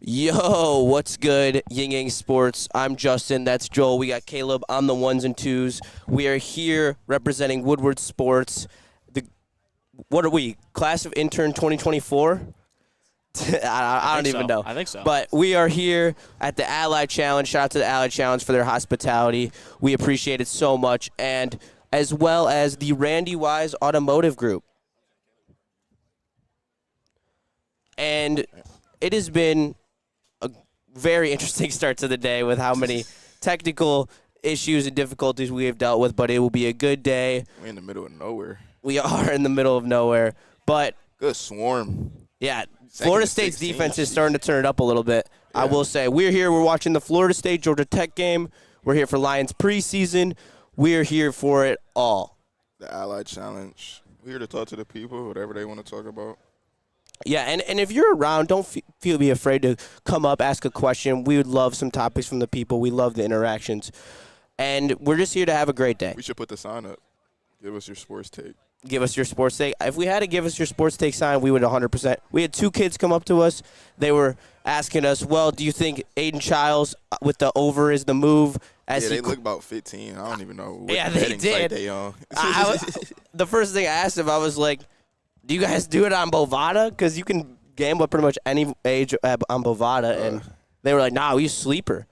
Yo, what's good, YingYangSports? I'm Justin. That's Joel. We got Caleb on the ones and twos. We are here representing Woodward Sports. What are we? Class of intern 2024? I don't even know. I think so. But we are here at the Ally Challenge. Shout out to the Ally Challenge for their hospitality. We appreciate it so much. And as well as the Randy Wise Automotive Group. And it has been a very interesting start to the day with how many technical issues and difficulties we have dealt with, but it will be a good day. We're in the middle of nowhere. We are in the middle of nowhere, but good swarm. Yeah, Florida State's defense is starting to turn it up a little bit. Yeah. I will say, we're here. We're watching the Florida State-Georgia Tech game. We're here for Lions preseason. We're here for it all. The Ally Challenge. We're here to talk to the people, whatever they want to talk about. Yeah, and if you're around, don't be afraid to come up, ask a question. We would love some topics from the people. We love the interactions. And we're just here to have a great day. We should put the sign up. Give us your sports take. Give us your sports take. If we had to give us your sports take sign, we would 100%. We had two kids come up to us. They were asking us, well, do you think Aiden Childs with the over is the move? They look about 15. I don't even know what they did. They on. The first thing I asked him, I was like, do you guys do it on Bovada? Because you can gamble at pretty much any age on Bovada. And they were like, nah, we use Sleeper.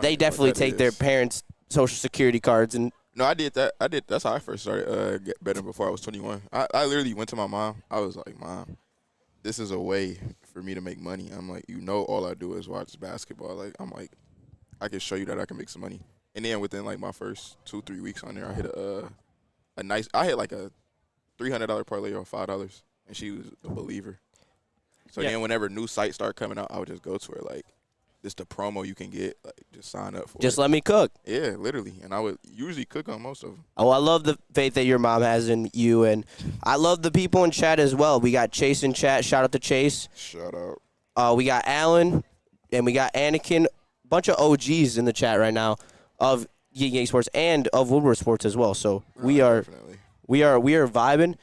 They definitely take their parents' Social Security cards and No, I did that. That's how I first started betting before I was 21. I literally went to my mom. I was like, Mom, this is a way for me to make money. I'm like, all I do is watch basketball. I'm like, I can show you that I can make some money. And then within my first 2-3 weeks on there, I hit I hit like a $300 parlay or $5, and she was a believer. So then whenever new sites start coming out, I would just go to her this the promo you can get. Just sign up for it. Just let me cook. Yeah, literally. And I would usually cook on most of them. Oh, I love the faith that your mom has in you. And I love the people in chat as well. We got Chase in chat. Shout out to Chase. Shout out. We got Alan, and we got Anakin. Bunch of OGs in the chat right now of YingYangSports and of Woodward Sports as well. So we are vibing.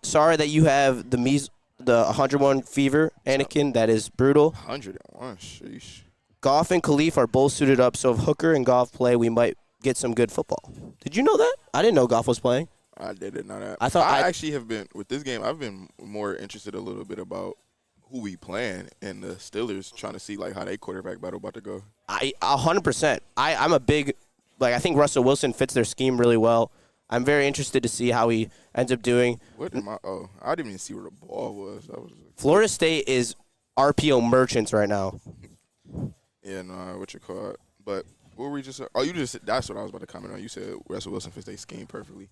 Sorry that you have the 101 fever, Anakin. That is brutal. 101, sheesh. Goff and Khalif are both suited up, so if Hooker and Goff play, we might get some good football. Did you know that? I didn't know Goff was playing. I didn't know that. I actually have been, with this game, I've been more interested a little bit about who we playing and the Steelers, trying to see how their quarterback battle about to go. 100%. I'm a big, I think Russell Wilson fits their scheme really well. I'm very interested to see how he ends up doing. I didn't even see where the ball was. Florida State is RPO merchants right now. Yeah, no, what you call it. But what were we just – that's what I was about to comment on. You said Russell Wilson fits their scheme perfectly.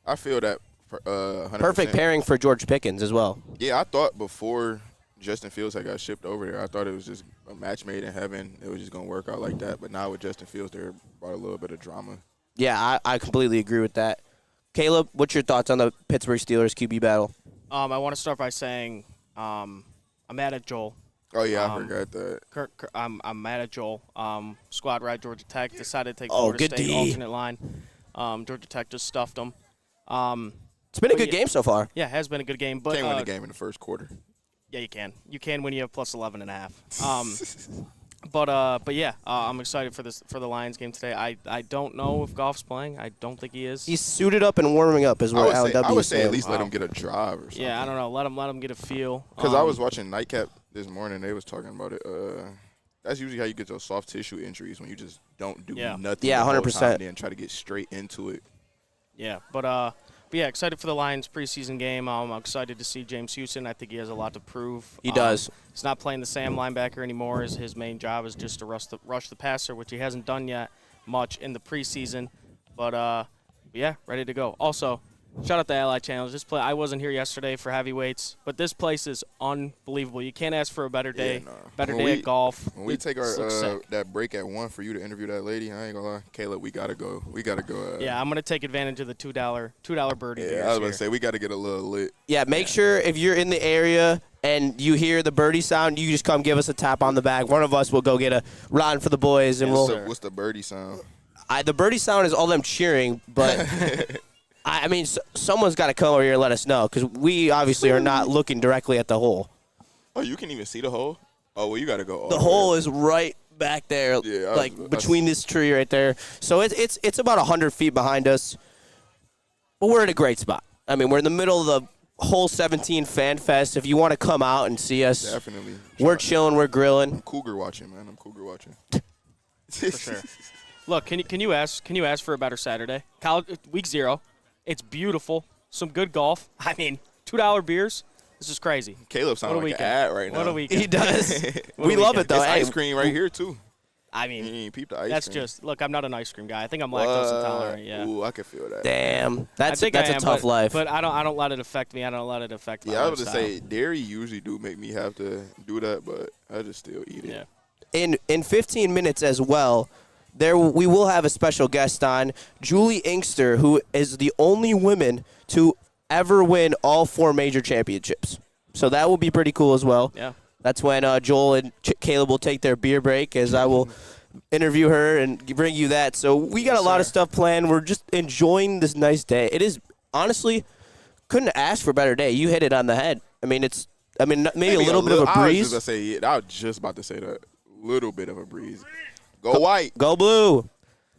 I feel that 100%. Perfect pairing for George Pickens as well. Yeah, I thought before Justin Fields had got shipped over there, I thought it was just a match made in heaven. It was just going to work out like that. But now with Justin Fields there, brought a little bit of drama. Yeah, I completely agree with that. Caleb, what's your thoughts on the Pittsburgh Steelers QB battle? I want to start by saying I'm mad at Joel. Oh, yeah, I forgot that. I'm mad at Joel. Squad ride Georgia Tech decided to take Florida State alternate line. Georgia Tech just stuffed them. It's been a good game so far. Yeah, it has been a good game. But can't win the game in the first quarter. Yeah, you can. You can when you have plus 11.5. But yeah, I'm excited for the Lions game today. I don't know if Goff's playing. I don't think he is. He's suited up and warming up as well. I would say at least let him get a drive or something. Yeah, I don't know. Let him get a feel. Because I was watching Nightcap this morning. They was talking about it. That's usually how you get those soft tissue injuries, when you just don't do nothing. Yeah, 100%. And try to get straight into it. Yeah, but yeah, excited for the Lions preseason game. I'm excited to see James Houston. I think he has a lot to prove. He does. He's not playing the Sam linebacker anymore. His main job is just to rush the passer, which he hasn't done yet much in the preseason. But yeah, ready to go. Also, shout out to Ally Challenge. I wasn't here yesterday for heavyweights, but this place is unbelievable. You can't ask for a better day. Better day at golf. When we take our that break at 1 for you to interview that lady, I ain't gonna lie, Caleb, we gotta go. Yeah, I'm gonna take advantage of the $2 birdie. Yeah, I was gonna say we gotta get a little lit. Yeah, make sure if you're in the area and you hear the birdie sound, you just come give us a tap on the back. One of us will go get a round for the boys, and what's the birdie sound? The birdie sound is all them cheering, but. I mean, someone's got to come over here and let us know, because we obviously are not looking directly at the hole. Oh, you can even see the hole? Oh, well, you got to go all The way hole up. is right back there, Yeah, like between this tree right there. So it's about 100 feet behind us. But we're in a great spot. I mean, we're in the middle of the Hole 17 Fan Fest. If you want to come out and see us, Definitely. we're chilling, we're grilling. I'm cougar watching, man. I'm cougar watching. For sure. Look, can you ask for a better Saturday? College week 0. It's beautiful. Some good golf. I mean, $2 beers. This is crazy. Caleb sounds like an weekend. ad right now. What a weekend. He does. What We a love weekend. it, though. It's Hey, ice cream right here, too. I You mean, ain't peep the ice that's cream. just look. I'm not an ice cream guy. I think I'm lactose intolerant. Yeah. Ooh, I can feel that. Damn. That's I think I a am, tough life. But I don't let it affect me. I don't let it affect my Yeah, I was lifestyle. going to say, dairy usually do make me have to do that, but I just still eat it. Yeah. In 15 minutes as well, we will have a special guest on, Julie Inkster, who is the only woman to ever win all 4 major championships. So that will be pretty cool as well. Yeah. That's when Joel and Caleb will take their beer break, as I will interview her and bring you that. So we got a lot of stuff planned. We're just enjoying this nice day. It is, honestly, couldn't ask for a better day. You hit it on the head. I mean, maybe a little bit of a breeze. I was just about to say that. Little bit of a breeze. Go white. Go blue.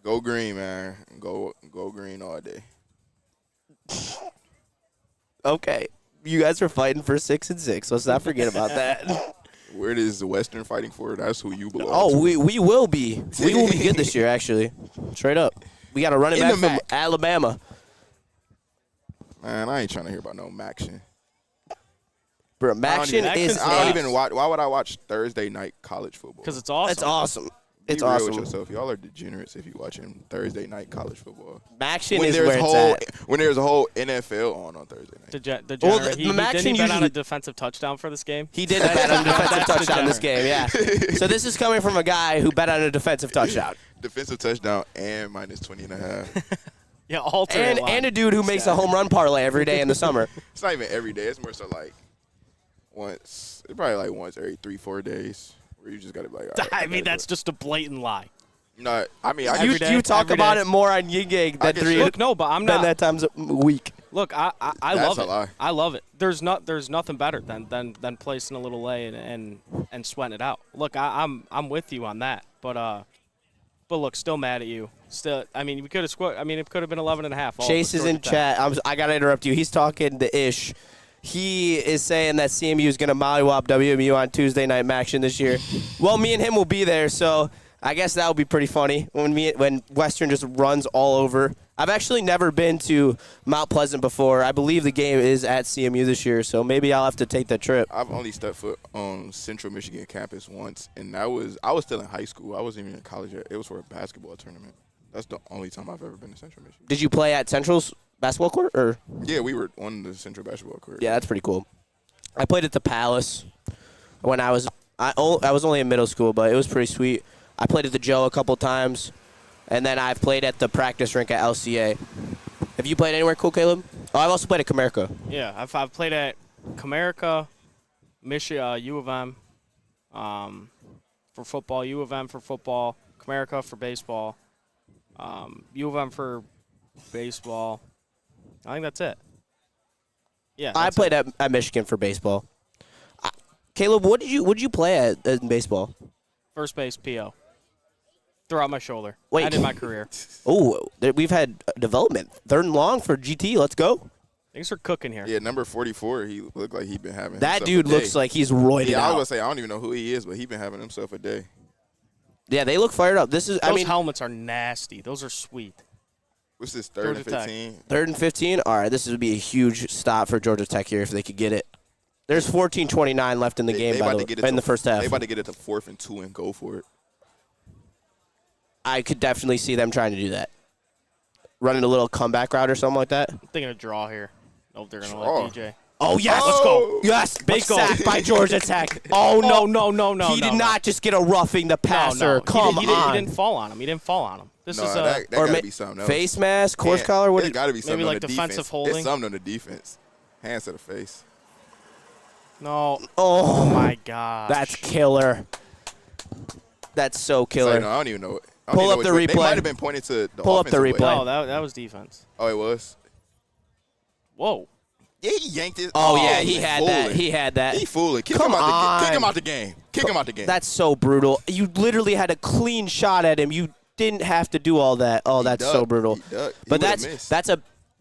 Go green, man. Go green all day. Okay. You guys are fighting for 6 and 6. Let's not forget about that. Where is the Western fighting for? That's who you belong Oh, to. we will be. We will be good this year, actually. Straight up. We got a running In back the from MAC. Alabama. Man, I ain't trying to hear about no Maction. Bro, Maction is I don't even watch. Why would I watch Thursday night college football? Because it's awesome. It's awesome. It's Be real awesome. with yourself. Y'all are degenerates if you watching Thursday night college football. Maction When is there's where it's at. when there's a whole NFL on Thursday night. Degenerate. Well, Didn't he Maction bet on usually- a defensive touchdown for this game? He did bet on a defensive touchdown this degenerate. game, yeah. So this is coming from a guy who bet on a defensive touchdown. Defensive touchdown and minus 20.5. Yeah, alternate line. And a dude who makes a home run parlay every day in the summer. It's not even every day. It's more so like once. It's probably like once every 3-4 days where you just gotta be like. All right, I mean, that's just a blatant lie. No, I mean, I Every just, day. You talk every about day. it more on Ying Yang I than guess three so. Look, no, but I'm than not. that times a week. Look, I That's love a it. lie. I love it. There's nothing better than placing a little lay and sweating it out. Look, I'm with you on that. But look, still mad at you. Still, I mean, we could have scored. I mean, it could have been 11.5. all Chase with is in Georgia Tech. chat. I got to interrupt you. He's talking to Ish. He is saying that CMU is going to mollywop WMU on Tuesday night action this year. Well, me and him will be there, so I guess that would be pretty funny when Western just runs all over. I've actually never been to Mount Pleasant before. I believe the game is at CMU this year, so maybe I'll have to take that trip. I've only stepped foot on Central Michigan campus once, and I was still in high school. I wasn't even in college yet. It was for a basketball tournament. That's the only time I've ever been to Central Michigan. Did you play at Central's basketball court? Or? Yeah, we were on the Central basketball court. Yeah, that's pretty cool. I played at the Palace when I was only in middle school, but it was pretty sweet. I played at the Joe a couple times, and then I've played at the practice rink at LCA. Have you played anywhere cool, Caleb? Oh, I've also played at Comerica. Yeah, I've played at Comerica, U of M, for football. U of M for football. Comerica for baseball. U of M for baseball. I think that's it. Yeah, I that's played it. at Michigan for baseball. Caleb, what did you play at in baseball? First base, PO. Throw out my shoulder. Wait. I did my career. Oh, we've had development. 3rd and long for GT. Let's go. Things are cooking here. Yeah, number 44, he looked like he'd been having That himself dude a day. looks like he's roided Yeah, I was out. going to say, I don't even know who he is, but he been having himself a day. Yeah, they look fired up. This is, Those helmets are nasty. Those are sweet. What's this, 3rd Georgia and Tech. 15? 3rd and 15. All right, this would be a huge stop for Georgia Tech here if they could get it. There's 14:29 left in the game, by the way, in the first half. They about to get it to 4th and 2 and go for it. I could definitely see them trying to do that. Running a little comeback route or something like that. I'm thinking a draw here. Nope, they're going to Draw. let DJ. Oh, yes. Let's go. Yes, big Let's go. sack by Georgia Tech. Oh, no. No. He did not just get a roughing the passer. No. Come he on. didn't fall on him. He didn't fall on him. This No, is that or got to be something else. face mask, horse Yeah, collar. What? It got to be something maybe on like the defensive defense. holding? It's something on the defense. Hands to the face. No. Oh, Oh, my God. that's killer. That's so killer. So, no, I don't even know. Pull up the replay. They might have been pointing to the Pull up the offensive replay. way. No, that was defense. Oh, it was? Whoa. Yeah, he yanked it. Oh, yeah, he had that. He had that. He fooling. Kick Come him out on. the game. Kick him out the game. Kick him out the game. That's so brutal. You literally had a clean shot at him. You didn't have to do all that. Oh, that's so brutal. But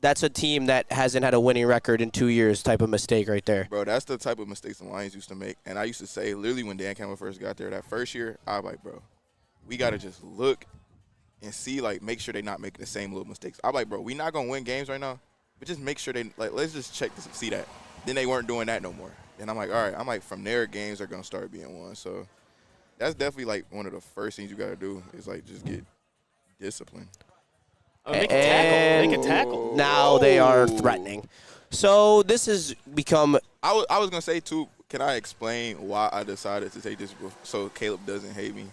that's a team that hasn't had a winning record in 2 years type of mistake right there. Bro, that's the type of mistakes the Lions used to make. And I used to say, literally when Dan Campbell first got there, that first year, I was like, bro, we got to just look and see, like, make sure they're not making the same little mistakes. I'm like, bro, we not going to win games right now, but just make sure let's just check to see that. Then they weren't doing that no more. And I'm like, all right, from there, games are going to start being won. So that's definitely, like, one of the first things you got to do is, like, just get discipline. Make a tackle. Make a tackle. Now they are threatening. So this has become – I was going to say, too, can I explain why I decided to take this so Caleb doesn't hate me?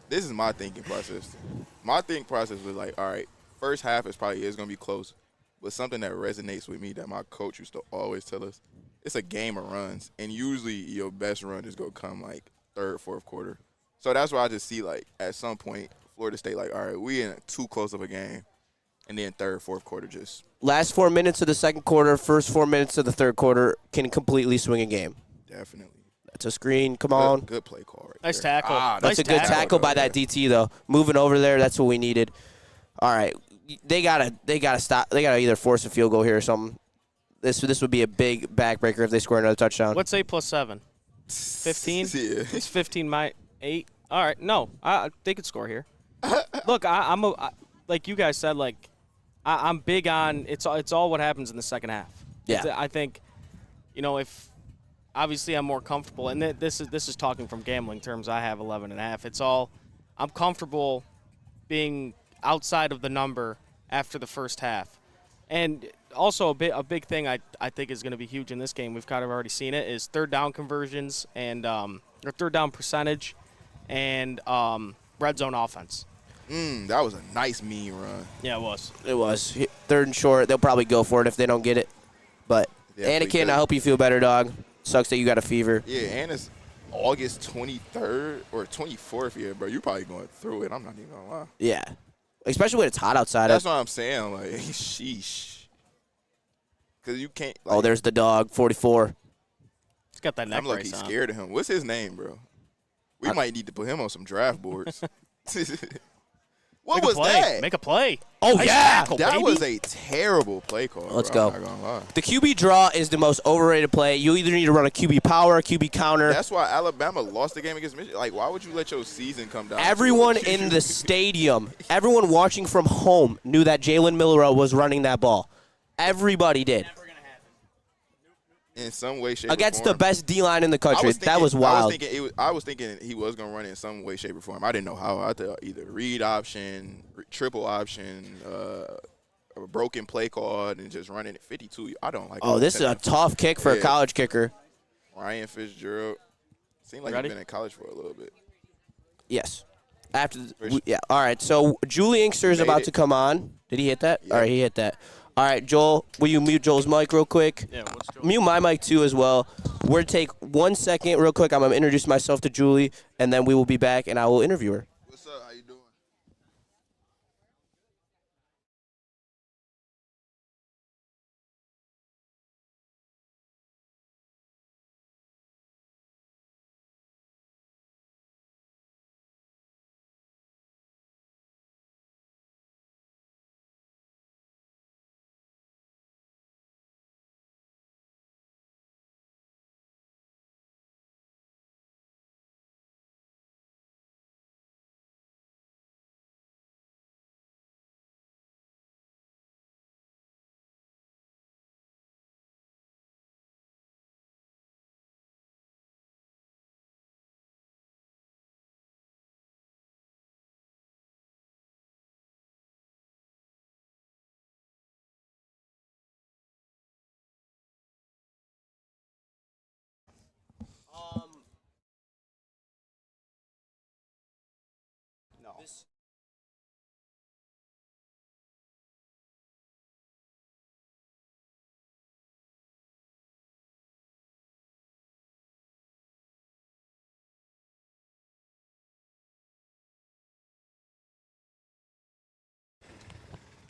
This is my thinking process. My thinking process was like, all right, first half is going to be close, but something that resonates with me that my coach used to always tell us, it's a game of runs, and usually your best run is going to come like third, fourth quarter. So that's why I just see like at some point Florida State like, all right, we in too close of a game, and then third, fourth quarter just. Last 4 minutes of the second quarter, first 4 minutes of the third quarter can completely swing a game. Definitely. That's a screen. Come on. Good play call right Nice there. tackle. That's a good tackle by that DT though. Moving over there, that's what we needed. All right, they gotta stop. They gotta either force a field goal here or something. This would be a big backbreaker if they score another touchdown. What's 8 plus 7? 15. Yeah. It's 15. My 8. All right. No, they could score here. Look, like you guys said, like I'm big on it's all what happens in the second half. Yeah. I think, if. Obviously, I'm more comfortable, and this is talking from gambling terms. I have 11.5. I'm comfortable being outside of the number after the first half, and also a big thing I think is going to be huge in this game. We've kind of already seen it is third down conversions and or third down percentage, and red zone offense. That was a nice mean run. Yeah, it was. It was third and short. They'll probably go for it if they don't get it. But Anakin, I hope you feel better, dog. Sucks that you got a fever. Yeah, and it's August 23rd or 24th here, bro. You're probably going through it. I'm not even going to lie. Yeah. Especially when it's hot outside. That's what I'm saying. Like, sheesh. Because you can't. Like, there's the dog, 44. He's got that neck I'm lucky scared of him. What's his name, bro? We might need to put him on some draft boards. What was that? Make a play. Oh, nice yeah. Tackle, That baby. was a terrible play call. Let's bro. go. I'm not gonna lie. The QB draw is the most overrated play. You either need to run a QB power, a QB counter. That's why Alabama lost the game against Michigan. Like, why would you let your season come down? Everyone in the stadium, everyone watching from home knew that Jalen Milroe was running that ball. Everybody did. In some way, shape, Against or form. the best D-line in the country. That was wild. I was thinking he was going to run in some way, shape, or form. I didn't know how. I thought either read option, triple option, a broken play call, and just running at 52. I don't like Oh, this is a tough kick for a college kicker. Ryan Fitzgerald. Seemed like he's been in college for a little bit. Yes. All right, so Julie Inkster is about to come on. Did he hit that? Yeah. All right, he hit that. All right, Joel, will you mute Joel's mic real quick? Yeah, what's Joel? Mute my mic too as well. We're going to take 1 second real quick. I'm going to introduce myself to Julie, and then we will be back, and I will interview her. What's up? How you doing?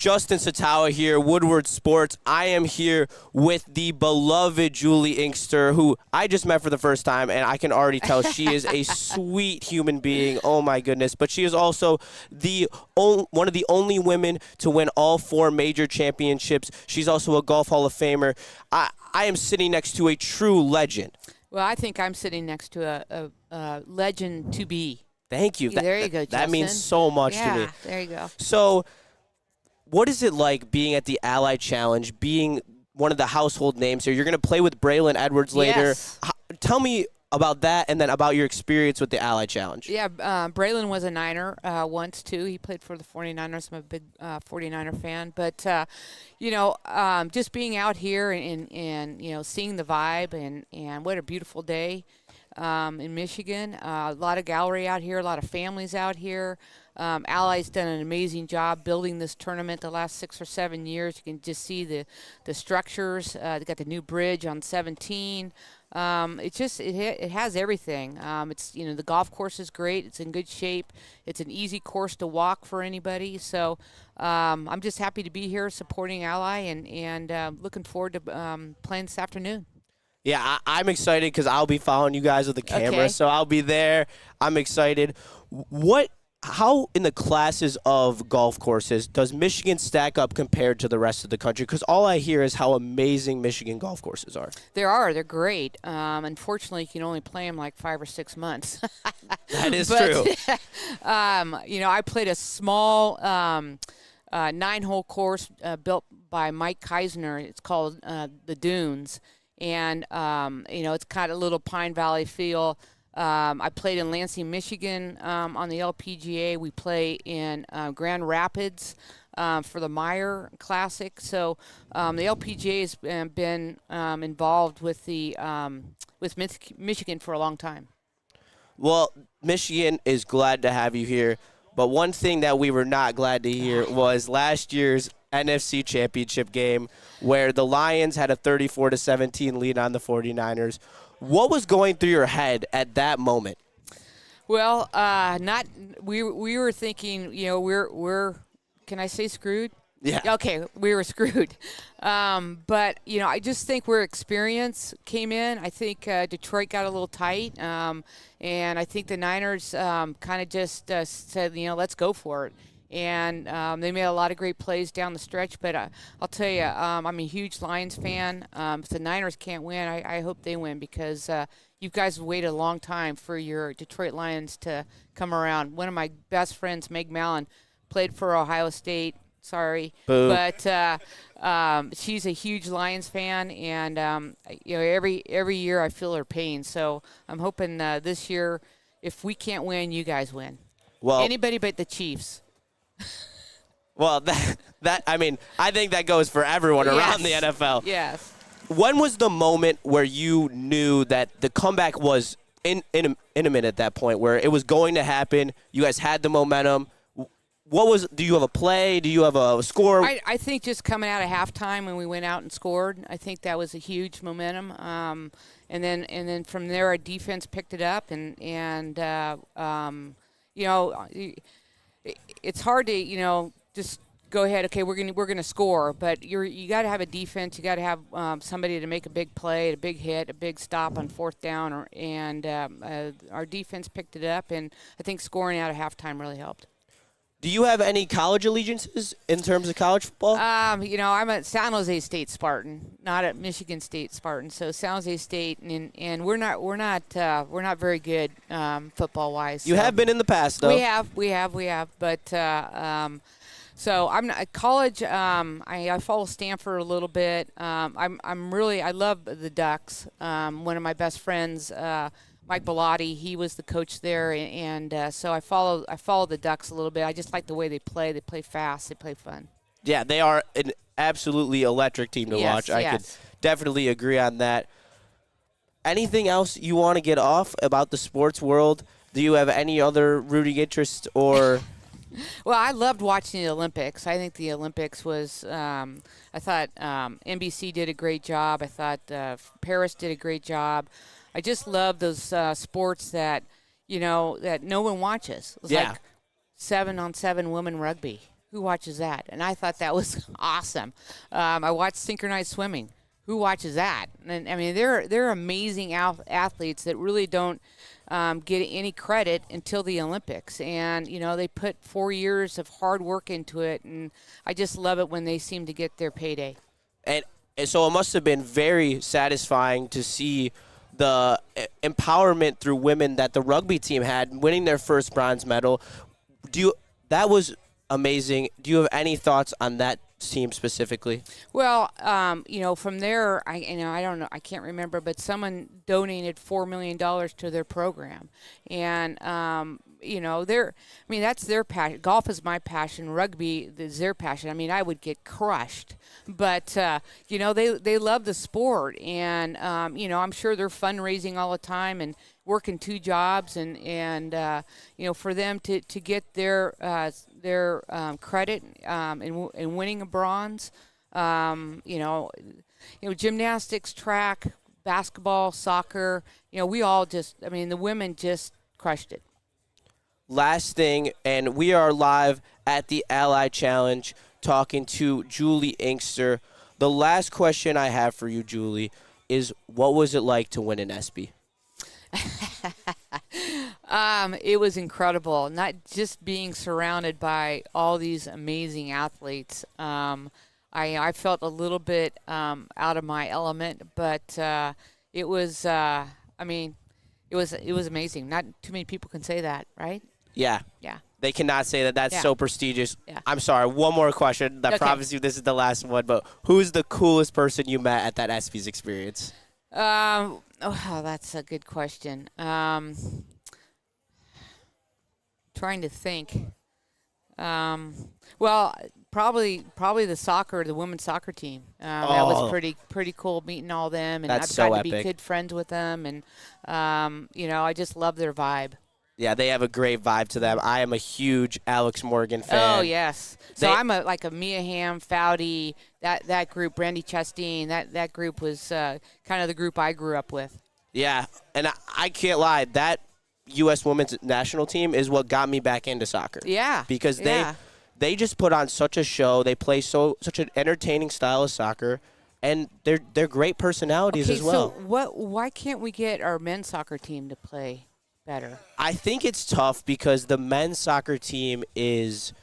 Justin Satawa here, Woodward Sports. I am here with the beloved Julie Inkster, who I just met for the first time, and I can already tell she is a sweet human being. Oh, my goodness. But she is also one of the only women to win all 4 major championships. She's also a Golf Hall of Famer. I am sitting next to a true legend. Well, I think I'm sitting next to a legend to be. Thank you. There you go, Justin. That means so much to me. Yeah, there you go. So, what is it like being at the Ally Challenge, being one of the household names here? You're going to play with Braylon Edwards later. Yes. Tell me about that and then about your experience with the Ally Challenge. Yeah, Braylon was a Niner once, too. He played for the 49ers. I'm a big 49er fan. But, just being out here and seeing the vibe and what a beautiful day in Michigan. A lot of gallery out here, a lot of families out here. Ally's done an amazing job building this tournament the last 6 or 7 years. You can just see the structures. They got the new bridge on 17. It has everything. It's the golf course is great. It's in good shape. It's an easy course to walk for anybody. So I'm just happy to be here supporting Ally and looking forward to playing this afternoon. Yeah, I'm excited because I'll be following you guys with the camera, Okay. so I'll be there. I'm excited. How in the classes of golf courses does Michigan stack up compared to the rest of the country? Because all I hear is how amazing Michigan golf courses are. They're great. Unfortunately, you can only play them like 5 or 6 months. That is true. I played a small 9-hole course built by Mike Keisner. It's called the Dunes. And, it's kind of a little Pine Valley feel. I played in Lansing, Michigan on the LPGA. We play in Grand Rapids for the Meyer Classic. So the LPGA has been involved with Michigan for a long time. Well, Michigan is glad to have you here. But one thing that we were not glad to hear was last year's NFC Championship game where the Lions had a 34-17 lead on the 49ers. What was going through your head at that moment? Well, we were thinking, we're can I say screwed? Yeah. Okay, we were screwed. But, I just think where experience came in. I think Detroit got a little tight. And I think the Niners kind of just said, let's go for it. And they made a lot of great plays down the stretch. But I'll tell you, I'm a huge Lions fan. If the Niners can't win, I hope they win because you guys have waited a long time for your Detroit Lions to come around. One of my best friends, Meg Mallon, played for Ohio State. Sorry. Boo. But she's a huge Lions fan. And, every year I feel her pain. So I'm hoping this year, if we can't win, you guys win. Well, anybody but the Chiefs. Well, I think that goes for everyone around the NFL. Yes. When was the moment where you knew that the comeback was imminent at that point, where it was going to happen? You guys had the momentum. Do you have a play? Do you have a score? I think just coming out of halftime when we went out and scored, I think that was a huge momentum. And then from there, our defense picked it up, and it's hard to just go ahead. Okay, we're gonna score, but you got to have a defense. You got to have somebody to make a big play, a big hit, a big stop on 4th down, and our defense picked it up, and I think scoring out of halftime really helped. Do you have any college allegiances in terms of college football? I'm a San Jose State Spartan, not a Michigan State Spartan. So San Jose State, and we're not very good football wise. You have been in the past, though. We have. But so I'm not, college. I follow Stanford a little bit. I love the Ducks. One of my best friends. Mike Bellotti, he was the coach there, and so I follow the Ducks a little bit. I just like the way they play. They play fast. They play fun. Yeah, they are an absolutely electric team to watch. I could definitely agree on that. Anything else you want to get off about the sports world? Do you have any other rooting interest or? Well, I loved watching the Olympics. I think the Olympics was. I thought NBC did a great job. I thought Paris did a great job. I just love those sports that no one watches. It was like 7-on-7 women rugby. Who watches that? And I thought that was awesome. I watched synchronized swimming. Who watches that? And I mean, they're amazing athletes that really don't get any credit until the Olympics. And they put 4 years of hard work into it, and I just love it when they seem to get their payday. And so it must have been very satisfying to see the empowerment through women that the rugby team had, winning their first bronze medal. That was amazing. Do you have any thoughts on that team specifically? Well, from there, I don't know, I can't remember, but someone donated $4 million to their program, and that's their passion. Golf is my passion. Rugby is their passion. I mean, I would get crushed, but they love the sport, and I'm sure they're fundraising all the time and working 2 jobs, and for them to get their credit in winning a bronze, gymnastics, track, basketball, soccer, we all the women just crushed it. Last thing, and we are live at the Ally Challenge talking to Julie Inkster. The last question I have for you, Julie, is what was it like to win an ESPY? It was incredible, not just being surrounded by all these amazing athletes. I felt a little bit out of my element, but it was it was amazing. Not too many people can say that, right? Yeah. Yeah. They cannot say that. That's Yeah. so prestigious. Yeah. I'm sorry. One more question. I Okay. promise you this is the last one. But who's the coolest person you met at that ESPYs experience? That's a good question. Trying to think. Well, probably the women's soccer team. That was pretty cool meeting all them, and That's I've so got to be epic. good friends with them, and I just love their vibe. Yeah, they have a great vibe to them. I am a huge Alex Morgan fan. Oh yes. So I'm a Mia Hamm, Foudy, that group, Brandy Chastain. That group was kind of the group I grew up with. Yeah, and I can't lie. That U.S. women's national team is what got me back into soccer. Yeah. Because yeah. they just put on such a show. They play such an entertaining style of soccer, and they're great personalities as well. So why can't we get our men's soccer team to play better? I think it's tough because the men's soccer team is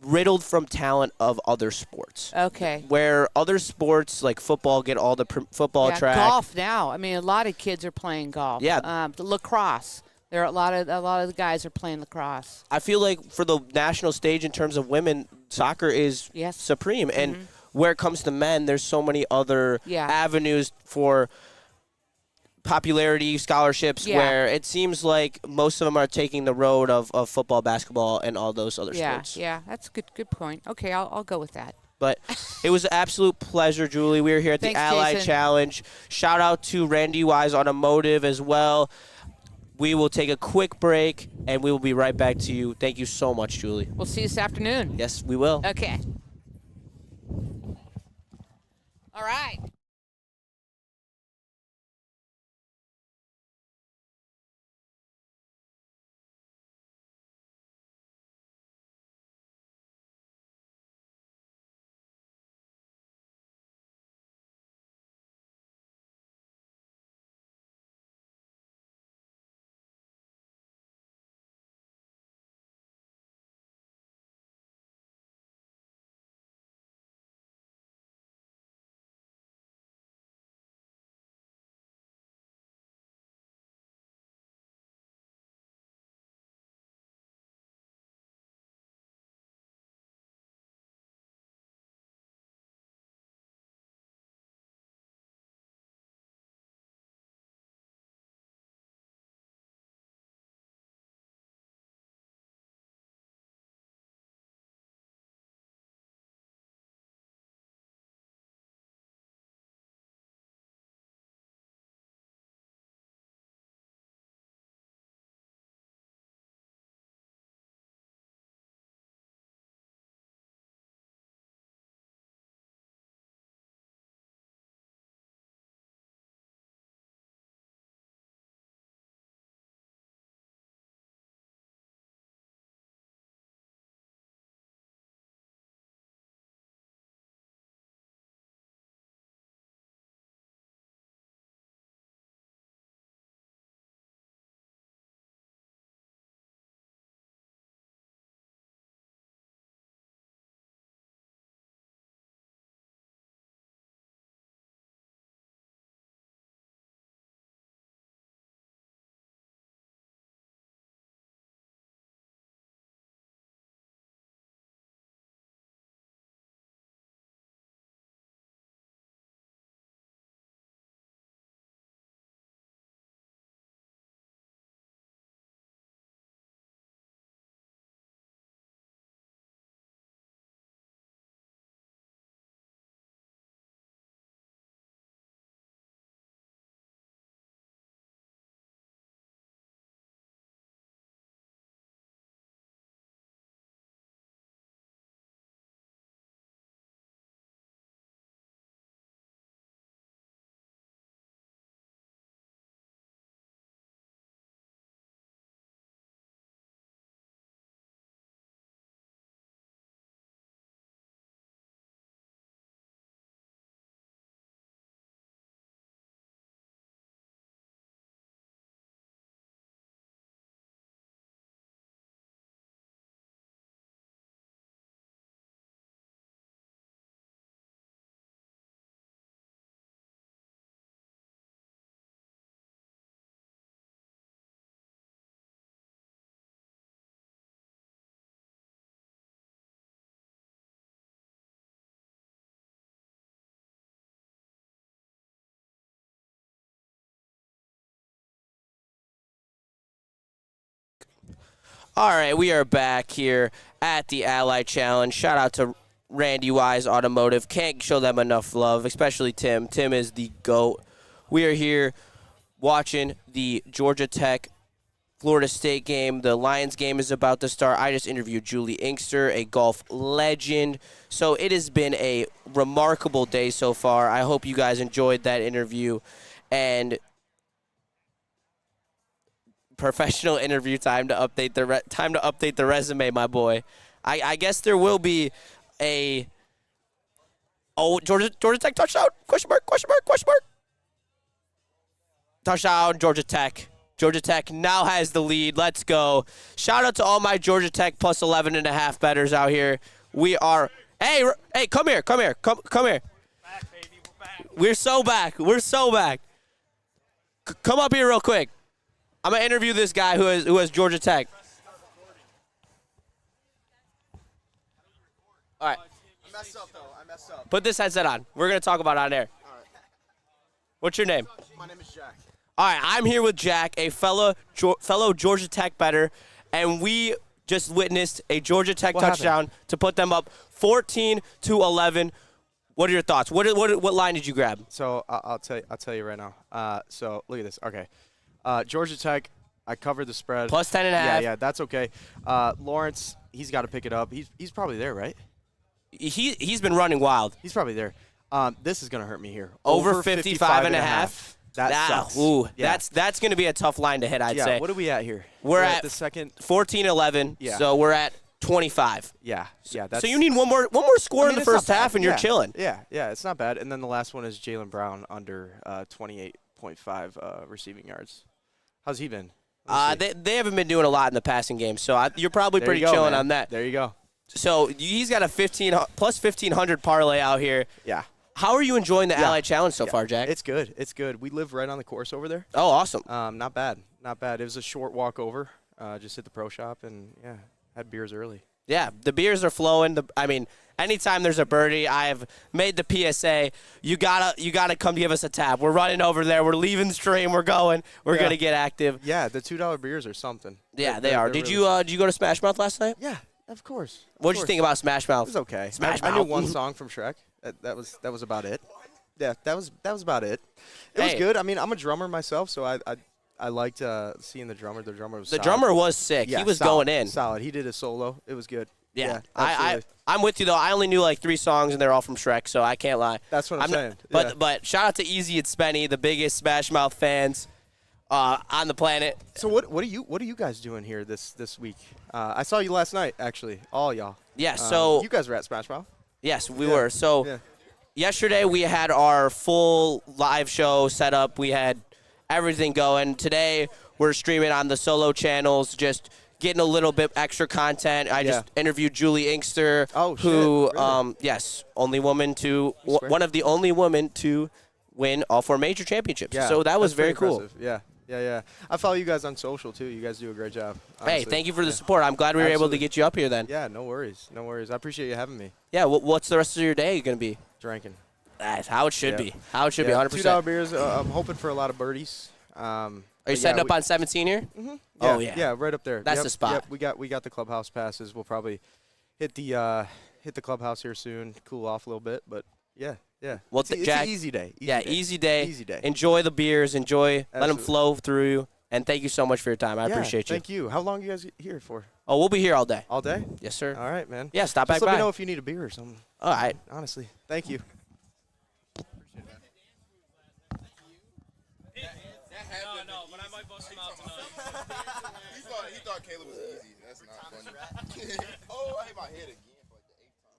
riddled from talent of other sports. Okay. Where other sports like football get all the football track. Golf now. I mean, a lot of kids are playing golf. Yeah. The lacrosse. There are a lot of the guys are playing lacrosse. I feel like for the national stage in terms of women, soccer is supreme. And where it comes to men, there's so many other avenues for popularity, scholarships, where it seems like most of them are taking the road of football, basketball, and all those other sports. Yeah, that's a good point. Okay, I'll go with that. But it was an absolute pleasure, Julie. We were here at the Ally Jason. Challenge. Shout out to Randy Wise Automotive as well. We will take a quick break, and we will be right back to you. Thank you so much, Julie. We'll see you this afternoon. Yes, we will. Okay. All right. All right, we are back here at the Ally Challenge. Shout out to Randy Wise Automotive. Can't show them enough love, especially Tim. Tim is the GOAT. We are here watching the Georgia Tech Florida State game. The Lions game is about to start. I just interviewed Julie Inkster, a golf legend. So it has been a remarkable day so far. I hope you guys enjoyed that interview. And professional interview time to update the resume, my boy. I guess there will be a Georgia Tech touchdown? Question mark. Touchdown, Georgia Tech. Georgia Tech now has the lead. Let's go. Shout out to all my Georgia Tech plus 11.5 bettors out here. We are Hey, come here. Come here. Back, baby. We're back. We're so back. Come up here real quick. I'm going to interview this guy who has Georgia Tech. All right. I messed up. Put this headset on. We're going to talk about it on air. All right. What's your name? My name is Jack. All right, I'm here with Jack, a fellow Georgia Tech bettor, and we just witnessed a Georgia Tech touchdown to put them up 14-11. What are your thoughts? What line did you grab? So I'll tell you right now. So look at this. Okay, Georgia Tech. I covered the spread. Plus 10.5. Yeah, that's okay. Lawrence, he's got to pick it up. He's probably there, right? He's been running wild. He's probably there. This is gonna hurt me here. Over 55.5. That sucks. Ooh, Yeah. that's going to be a tough line to hit, I'd say. What are we at here? We're at the second. 14-11, Yeah. so we're at 25. Yeah. That's, So you need one more score in the it's not first half, bad. and you're chilling. Yeah, it's not bad. And then the last one is Jaylen Brown under 28.5 receiving yards. How's he been? They haven't been doing a lot in the passing game, so you're probably There pretty you go, chilling man. on that. There you go. So he's got a plus 1,500 parlay out here. Yeah. How are you enjoying the Ally Challenge so far, Jack? It's good. We live right on the course over there. Oh, awesome. Not bad. It was a short walk over. Just hit the pro shop and, had beers early. Yeah, the beers are flowing. Anytime there's a birdie, I have made the PSA. You gotta come give us a tap. We're running over there. We're leaving the stream. We're going. We're gonna get active. Yeah, the $2 beers are something. Yeah, they are. Did you go to Smash Mouth last night? Yeah, of course. What did you think about Smash Mouth? It was okay. Smash I knew Mouth. one song from Shrek. That was about it. Yeah, that was about it. It was Hey. good. I mean, I'm a drummer myself, so I liked seeing the drummer. The drummer was The solid. drummer was sick. Yeah, He was solid, going in. Solid. He did a solo. It was good. Yeah, absolutely. I'm with you though. I only knew like 3 songs and they're all from Shrek, so I can't lie. That's what I'm saying. But shout out to Easy and Spenny, the biggest Smash Mouth fans on the planet. So what are you guys doing here this week? I saw you last night, actually, all y'all. Yeah, so you guys were at Smash Mouth. yes, we were. So Yeah. yesterday we had our full live show set up. We had everything going. Today we're streaming on the solo channels, just getting a little bit extra content. I just interviewed Julie Inkster, Oh, shit, who really? yes, only woman to Respect. one of the only women to win all 4 major championships. Yeah, So that was that's very pretty cool. impressive. Yeah. I follow you guys on social too. You guys do a great job. Hey, honestly. thank you for the support. I'm glad we were able to Absolutely. get you up here then. Yeah, no worries. I appreciate you having me. Yeah, what's the rest of your day going to be? Drinking. That's how it should Yeah. be. How it should be, Yeah, 100%. $2 beers. I'm hoping for a lot of birdies. Are you setting up on 17 here? Oh, yeah. Yeah, right up there. That's the spot. Yep, we got the clubhouse passes. We'll probably hit the clubhouse here soon, cool off a little bit, but yeah. Well, it's Jack, an easy day. Easy day. Easy day. Enjoy the beers. Let them Absolutely. flow through you. And thank you so much for your time. I appreciate you. Thank you. How long are you guys here for? Oh, we'll be here all day. All day? Yes, sir. All right, man. Yeah, stop Just back let by. me know if you need a beer or something. All right. Honestly. Thank you. No, but I might bust him out tonight. He thought Caleb was easy. That's not funny. Oh, I hit my head again for like the 8th time.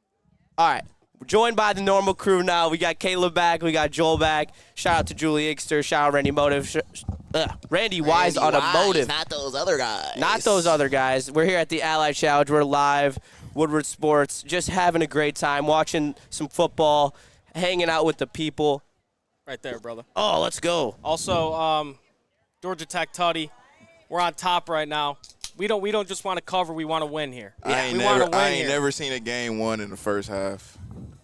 All right. We're joined by the normal crew now. We got Caleb back. We got Joel back. Shout out to Julie Inkster. Shout out Randy Wise Automotive. Not those other guys. Not those other guys. We're here at the Ally Challenge. We're live. Woodward Sports. Just having a great time watching some football, hanging out with the people. Right there, brother. Oh, let's go. Also, Georgia Tech Tutty, we're on top right now. We don't just want to cover. We want to win here. I ain't we want to win never here. never seen a game won in the first half.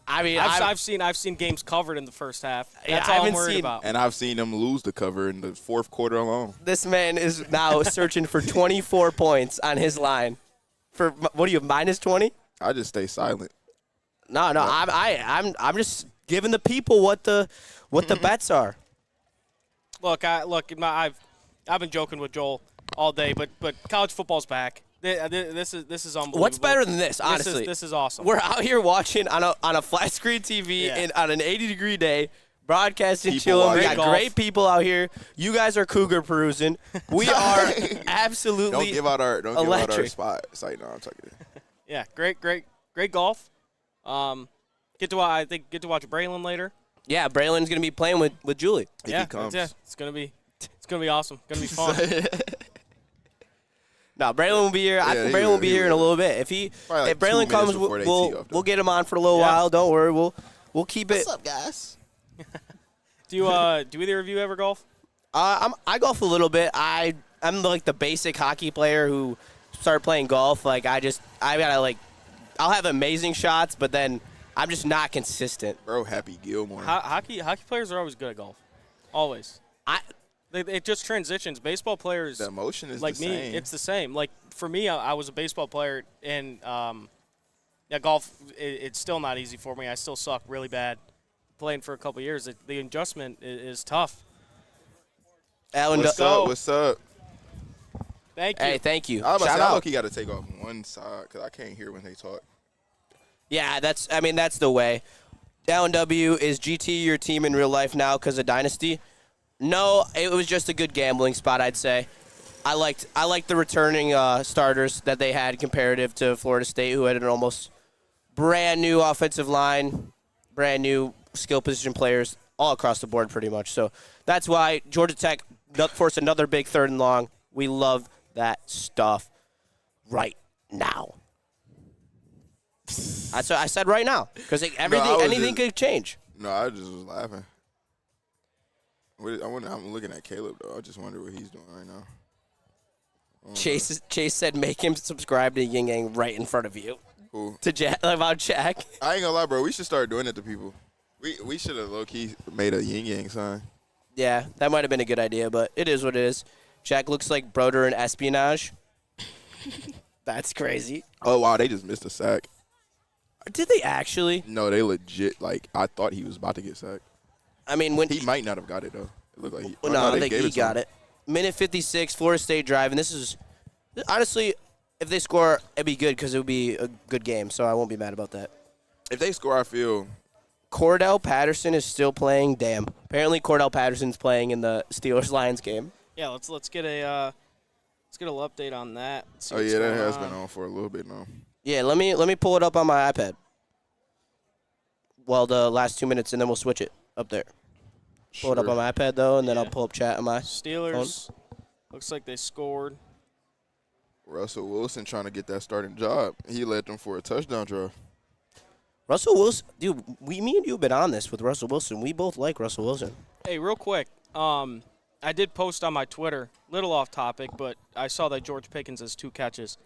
I mean, I've seen games covered in the first half. That's I all I'm haven't worried seen- about. And I've seen them lose the cover in the fourth quarter alone. This man is now searching for 24 points on his line. For what do you have, minus 20? I just stay silent. No, I'm just giving the people what the bets are. Look, I've been joking with Joel all day, but college football's back. This is unbelievable. What's better than this, honestly? This is awesome. We're out here watching on a flat screen TV and on an 80-degree day, broadcasting, People chilling. We watching. got great people out here. You guys are cougar perusing. We are absolutely Don't give out our electric. spot site. No, I'm talking. Yeah, great golf. Get to watch Braylon later. Yeah, Braylon's gonna be playing with Julie. If he comes. It's gonna be awesome. Gonna be fun. No, Braylon will be here. I think he Braylon will, will be he here in a will. little bit. If Probably like 2 Braylon minutes comes, before they tee off, though. we'll get him on for a little Yeah. while. Don't worry. We'll keep it. What's up, guys? Do either of you ever golf? I golf a little bit. I'm like the basic hockey player who started playing golf. Like I gotta like, I'll have amazing shots, but then I'm just not consistent. Bro, Happy Gilmore. Hockey players are always good at golf. Always. It just transitions. Baseball players, The emotion is like the me, same. it's the same. Like for me, I was a baseball player, and golf. It's still not easy for me. I still suck really bad. Playing for a couple years, the adjustment is tough. Alan, What's up? What's up? Thank you. hey, thank you. I was about to Shout say, I out. look, got to take off one side because I can't hear when they talk. Yeah, that's the way. Alan W, is GT your team in real life now because of Dynasty? No, it was just a good gambling spot, I'd say. I liked the returning starters that they had comparative to Florida State, who had an almost brand new offensive line, brand new skill position players all across the board pretty much. So that's why Georgia Tech forced another big 3rd and long. We love that stuff right now. That's what I said right now because anything could change. No, I just was laughing. I'm looking at Caleb, though. I just wonder what he's doing right now. Chase said make him subscribe to Ying Yang right in front of you. Who? To Jack, about Jack. I ain't gonna lie, bro. We should start doing it to people. We should have low-key made a yin-yang sign. Yeah, that might have been a good idea, but it is what it is. Jack looks like Broder in Espionage. That's crazy. Oh, wow. They just missed a sack. Did they actually? No, they legit, like, I thought he was about to get sacked. I mean, when He might not have got it, though. It looked like he well, no, I they think gave he to got him. it. Minute 56, Florida State drive, and this is honestly, if they score, it'd be good because it would be a good game. So I won't be mad about that. If they score, I feel Cordell Patterson is still playing. Damn. Apparently, Cordell Patterson's playing in the Steelers-Lions game. Yeah, let's get a little update on that. See Oh, what's yeah, that going has on. been on for a little bit now. Yeah, let me pull it up on my iPad. Well, the last 2 minutes, and then we'll switch it up there. Pull it up on my iPad, though, and then I'll Yeah. pull up chat on my Steelers. Looks like they scored. Russell Wilson trying to get that starting job. He led them for a touchdown drive. Russell Wilson. Dude, me and you have been on this with Russell Wilson. We both like Russell Wilson. Hey, real quick. I did post on my Twitter, little off topic, but I saw that George Pickens has 2 catches.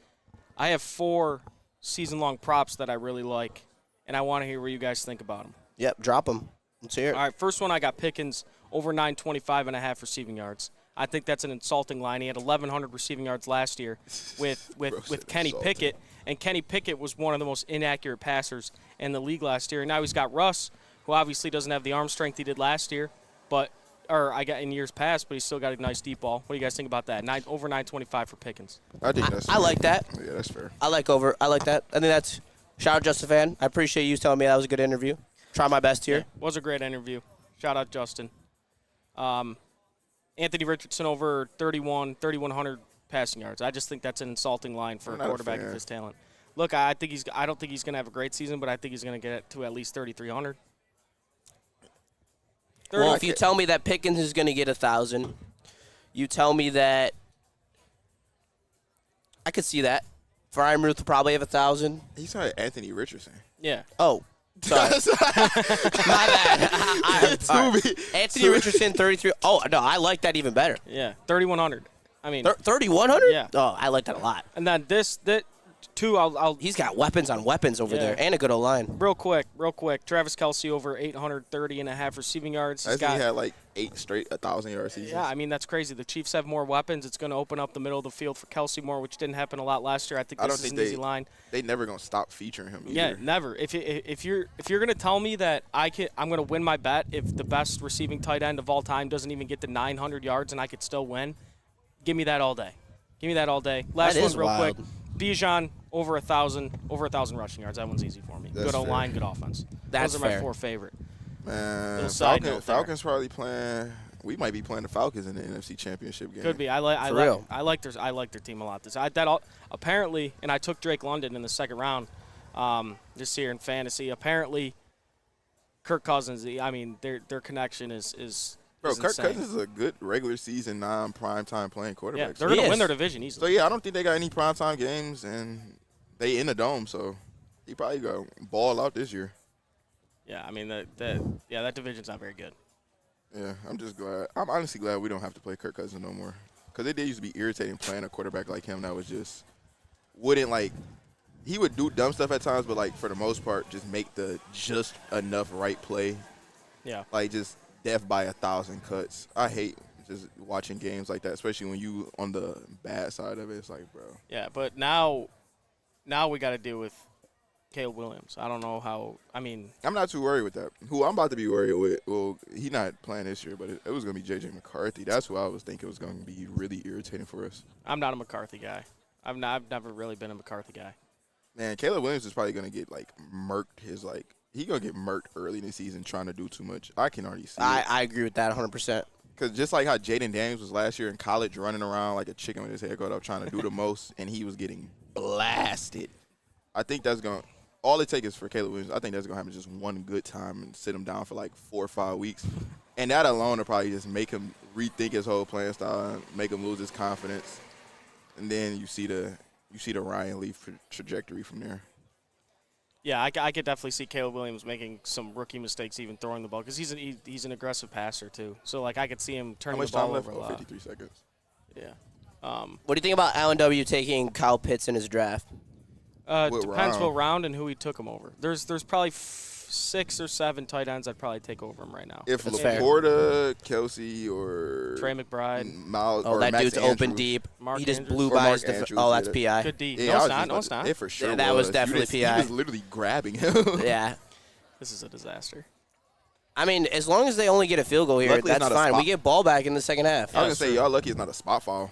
I have 4 season-long props that I really like, and I want to hear what you guys think about them. Yep, drop them. Let's hear it. All right, first one I got Pickens over 925.5 receiving yards. I think that's an insulting line. He had 1,100 receiving yards last year with Kenny insulting. Pickett, and Kenny Pickett was one of the most inaccurate passers in the league last year. And now he's got Russ, who obviously doesn't have the arm strength he did last year, in years past, but he's still got a nice deep ball. What do you guys think about that? Over 925 for Pickens. I think that's I fair. like that. Yeah, that's fair. I like that. I think that's shout out Justin Fan. I appreciate you telling me that was a good interview. Try my best here. Yeah, was a great interview. Shout out Justin. Anthony Richardson over 3,100 passing yards. I just think that's an insulting line for I'm a not a quarterback fan. of his talent. Look, I don't think he's going to have a great season, but I think he's going to get it to at least 3,300. Well, if you tell me that Pickens is going to get 1,000, you tell me that I could see that. Brian Ruth will probably have 1,000. He's not Anthony Richardson. Yeah. Oh, sorry. My bad. All right. Anthony Richardson, 33. Oh, no, I like that even better. Yeah, 3,100. I mean, 3,100? Yeah. Oh, I like that a lot. and then that Two, He's got weapons on weapons over there and a good O-line. Real quick. Travis Kelce over 830.5 receiving yards. He had like 8 straight 1,000-yard seasons. Yeah, I mean, that's crazy. The Chiefs have more weapons. It's going to open up the middle of the field for Kelce more, which didn't happen a lot last year. I think this is an easy line. They never going to stop featuring him either. Yeah, never. If you're going to tell me that I'm going to win my bet if the best receiving tight end of all time doesn't even get to 900 yards and I could still win, give me that all day. Last one real quick. Bijan over 1,000 rushing yards. That one's easy for me. That's good O-line, fair. good offense. That's Those are my fair. 4 favorite. Man, Falcons probably playing. We might be playing the Falcons in the NFC Championship game. Could be. I like their team a lot. Apparently, and I took Drake London in the second round this year in fantasy. Apparently, Kirk Cousins. I mean, their connection is. Bro, Kirk insane. Cousins is a good regular season non-prime time playing quarterback. Yeah, they're going to win their division easily. So yeah, I don't think they got any prime time games, and they in the dome, so he probably go ball out this year. Yeah, I mean that division's not very good. Yeah, I'm just glad. I'm honestly glad we don't have to play Kirk Cousins no more, because it did used to be irritating playing a quarterback like him that was just wouldn't like. He would do dumb stuff at times, but like for the most part, just make the just enough right play. Yeah, like just death by 1,000 cuts. I hate just watching games like that, especially when you on the bad side of it. It's like, bro. Yeah, but now we got to deal with Caleb Williams. I don't know how. I mean, I'm not too worried with that. Who I'm about to be worried with, well, he's not playing this year, but it was going to be J.J. McCarthy. That's who I was thinking was going to be really irritating for us. I'm not a McCarthy guy. I've never really been a McCarthy guy. Man, Caleb Williams is probably going to get, like, murked he going to get murked early in the season trying to do too much. I can already see it. I agree with that 100%. Because just like how Jaden Daniels was last year in college running around like a chicken with his head cut off trying to do the most, and he was getting blasted. I think that's going to – all it takes is for Caleb Williams. I think that's going to happen just one good time and sit him down for like 4 or 5 weeks. And that alone will probably just make him rethink his whole playing style and make him lose his confidence. And then you see the Ryan Leaf trajectory from there. Yeah, I could definitely see Caleb Williams making some rookie mistakes, even throwing the ball, because he's an aggressive passer too. So like I could see him turning the ball over a lot. 53 seconds. Yeah. What do you think about Allen W. taking Kyle Pitts in his draft? Depends what round and who he took him over. There's probably 6 or 7 tight ends I'd probably take over him right now. If Laporta, Kelsey, or Trey McBride, Miles, or that Max dude's Andrews. Open deep. Mark he just Andrews. blew Or by Mark his Andrews, Oh, that's yeah. PI. good D. Yeah, No, it's not. It for sure. Yeah, that was definitely PI. He was literally grabbing him. Yeah. This is a disaster. I mean, as long as they only get a field goal here, Luckily it's that's not a fine. spot. We get ball back in the second half. I was going to say, y'all lucky it's not a spot foul.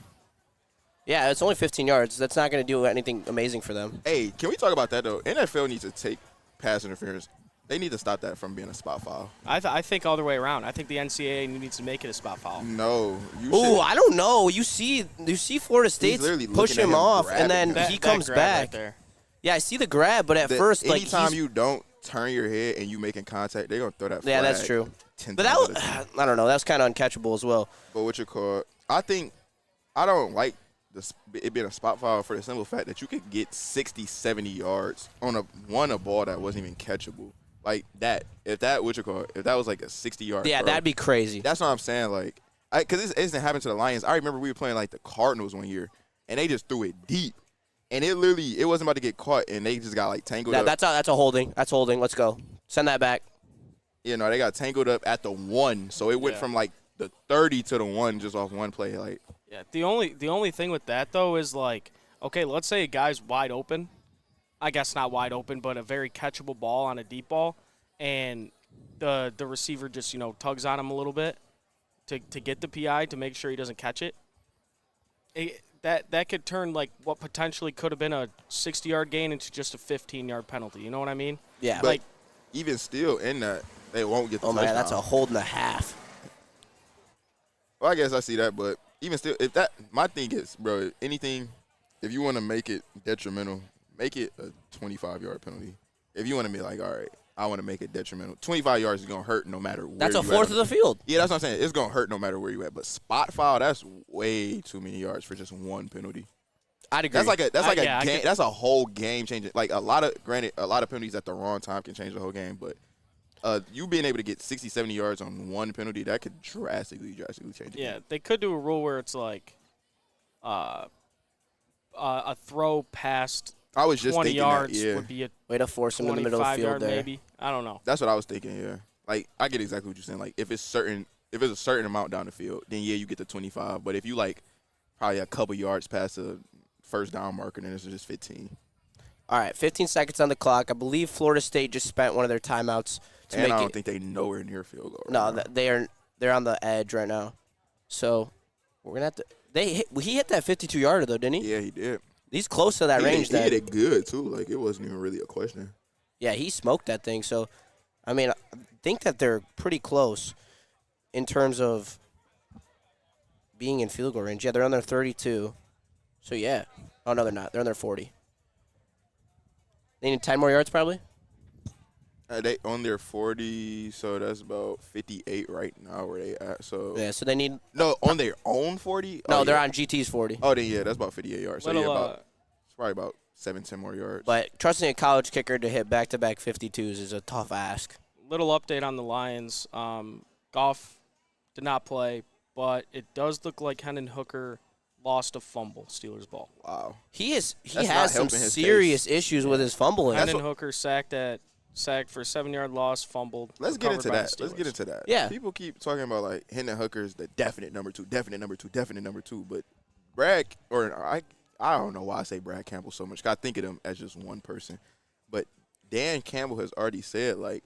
Yeah, it's only 15 yards. That's not going to do anything amazing for them. Hey, can we talk about that, though? NFL needs to take pass interference. They need to stop that from being a spot foul. I think all the way around. I think the NCAA needs to make it a spot foul. No. Ooh, I don't know. You see Florida State literally push looking at him him off, grabbing and then him. he comes back. Right there. Yeah, I see the grab, but at first, like, anytime you don't turn your head and you making contact, they're going to throw that flag. Yeah, that's true. 10 But that times was, out of 10. I don't know. That's kind of uncatchable as well. But what you call it, I don't like it being a spot foul for the simple fact that you could get 60, 70 yards on a ball that wasn't even catchable. Like that, if that was like a 60-yard Yeah, throw, that'd be crazy. that's what I'm saying. Like, because this hasn't happened to the Lions. I remember we were playing like the Cardinals one year, and they just threw it deep, and it wasn't about to get caught, and they just got like tangled up. That's a holding. That's holding. Let's go. Send that back. You know, they got tangled up at the 1, so it went from like the 30 to the 1 just off one play. Like, yeah, the only thing with that though is like, okay, let's say a guy's wide open. I guess not wide open, but a very catchable ball on a deep ball, and the receiver just tugs on him a little bit to get the PI to make sure he doesn't catch it. That could turn like what potentially could have been a 60-yard gain into just a 15-yard penalty. You know what I mean? Yeah. but even still in that, they won't get the touchdown. Man, that's a hold and a half. Well, I guess I see that, but even still, my thing is, bro, if you want to make it detrimental, make it a 25-yard penalty. If you want to be like, all right, I want to make it detrimental. 25 yards is going to hurt no matter where That's you a fourth of the field. Yeah, that's what I'm saying. It's going to hurt no matter where you at. But spot foul, that's way too many yards for just one penalty. I'd agree. That's a whole game changing. Like a lot of penalties at the wrong time can change the whole game, but you being able to get 60, 70 yards on one penalty, that could drastically change the game. They could do a rule where it's like a throw past I was just 20 thinking yards that, yeah. would be a Way to force him in the middle of the 25 field yard there. maybe. I don't know. That's what I was thinking, yeah. Like, I get exactly what you're saying. Like, if it's a certain amount down the field, then, yeah, you get the 25. But if you, like, probably a couple yards past the first down marker, then it's just 15. All right, 15 seconds on the clock. I believe Florida State just spent one of their timeouts to And make I don't it. think they nowhere near field goal right No, now. they're on the edge right now. So we're gonna have to. He hit that 52-yarder though, didn't he? Yeah, he did. He's close to that range. He hit it good, too. Like, it wasn't even really a question. Yeah, he smoked that thing. So, I mean, I think that they're pretty close in terms of being in field goal range. Yeah, they're on their 32. So, yeah. Oh, no, they're not. They're on their 40. They need 10 more yards probably? They on their 40, so that's about 58 right now where they at. So Yeah, so they need – no, on their own 40? no, they're yeah. on GT's 40. Oh, then, yeah, that's about 58 yards. So, Little, yeah, it's probably about 7-10 more yards. But trusting a college kicker to hit back-to-back 52s is a tough ask. Little update on the Lions. Goff did not play, but it does look like Hendon Hooker lost a fumble, Steelers ball. Wow. He has not some helping his serious issues with his fumbling. Hendon Hooker sacked for a 7-yard loss, fumbled. Let's get into recovered by that. the Let's get Steelers. into that. Yeah. People keep talking about, like, Hendon Hooker is the definite number two. But Brad, or I don't know why I say Brad Campbell so much. I think of him as just one person. But Dan Campbell has already said, like,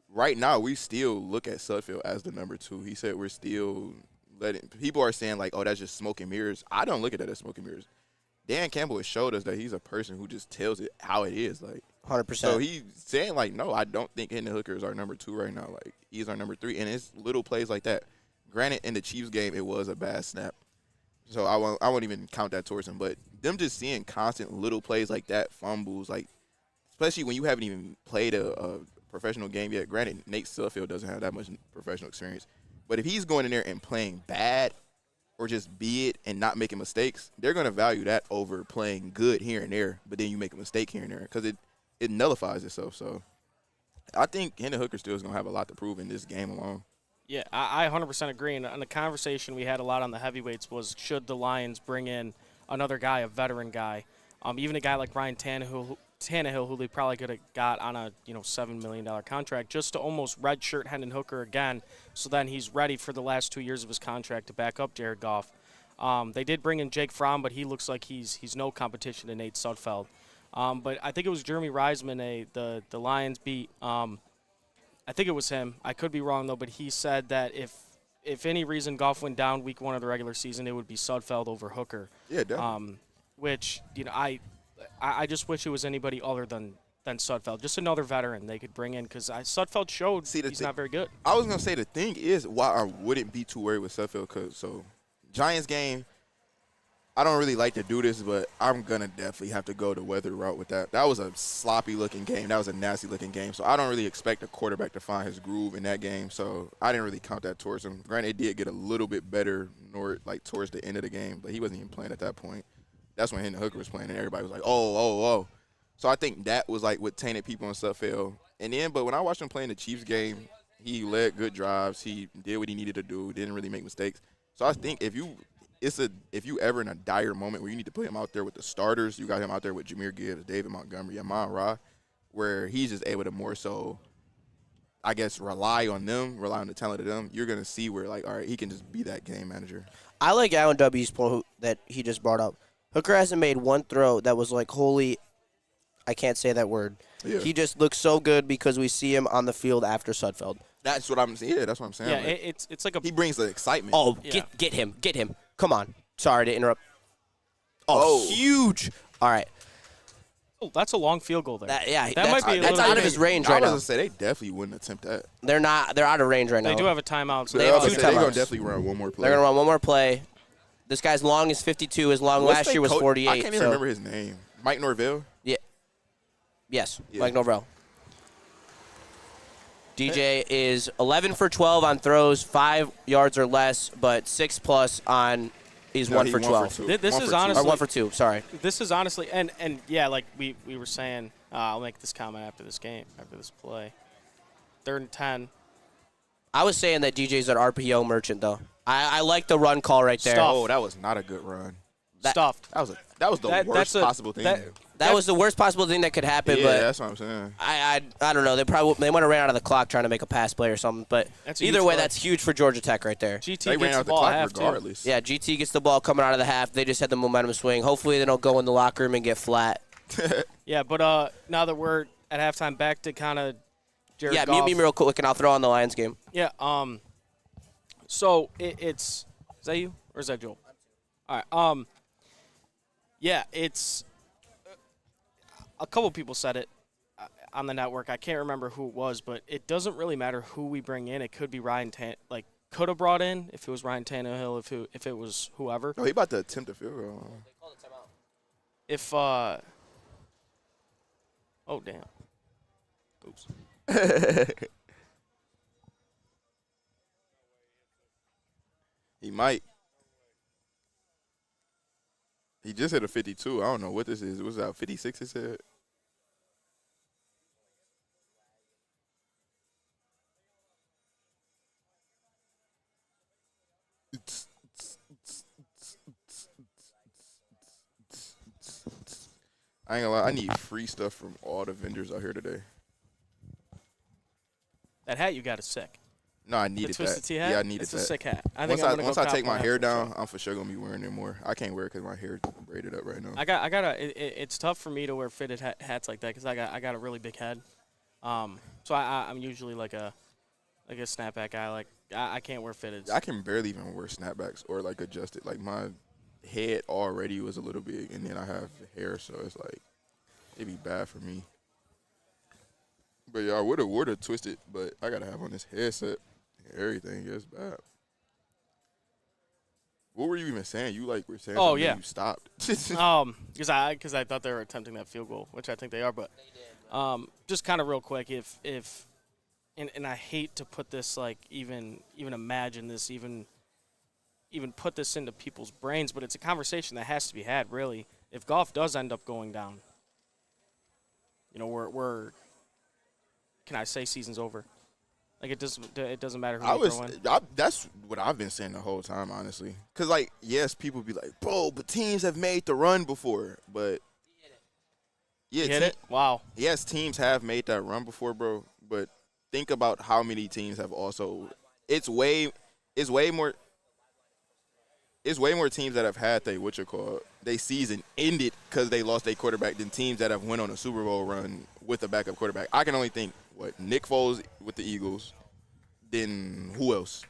right now we still look at Sudfeld as the number two. He said we're still letting – people are saying, like, oh, that's just smoke and mirrors. I don't look at that as smoke and mirrors. Dan Campbell has showed us that he's a person who just tells it how it is. Like, 100%. so he's saying, like, no, I don't think Hendon Hooker is our number two right now. Like, he's our number three. And it's little plays like that. Granted, in the Chiefs game, it was a bad snap. So I won't even count that towards him. But them just seeing constant little plays like that, fumbles, like, especially when you haven't even played a professional game yet. Granted, Nate Sudfeld doesn't have that much professional experience. But if he's going in there and playing bad or just be it and not making mistakes, they're going to value that over playing good here and there, but then you make a mistake here and there because it nullifies itself. So I think Hendon Hooker still is going to have a lot to prove in this game alone. Yeah, I 100% agree. And the conversation we had a lot on the heavyweights was should the Lions bring in another guy, a veteran guy, even a guy like Ryan Tannehill, who they probably could have got on a $7 million contract just to almost redshirt Hendon Hooker again, so then he's ready for the last 2 years of his contract to back up Jared Goff. They did bring in Jake Fromm, but he looks like he's no competition to Nate Sudfeld. But I think it was Jeremy Reisman, the Lions beat. I think it was him. I could be wrong though, but he said that if any reason Goff went down week 1 of the regular season, it would be Sudfeld over Hooker. Yeah, definitely. Which I just wish it was anybody other than Sudfeld. Just another veteran they could bring in because Sudfeld showed he's not very good. I was going to say the thing is why I wouldn't be too worried with Sudfeld because Giants game, I don't really like to do this, but I'm going to definitely have to go the weather route with that. That was a sloppy-looking game. That was a nasty-looking game. So I don't really expect a quarterback to find his groove in that game. So I didn't really count that towards him. Granted, it did get a little bit better towards the end of the game, but he wasn't even playing at that point. That's when Hendon Hooker was playing, and everybody was like, oh. So I think that was like what tainted people on Sudfeld. But when I watched him play in the Chiefs game, he led good drives. He did what he needed to do. Didn't really make mistakes. So I think if you ever in a dire moment where you need to put him out there with the starters, you got him out there with Jahmyr Gibbs, David Montgomery, Amon Ra, where he's just able to more so, I guess, rely on the talent of them. You're going to see where, like, all right, he can just be that game manager. I like Alan W's point that he just brought up. Hooker hasn't made one throw that was like, holy, I can't say that word. Yeah. He just looks so good because we see him on the field after Sudfeld. That's what I'm saying. Yeah, that's what I'm saying. Yeah, like, it's like he brings the excitement. Oh, Yeah. get him. Come on. Sorry to interrupt. Oh, huge. All right. Oh, that's a long field goal there. That might be a that's little out bit- of his range I right was now. going to say they definitely wouldn't attempt that. They're not. They're out of range right now. They do have a timeout. So They They're have going two to timeouts. definitely run one more play. They're gonna run one more play. This guy's long is 52. His long What's last their year was coach? 48. I can't even so- remember his name. Mike Norvell? Yes, Yeah. Mike Norvell. DJ is 11 for 12 on throws, 5 yards or less, but 6+ on. He's No, 1 he for 12. This One is for two. honestly- Or 1 for 2. Sorry. This is honestly, and yeah, like we were saying, I'll make this comment after this game, after this play. 3rd and 10. I was saying that DJ's an RPO merchant, though. I like the run call right there. Stuff. Oh, that was not a good run. stuffed. That was the worst possible thing. That was the worst possible thing that could happen. Yeah, but that's what I'm saying. I don't know. They might have ran out of the clock trying to make a pass play or something. But either way, that's huge for Georgia Tech right there. GT They ran gets out the the ball clock at half regardless. too. Yeah, GT gets the ball coming out of the half. They just had the momentum swing. Hopefully, they don't go in the locker room and get flat. Yeah, but now that we're at halftime, back to kind of Jared Yeah, Goff. mute me real quick, and I'll throw on the Lions game. Yeah. So it's is that you or is that Joel? All right. Yeah, it's a couple people said it on the network. I can't remember who it was, but it doesn't really matter who we bring in. It could be could have brought in if it was Ryan Tannehill, if it was whoever. Oh, he about to attempt a field goal. If oh damn. Oops. He might. He just hit a 52. I don't know what this is. Was that 56? It said. I ain't gonna lie. I need free stuff from all the vendors out here today. That hat you got is sick. No, I The needed Twisted that. Tea hat? Yeah, I needed it's that. a sick hat. I think Once I take my hair down, Sure. I'm for sure gonna be wearing it more. I can't wear it because my hair braided up right now. It's tough for me to wear fitted hats like that because I got a really big head. So I'm usually like a snapback guy. Like I can't wear fitteds. I can barely even wear snapbacks or like adjust it. Like my head already was a little big, and then I have hair, so it's like it'd be bad for me. But yeah, I would have twisted, but I gotta have on this headset and everything. It's bad. What were you even saying? You were saying Oh, something yeah. and you stopped. Because I thought they were attempting that field goal, which I think they are. But just kind of real quick, if and I hate to put this even imagine this even put this into people's brains, but it's a conversation that has to be had. Really, if Goff does end up going down, we're can I say season's over? Like it doesn't matter who they throw in. That's what I've been saying the whole time, honestly. Because yes, people be like, bro, but teams have made the run before, but yeah, Hit it? Wow. Yes, teams have made that run before, bro. But think about how many teams have also. It's way more teams that have had they season ended because they lost their quarterback than teams that have went on a Super Bowl run with a backup quarterback. I can only think Nick Foles with the Eagles, then who else?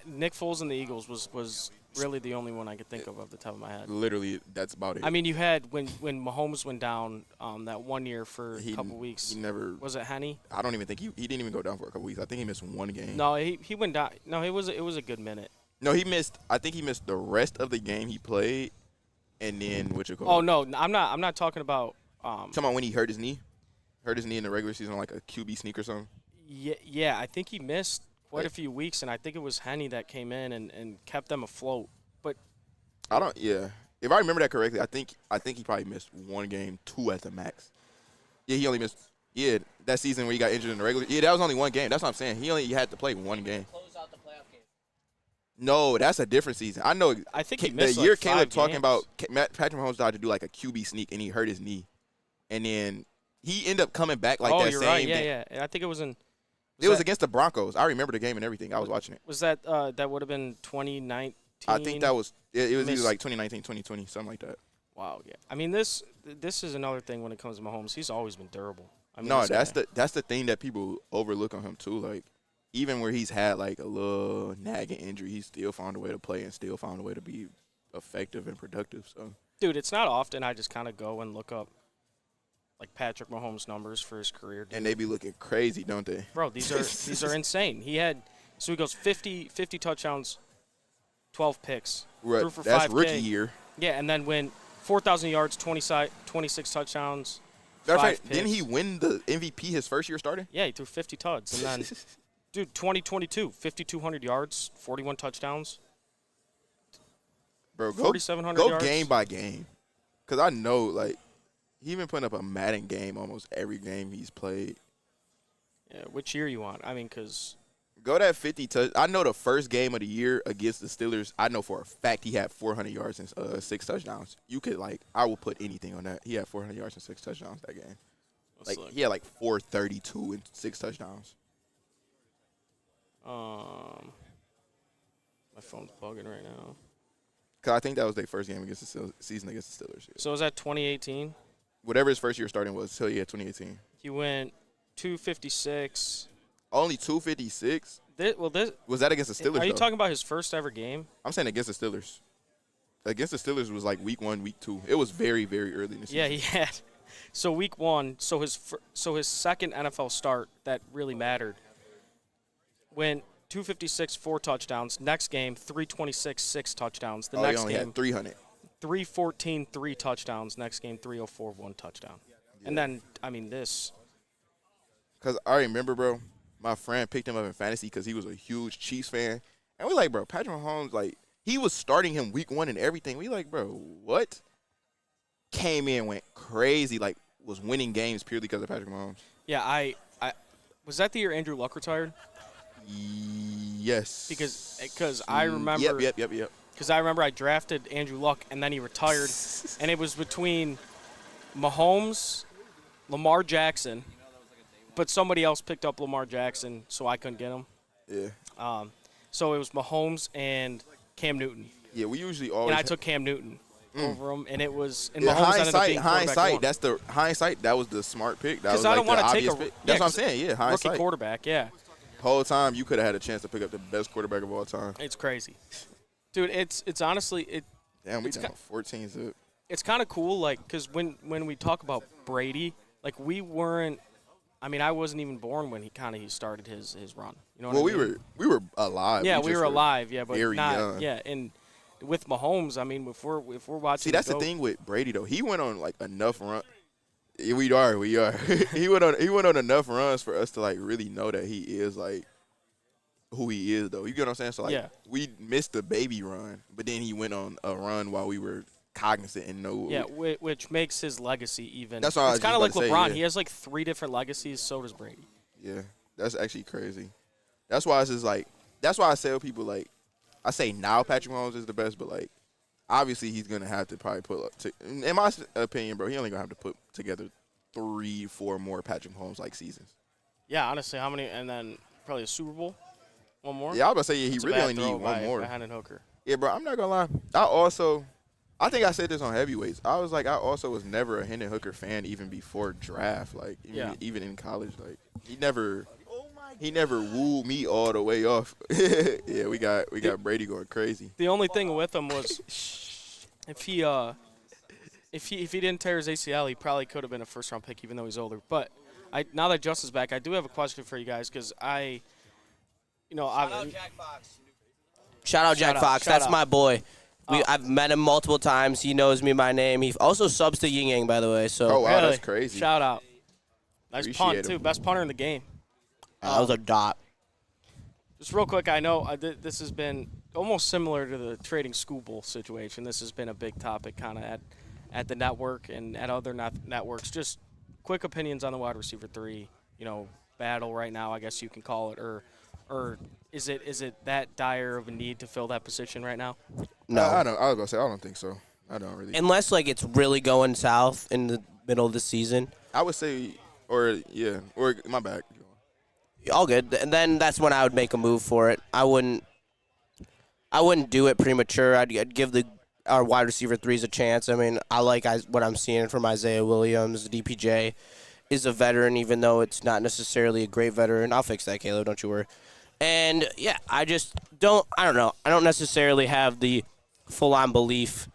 Nick Foles and the Eagles was really the only one I could think of off the top of my head. Literally, that's about it. I mean, you had when Mahomes went down that 1 year for a couple weeks. He never was it Henny? I don't even think he didn't even go down for a couple weeks. I think he missed one game. No, he went down. No, it was a good minute. No, I think he missed the rest of the game he played, and then Oh no, I'm not talking about. Talking about when he hurt his knee. Hurt his knee in the regular season on like a QB sneak or something. Yeah, I think he missed quite a few weeks, and I think it was Henny that came in and kept them afloat. But if I remember that correctly, I think he probably missed one game, 2 at the max. Yeah, he only missed that season where he got injured in the regular. Yeah, that was only one game. That's what I'm saying. He only had to play one game. Close out the playoff game. No, that's a different season. I know. I think he missed the year like 5 Caleb talking games. about Patrick Mahomes tried to do like a QB sneak and he hurt his knee, and then he ended up coming back like that you're same right. day. Yeah. And I think it was in. It was against the Broncos. I remember the game and everything. I was watching it. Was that that would have been 2019? I think that was it. Was either Missed. like 2019, 2020, something like that. Wow. Yeah. I mean, this is another thing when it comes to Mahomes. He's always been durable. I mean, No, this guy- that's the thing that people overlook on him too. Like even where he's had like a little nagging injury, he's still found a way to play and still found a way to be effective and productive. So Dude, it's not often I just kind of go and look up like Patrick Mahomes' numbers for his career. Dude. and they be looking crazy, don't they? Bro, these are insane. He goes 50 touchdowns, 12 picks. Right. Threw for That's 5K. rookie year. Yeah, and then went 4,000 yards, 26 touchdowns. Matter of 5 fact, didn't he picks. win the MVP his first year starting? Yeah, he threw 50 tuds. And then, dude, 2022, 5,200 yards, 41 touchdowns. Bro, 4,700 go yards. game by game. Because I know, like, he's been putting up a Madden game almost every game he's played. Yeah, which year you want? I mean, because Go that 50 touch. I know the first game of the year against the Steelers, I know for a fact he had 400 yards and 6 touchdowns. You could, I will put anything on that. He had 400 yards and 6 touchdowns that game. He had 432 and 6 touchdowns. My phone's bugging right now. Because I think that was their first game against the season against the Steelers. Yeah. So was that 2018? Whatever his first year starting was, till 2018. He went 256. Only 256? Was that against the Steelers, Are you though? talking about his first ever game? I'm saying against the Steelers. Against the Steelers was week 1, week 2. It was very, very early in the season. Yeah, he had. So week 1, so his second NFL start that really mattered, went 256, 4 touchdowns. Next game, 326, 6 touchdowns. The next he only game, had 300. 314, 3 touchdowns. Next game, 304, 1 touchdown. Yeah. And then, this. Because I remember, bro, my friend picked him up in fantasy because he was a huge Chiefs fan. And we bro, Patrick Mahomes, he was starting him week 1 and everything. We bro, what? Came in, went crazy, was winning games purely because of Patrick Mahomes. Yeah, I was that the year Andrew Luck retired? Yes. Because I remember. Yep. Because I remember I drafted Andrew Luck and then he retired, and it was between Mahomes, Lamar Jackson, but somebody else picked up Lamar Jackson, so I couldn't get him. Yeah. So it was Mahomes and Cam Newton. Yeah, we usually always. And I took Cam Newton over him, and it was. And yeah, Mahomes ended up being hindsight. That's the hindsight. That was the smart pick. That was I don't the want to take obvious a. pick. That's what I'm saying. Yeah, hindsight. Rookie quarterback. Yeah. Whole time you could have had a chance to pick up the best quarterback of all time. It's crazy, dude. It's honestly it. Damn, we down 14 zip. It's kind of cool, because when we talk about Brady, we weren't. I wasn't even born when he started his run. You know what I mean? we were alive. Yeah, we were alive. Yeah, but very not. young. Yeah, and with Mahomes, if we're watching. See, that's the thing with Brady though. He went on enough run. Yeah, we are. he went on enough runs for us to really know that he is who he is though. You get what I'm saying? So yeah. We missed the baby run, but then he went on a run while we were cognizant and know. Yeah, which makes his legacy even. That's what I was It's kind of like just about LeBron. to say, yeah. He has 3 different legacies. So does Brady. Yeah, that's actually crazy. That's why it's just that's why I tell people I say now Patrick Mahomes is the best, but obviously he's gonna have to probably put up. In my opinion, bro, he only gonna have to put together 3-4 more Patrick Mahomes seasons. Yeah, honestly, how many? And then probably a Super Bowl. One more. Yeah, I was about to say he It's a really bad only throw need one by more. Hendon Hooker. Yeah, bro, I'm not gonna lie. I think I said this on heavyweights. I also was never a Hendon Hooker fan even before draft. Even in college, he never wooed me all the way off. Yeah, we got Brady going crazy. The only thing with him was if he didn't tear his ACL, he probably could have been a first-round pick, even though he's older. But now that Justin's back, I do have a question for you guys because Shout out Jack Fox. That's my boy. I've met him multiple times. He knows me by name. He also subs to Ying Yang, by the way. So oh wow, really? That's crazy. Shout out. Nice Appreciate punt him. too. Best punter in the game. that was a dot. Just real quick, I know this has been almost similar to the trading school bowl situation. This has been a big topic kind of at the network and at other networks. Just quick opinions on the wide receiver 3, battle right now, I guess you can call it, or is it that dire of a need to fill that position right now? No. I was about to say I don't think so. I don't really. Unless it's really going south in the middle of the season. I would say, or my bad. All good. And then that's when I would make a move for it. I wouldn't do it premature. I'd give our wide receiver 3s a chance. I like what I'm seeing from Isaiah Williams. DPJ is a veteran, even though it's not necessarily a great veteran. I'll fix that, Caleb. Don't you worry. And, yeah, I don't know. I don't necessarily have the full-on belief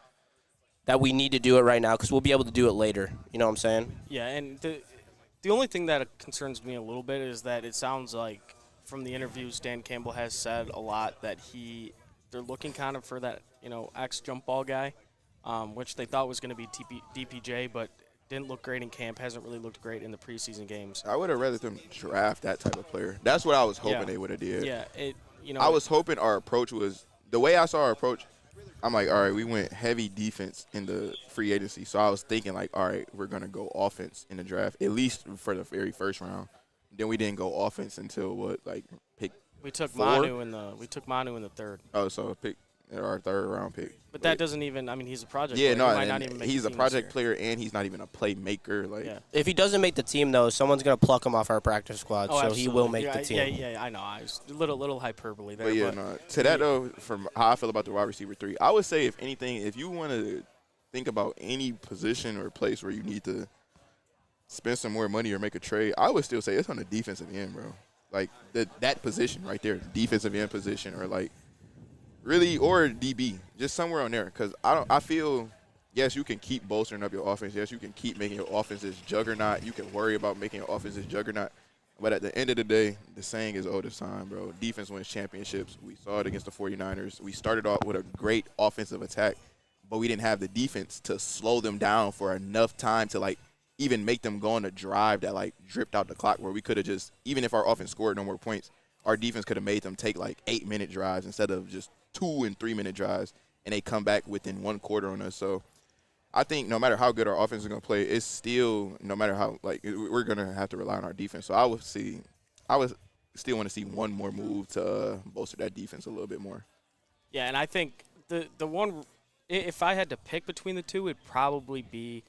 that we need to do it right now because we'll be able to do it later. You know what I'm saying? Yeah, and the only thing that concerns me a little bit is that it sounds like from the interviews Dan Campbell has said a lot that they're looking kind of for that, ex-jump ball guy, which they thought was going to be DPJ, but didn't look great in camp, hasn't really looked great in the preseason games. I would have rather them draft that type of player. That's what I was hoping they would have did. Yeah, I was hoping our approach was – the way I saw our approach, I'm all right, we went heavy defense in the free agency. So I was thinking all right, we're going to go offense in the draft, at least for the very first round. Then we didn't go offense until, pick We took 4? Manu in the third. Oh, so pick our third round pick. But that doesn't even. I mean, he's a project. Yeah, player. no, He might and not even make he's the a team project this year. player, and he's not even a playmaker. Like, Yeah. If he doesn't make the team, though, someone's going to pluck him off our practice squad, Oh, so absolutely. he will make yeah, the team. Yeah, I know. I was a little hyperbole there. but yeah, no. To that though, from how I feel about the wide receiver 3, I would say if anything, if you want to think about any position or place where you need to spend some more money or make a trade, I would still say it's on the defensive end, bro. Like that position right there, defensive end position, or like really, or DB, just somewhere on there. Because I feel, yes, you can keep bolstering up your offense. Yes, you can keep making your offenses juggernaut. You can worry about making your offenses juggernaut. But at the end of the day, the saying is old as time, bro. Defense wins championships. We saw it against the 49ers. We started off with a great offensive attack, but we didn't have the defense to slow them down for enough time to, like, even make them go on a drive that, like, dripped out the clock where we could have just, even if our offense scored no more points, our defense could have made them take, like, 8-minute drives instead of just 2- and 3-minute drives, and they come back within one quarter on us. So I think no matter how good our offense is going to play, it's still, no matter how, like, we're going to have to rely on our defense. So I would still want to see one more move to bolster that defense a little bit more. Yeah, and I think the one, if I had to pick between the two, it'd probably be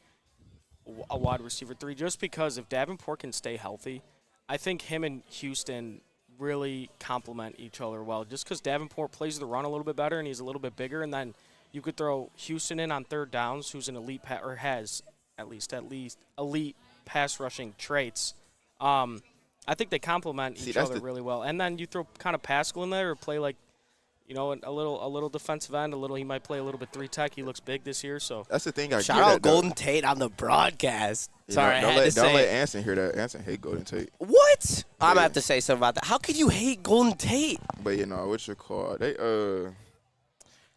a wide receiver 3, just because if Davenport can stay healthy, I think him and Houston really complement each other well, just because Davenport plays the run a little bit better and he's a little bit bigger, and then you could throw Houston in on third downs, who's an elite or has at least elite pass rushing traits. I think they complement each other really well. And then you throw kind of Pascal in there, or play like, a little defensive end, he might play a little bit 3-tech. He looks big this year, so That's the thing. Shout out Golden Tate on the broadcast. Sorry, don't I had to say let it. Anson hear that. Anson hate Golden Tate. What? I'm going to have to say something about that. How could you hate Golden Tate? But what you call they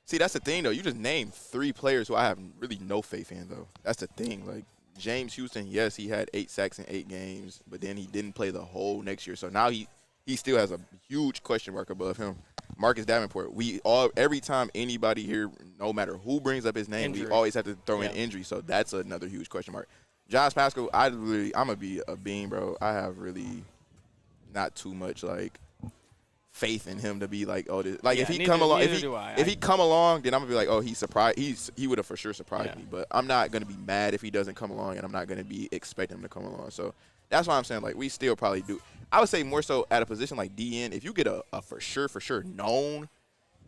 see, that's the thing though. You just named 3 players who I have really no faith in though. That's the thing. Like James Houston, yes, he had 8 sacks in 8 games, but then he didn't play the whole next year. So now he still has a huge question mark above him. Marcus Davenport, every time anybody here, no matter who brings up his name, we always have to throw in injury. So that's another huge question mark. Josh Pascal, I'm gonna be a bean, bro. I have really not too much like faith in him to be like, oh, this. Like if he come along, if he come along, then I'm gonna be like, oh, he's surprised. He would have for sure surprised me. But I'm not gonna be mad if he doesn't come along, and I'm not gonna be expecting him to come along. So that's why I'm saying like we still probably do. I would say more so at a position like DN, if you get a for sure known,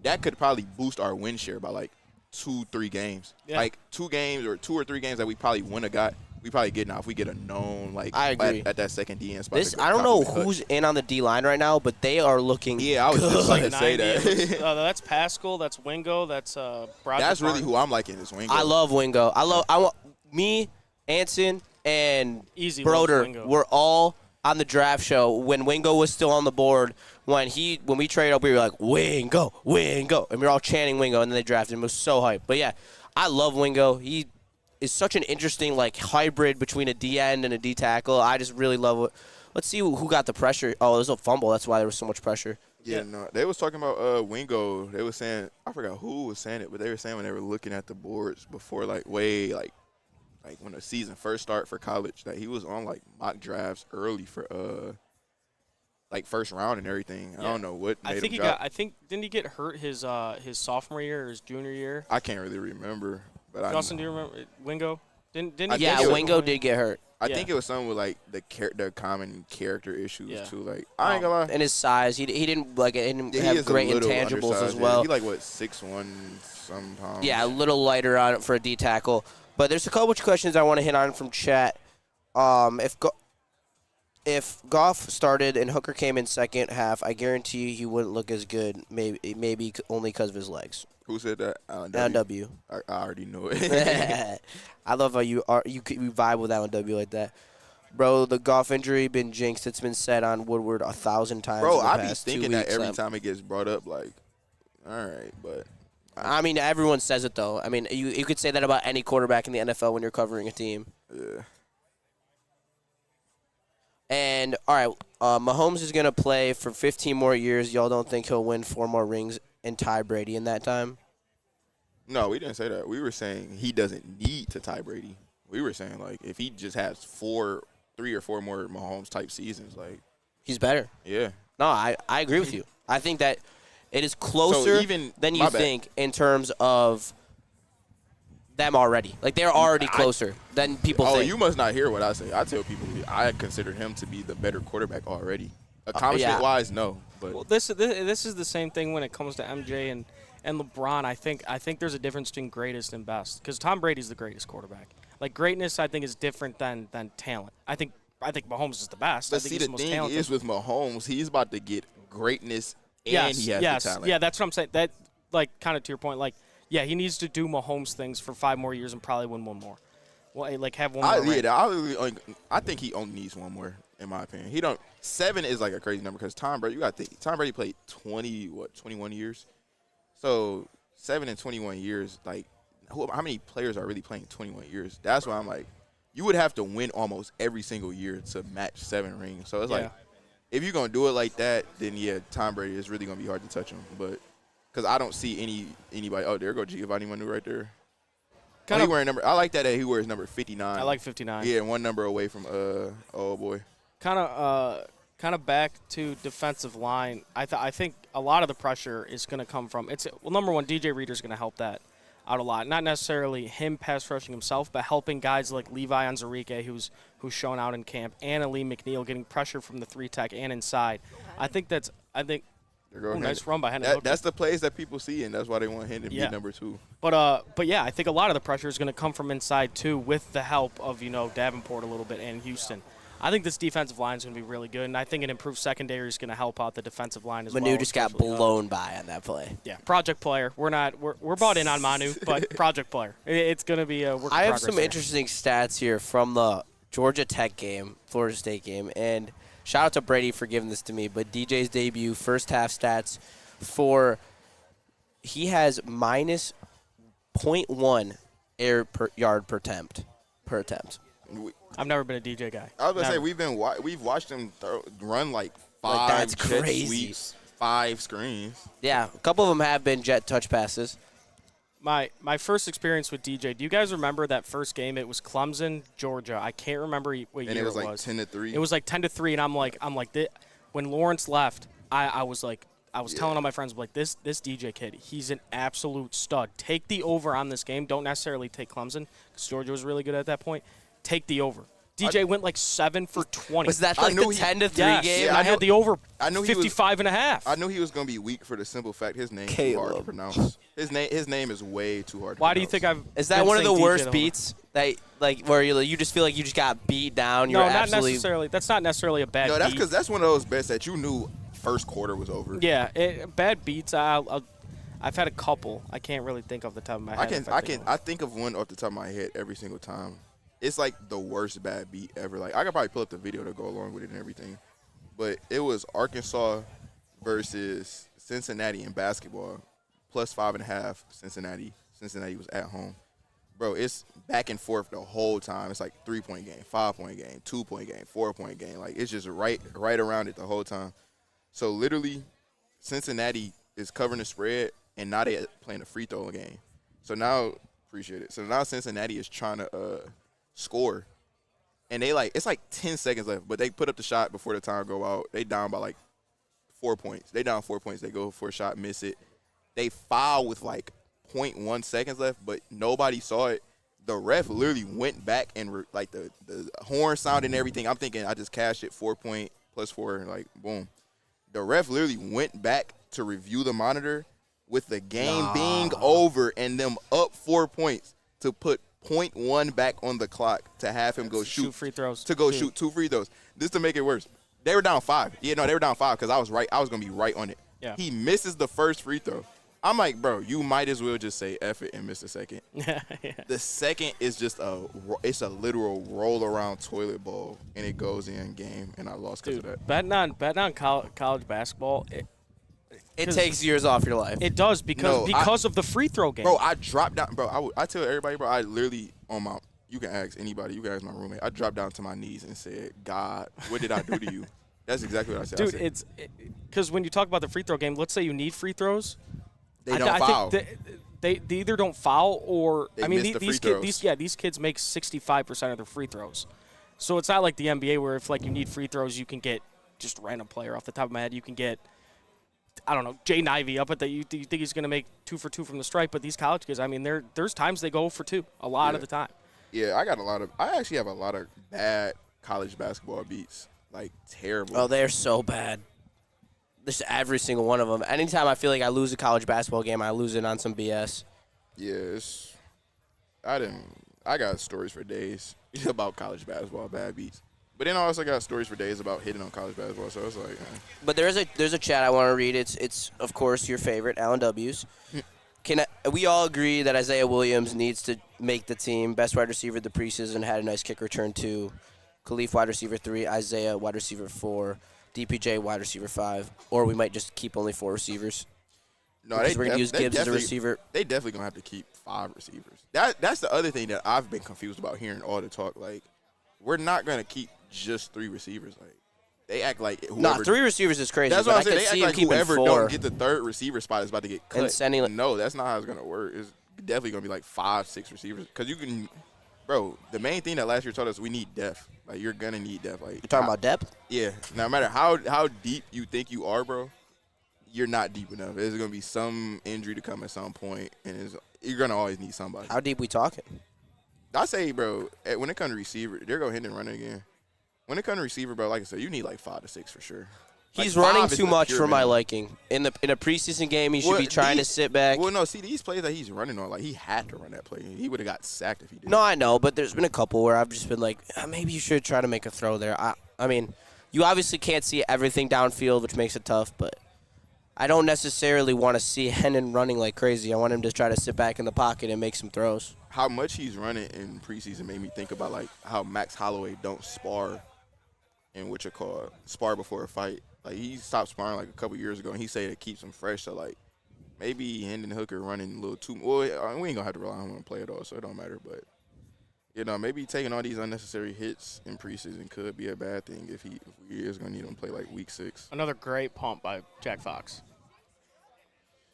that could probably boost our win share by like 2-3 games. Yeah. Like 2 games or 2 or 3 games that we probably wouldn't have got. We probably get now if we get a known like I agree. At that second DN spot. I don't know who's in on the D line right now, but they are looking. Yeah, I was just about to say that. That's Pascal. That's Wingo. That's Broderick. That's really who I'm liking is Wingo. I love Wingo. I want me, Anson, and Broder. We're all on the draft show when Wingo was still on the board. When we traded up, we were like Wingo, and we were all chanting Wingo, and then they drafted him. It was so hype. But yeah, I love Wingo. He is such an interesting like hybrid between a D end and a D tackle. I just really love it. Let's see who got the pressure. Oh, it was a fumble. That's why there was so much pressure. Yeah, no. They was talking about Wingo. They were saying, I forgot who was saying it, but they were saying when they were looking at the boards before like like when the season first started for college, that he was on like mock drafts early for like first round and everything. Yeah. I don't know what made him drop. Didn't he get hurt his sophomore year or his junior year? I can't really remember. But Justin, do you remember Wingo? Didn't Wingo did get hurt. I think it was something with like the common character issues too. Like I ain't gonna lie. And his size, he didn't have great intangibles as well. He like what 6'1" some pounds. Yeah, a little lighter on it for a D tackle. But there's a couple of questions I want to hit on from chat. If Goff started and Hooker came in second half, I guarantee you he wouldn't look as good. Maybe only because of his legs. Who said that? Allen W. I already know it. I love how you vibe with Allen W like that. Bro, the Goff injury been jinxed. It's been said on Woodward 1,000 times. Bro, in the I past be 2 thinking weeks. that every time it gets brought up, like, all right, but. I mean, everyone says it, though. I mean, you could say that about any quarterback in the NFL when you're covering a team. Yeah. And, all right, Mahomes is going to play for 15 more years. Y'all don't think he'll win 4 more rings and tie Brady in that time? No, we didn't say that. We were saying he doesn't need to tie Brady. We were saying, like, if he just has 3 or 4 more Mahomes-type seasons, like. He's better. Yeah. No, I agree with you. I think that it is closer than you think in terms of them already. Like, they're already closer than people think. Oh, you must not hear what I say. I tell people I consider him to be the better quarterback already. Accomplishment-wise, no. But well, this is the same thing when it comes to MJ and LeBron. I think there's a difference between greatest and best, because Tom Brady's the greatest quarterback. Like, greatness, I think, is different than talent. I think Mahomes is the best. But see, the thing is with Mahomes, he's about to get greatness and he has the talent. Yeah, that's what I'm saying. That, like, kind of to your point, like, yeah, he needs to do Mahomes things for 5 more years and probably win one more. Well, like, have one more. I think he only needs one more, in my opinion. He don't. 7 is like a crazy number because Tom Brady. You got to think. Tom Brady played 21 years. So 7 in 21 years, like, how many players are really playing 21 years? That's why I'm like, you would have to win almost every single year to match 7 rings. So it's like, if you're gonna do it like that, then yeah, Tom Brady is really gonna be hard to touch him. But because I don't see anybody. Oh, there go Giovanni Manu right there. He wearing number. I like that he wears number 59. I like 59. Yeah, one number away from oh boy. Kind of back to defensive line. I think a lot of the pressure is going to come from number one, DJ Reader's going to help that out a lot. Not necessarily him pass rushing himself, but helping guys like Levi Onwuzurike, who's shown out in camp, and Ali McNeil getting pressure from the 3-tech and inside. I think nice run by Hendon. That's the plays that people see, and that's why they want him to be number 2. But yeah, I think a lot of the pressure is going to come from inside too, with the help of Davenport a little bit and Houston. I think this defensive line is going to be really good, and I think an improved secondary is going to help out the defensive line as well. Manu just got blown by on that play. Yeah, project player. We're bought in on Manu, but project player. It's going to be a work in progress. I have some interesting stats here from the Georgia Tech game, Florida State game, and shout out to Brady for giving this to me, but DJ's debut, first half stats he has minus 0.1 air per yard per attempt. I've never been a DJ guy. I was going to say, we've watched him run like 5 jet sweeps, 5 screens. Yeah, a couple of them have been jet touch passes. My first experience with DJ, do you guys remember that first game? It was Clemson, Georgia. I can't remember what year it was. And it was like 10-3. It was like 10-3, and I'm like, when Lawrence left, I was telling all my friends, like, this DJ kid, he's an absolute stud. Take the over on this game. Don't necessarily take Clemson, because Georgia was really good at that point. Take the over. DJ went like 7 for 20. Was that like the 10-3 game? Yeah, I had the over 55.5. I knew he was going to be weak for the simple fact his name is too hard to pronounce. His name is way too hard to pronounce. Why do you think Is that one of the worst beats that where you just feel like you just got beat down? No, not necessarily. That's not necessarily a bad beat. No, that's because that's one of those bets that you knew first quarter was over. Yeah, bad beats. I've had a couple. I can't really think off the top of my head. I think of one off the top of my head every single time. It's like the worst bad beat ever. Like, I could probably pull up the video to go along with it and everything. But it was Arkansas versus Cincinnati in basketball, plus 5.5 Cincinnati. Cincinnati was at home. Bro, it's back and forth the whole time. It's like 3-point game, 5-point game, 2-point game, 4-point game. Like, it's just right around it the whole time. So, literally, Cincinnati is covering the spread, and now they're playing a free throw game. So, now, appreciate it. So, now Cincinnati is trying to score. And it's like 10 seconds left, but they put up the shot before the time go out. They down by like 4 points. They down 4 points. They go for a shot, miss it. They foul with like 0.1 seconds left, but nobody saw it. The ref literally went back and the horn sound and everything. I'm thinking I just cashed it, 4 point plus 4, like boom. The ref literally went back to review the monitor with the game being over and them up 4 points to put 0.1 back on the clock to have him go shoot 2 free throws. To go shoot 2 free throws. This to make it worse. They were down 5. Yeah, no, they were down 5 because I was right. I was going to be right on it. Yeah. He misses the first free throw. I'm like, bro, you might as well just say F it and miss the second. Yeah. The second is just it's a literal roll around toilet bowl, and it goes in game, and I lost because of that. Betting on college basketball, it takes years off your life. It does because of the free throw game. Bro, I dropped down. Bro, I tell everybody, bro, I literally you can ask anybody. You can ask my roommate. I dropped down to my knees and said, God, what did I do to you? That's exactly what I said. Dude, it's because when you talk about the free throw game, let's say you need free throws. They don't foul. Think they either don't foul or they miss the free throws. These kids make 65% of their free throws. So it's not like the NBA where if like you need free throws, you can get just a random player off the top of my head. You can get I don't know, Jay Nivey up at the. You think he's going to make 2 for 2 from the stripe? But these college kids, I mean, there's times they go for 2 a lot of the time. Yeah, I actually have a lot of bad college basketball beats, like terrible. Oh, they're so bad. Just every single one of them. Anytime I feel like I lose a college basketball game, I lose it on some BS. Yeah, I got stories for days about college basketball bad beats. But then I also got stories for days about hitting on college basketball. So it's like, But there's a chat I want to read. It's of course your favorite, Alan W's. We all agree that Isaiah Williams needs to make the team. Best wide receiver of the preseason, had a nice kick return too. Khalif wide receiver 3, Isaiah wide receiver 4, DPJ wide receiver 5, or we might just keep only 4 receivers. no, Because we're gonna use Gibbs as a receiver. They definitely gonna have to keep 5 receivers. That's the other thing that I've been confused about hearing all the talk. Like, we're not gonna keep just 3 receivers. Like, they act like whoever. 3 receivers is crazy. That's but what I'm I saying. could They see act him like keeping whoever 4. don't get the 3rd receiver spot is about to get cut. And sending. No, that's not how it's gonna work. It's definitely gonna be like 5, 6 receivers. Because you can, bro. The main thing that last year taught us, we need depth. Like, you're gonna need depth. Like, You're talking about depth? yeah. No matter how deep you think you are, bro, you're not deep enough. There's gonna be some injury to come at some point, and you're gonna always need somebody. How deep we talking? I say, bro, when it comes to receiver, they're gonna hit and run it again. When it comes to receiver, bro, like I said, you need like 5 to 6 for sure. He's Like, running 5 is too the much pure for my minimum. liking. In a preseason game, he should Well, be trying to sit back. Well, no, see, these plays that he's running on, like, he had to run that play. He would have got sacked if he did. No, I know, but there's been a couple where I've just been like, maybe you should try to make a throw there. I mean, you obviously can't see everything downfield, which makes it tough, but I don't necessarily want to see Hennon running like crazy. I want him to try to sit back in the pocket and make some throws. How much he's running in preseason made me think about, like, how Max Holloway don't spar in what you call spar before a fight. Like, he stopped sparring like a couple years ago, and he said it keeps him fresh. So, like, maybe Hendon Hooker running a little too. Well, we ain't gonna have to rely on him to play at all, so it don't matter. But maybe taking all these unnecessary hits in preseason could be a bad thing if he is gonna need him to play like week 6. Another great pump by Jack Fox.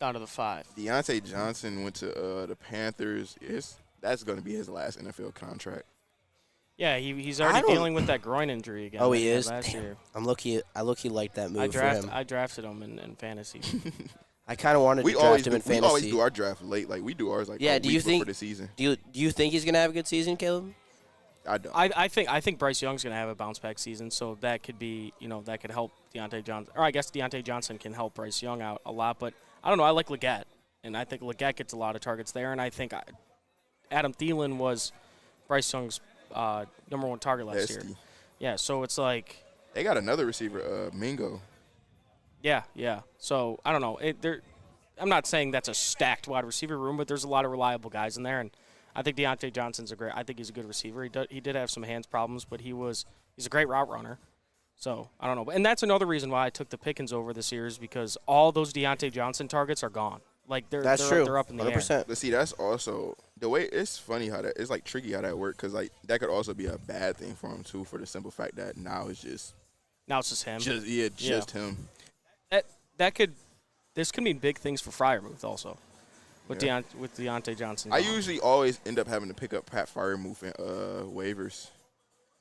Down to the 5. Deontay Johnson went to the Panthers. That's gonna be his last NFL contract. Yeah, he's already dealing with that groin injury again. Oh, that he had is? last Damn. year. I low-key liked that move for him. I drafted him in fantasy. I kind of wanted to draft him in fantasy. We always do our draft late. Like, we do ours like a week before the season. Do you think he's gonna have a good season, Caleb? I don't. I think Bryce Young's going to have a bounce back season, so that could be, that could help Deontay Johnson. Or I guess Deontay Johnson can help Bryce Young out a lot, but I don't know. I like Leggett, and I think Leggett gets a lot of targets there, and I think Adam Thielen was Bryce Young's number 1 target last year. Yeah, so it's like they got another receiver, Mingo. Yeah. So I don't know. I'm not saying that's a stacked wide receiver room, but there's a lot of reliable guys in there, and I think Deontay Johnson's I think he's a good receiver. He did have some hands problems, but he's a great route runner. So I don't know, and that's another reason why I took the Pickens over this year is because all those Deontay Johnson targets are gone. Like they're true. They're up in the 100%. air. But see, that's also the way. It's funny how it's like tricky how that works because like that could also be a bad thing for him too, for the simple fact that now it's just him. Just him. This could mean big things for Freiermuth also, with Deontay Johnson. I usually always end up having to pick up Pat Freiermuth in waivers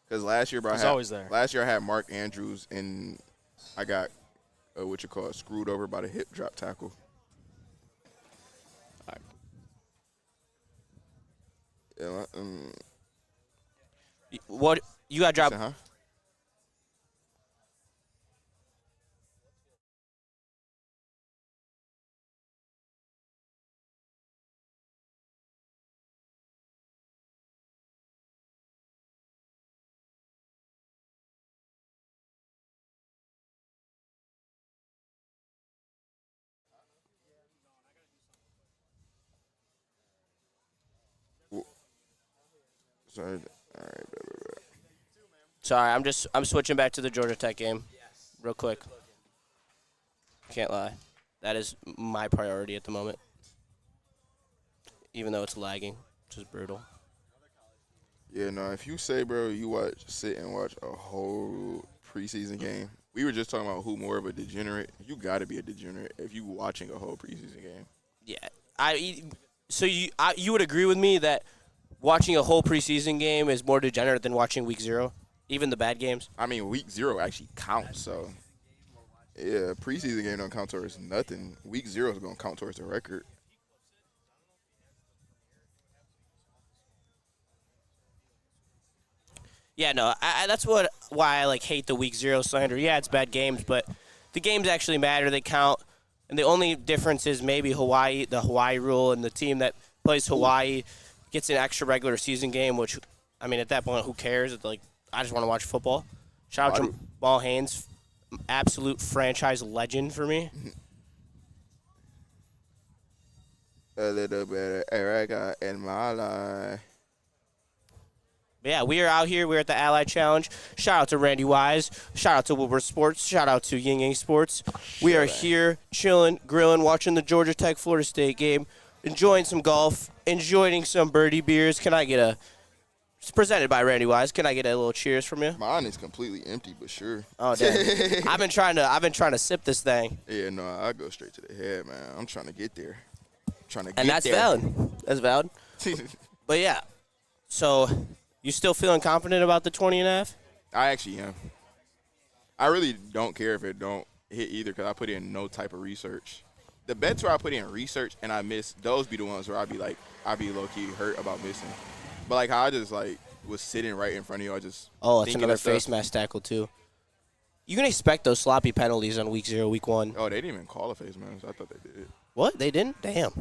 because last year, bro, always there. Last year I had Mark Andrews and I got screwed over by the hip drop tackle. Yeah, What you got dropped? huh? Sorry. All right. Sorry, I'm switching back to the Georgia Tech game, real quick. Can't lie, that is my priority at the moment, even though it's lagging, which is brutal. Yeah, no. If you say, bro, sit and watch a whole preseason game. We were just talking about who more of a degenerate. You got to be a degenerate if you watching a whole preseason game. Yeah, so you would agree with me that watching a whole preseason game is more degenerate than watching week 0, even the bad games? I mean, week 0 actually counts, so. Yeah, preseason game don't count towards nothing. Week 0 is gonna count towards the record. Yeah, no, that's why I hate the week 0 slander. Yeah, it's bad games, but the games actually matter. They count, and the only difference is maybe the Hawaii rule, and the team that plays Hawaii gets an extra regular season game. Which, I mean, at that point, who cares? I just want to watch football. Shout out to Jamal Haynes, absolute franchise legend for me. A little bit of Erica in my life. Yeah, we are out here. We're at the Ally Challenge. Shout out to Randy Wise. Shout out to YingYangSports. Shout out to YingYangSports. We are here chilling, grilling, watching the Georgia Tech Florida State game, enjoying some golf, enjoying some birdie beers. It's presented by Randy Wise. Can I get a little cheers from you? Mine is completely empty, but sure. Oh damn! I've been trying to sip this thing. Yeah, no, I go straight to the head, man. I'm trying to get there. And that's valid. That's valid. But yeah, so. You still feeling confident about the 20.5? I actually am. I really don't care if it don't hit either because I put in no type of research. The bets where I put in research and I miss, those be the ones where I'd be low-key hurt about missing. But how I just was sitting right in front of you, I just it's another face mask tackle too. You can expect those sloppy penalties on week 0, week 1. Oh, they didn't even call a face mask. I thought they did. What? They didn't? Damn.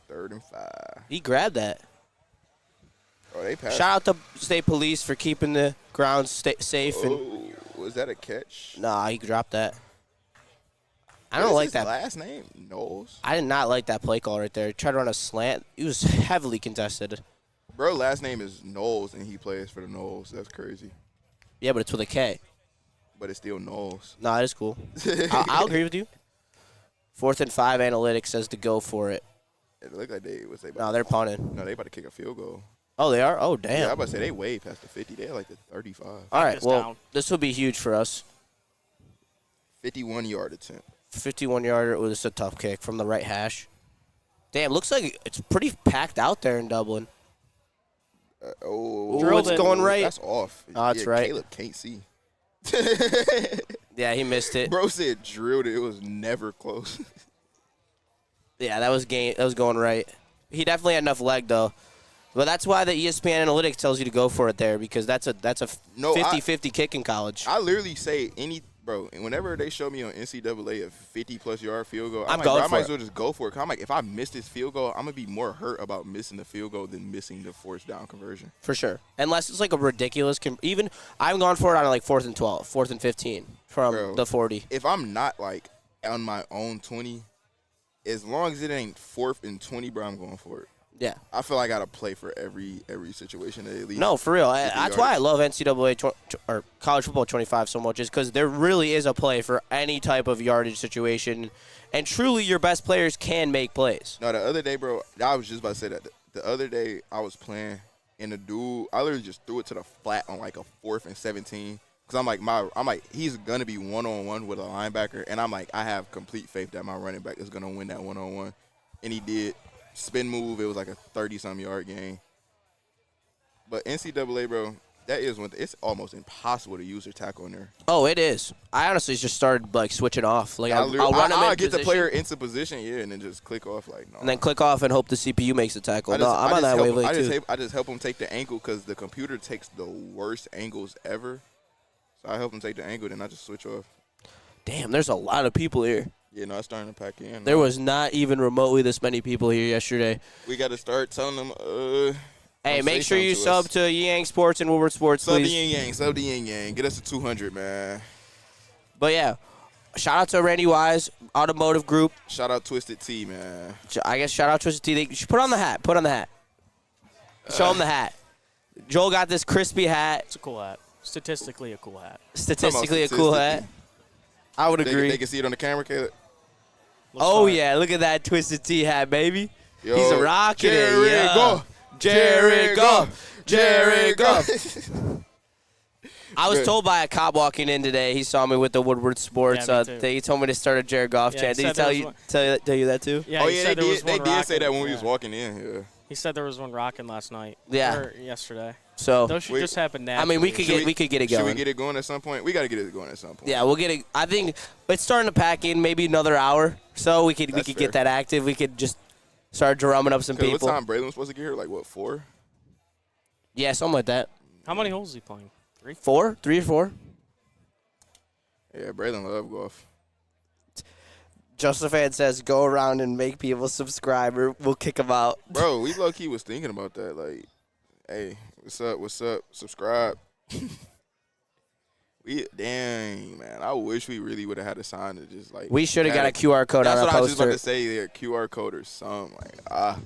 3rd and 5. He grabbed that. Oh, they passed. Shout out to State Police for keeping the grounds safe. Was that a catch? Nah, he dropped that. I What don't is like his that. last name? Knowles? I did not like that play call right there. He tried to run a slant. He was heavily contested. Bro, last name is Knowles, and he plays for the Knowles. That's crazy. Yeah, but it's with a K. But it's still Knowles. Nah, it is cool. I'll agree with you. 4th and 5 analytics says to go for it. It looked like No, they're punting. No, they about to kick a field goal. Oh, they are? Oh, damn. Yeah, I about to say they way past the 50. They're like the 35. All right, well, this will be huge for us. 51-yard attempt. 51-yarder. Oh, this is a tough kick from the right hash. Damn, looks like it's pretty packed out there in Dublin. It's going right. That's off. Oh, that's right. Caleb can't see. Yeah, he missed it. Bro said drilled it. It was never close. Yeah, that was going right. He definitely had enough leg, though. But that's why the ESPN analytics tells you to go for it there, because that's a 50-50 kick in college. I literally say whenever they show me on NCAA a 50-plus yard field goal, I might as well just go for it. 'Cause I'm like, if I miss this field goal, I'm going to be more hurt about missing the field goal than missing the fourth down conversion. For sure. Unless it's a ridiculous even I'm going for it on 4th and 12, 4th and 15 from the 40. If I'm not on my own 20, as long as it ain't 4th and 20, bro, I'm going for it. Yeah. I feel like I got to play for every situation at least. No, for real. That's why I love NCAA or college football 25 so much, is because there really is a play for any type of yardage situation, and truly your best players can make plays. No, the other day, bro, I was just about to say that. The other day I was playing, and the dude, I literally just threw it to the flat on a 4th and 17. Because I'm like, he's going to be one-on-one with a linebacker, and I have complete faith that my running back is going to win that one-on-one. And he did. Spin move, it was a 30-some yard game. But NCAA, bro, that is one thing. It's almost impossible to use your tackle in there. Oh, it is. I honestly just started switching off. I'll run him in get position. The player into position, and then just click off no. And then click off and hope the CPU makes the tackle. I'm on that wavelength too. I just help him take the angle because the computer takes the worst angles ever. So I help him take the angle, then I just switch off. Damn, there's a lot of people here. Yeah, no, it's starting to pack in. There was not even remotely this many people here yesterday. We got to start telling them. Hey, make sure you sub to YingYangSports and YingYangSports, please. Sub to YingYang. Get us to 200, man. But yeah, shout out to Randy Wise, Automotive Group. Shout out Twisted Tea, man. I guess shout out Twisted Tea. They should put on the hat. Show them the hat. Joel got this crispy hat. It's a cool hat. Statistically a cool hat. Statistically a cool hat. I would agree. They can see it on the camera, Caleb. Yeah, look at that Twisted Tea hat, baby. Yo, he's rocking Jared it. Goff. Jared Goff. I was told by a cop walking in today. He saw me with the Woodward Sports. He told me to start a Jared Goff chant. Did he tell you that too? Yeah, they did say that when we was walking in here. He said there was one rocking last night. Yeah. Or yesterday. So Those should just happen naturally. I mean, we could get it going. Should we get it going at some point? We got to get it going at some point. Yeah, we'll get it. I think it's starting to pack in. Maybe another hour, so we could That's get fair. that active. We could just start drumming up some 'Cause people. what time Braylon was supposed to get here? Like what, 4? Yeah, something like that. How many holes is he playing? 3? 4, 3 or 4. Yeah, Braylon love golf. Josephan says, "Go around and make people subscribe, or we'll kick them out." Bro, we low key was thinking about that. Like, hey, what's up? What's up? Subscribe. Dang, man. I wish we really would have had a sign to just like. We should have got a QR code on That's our what I was just poster. about to say. There, QR code or something. Like,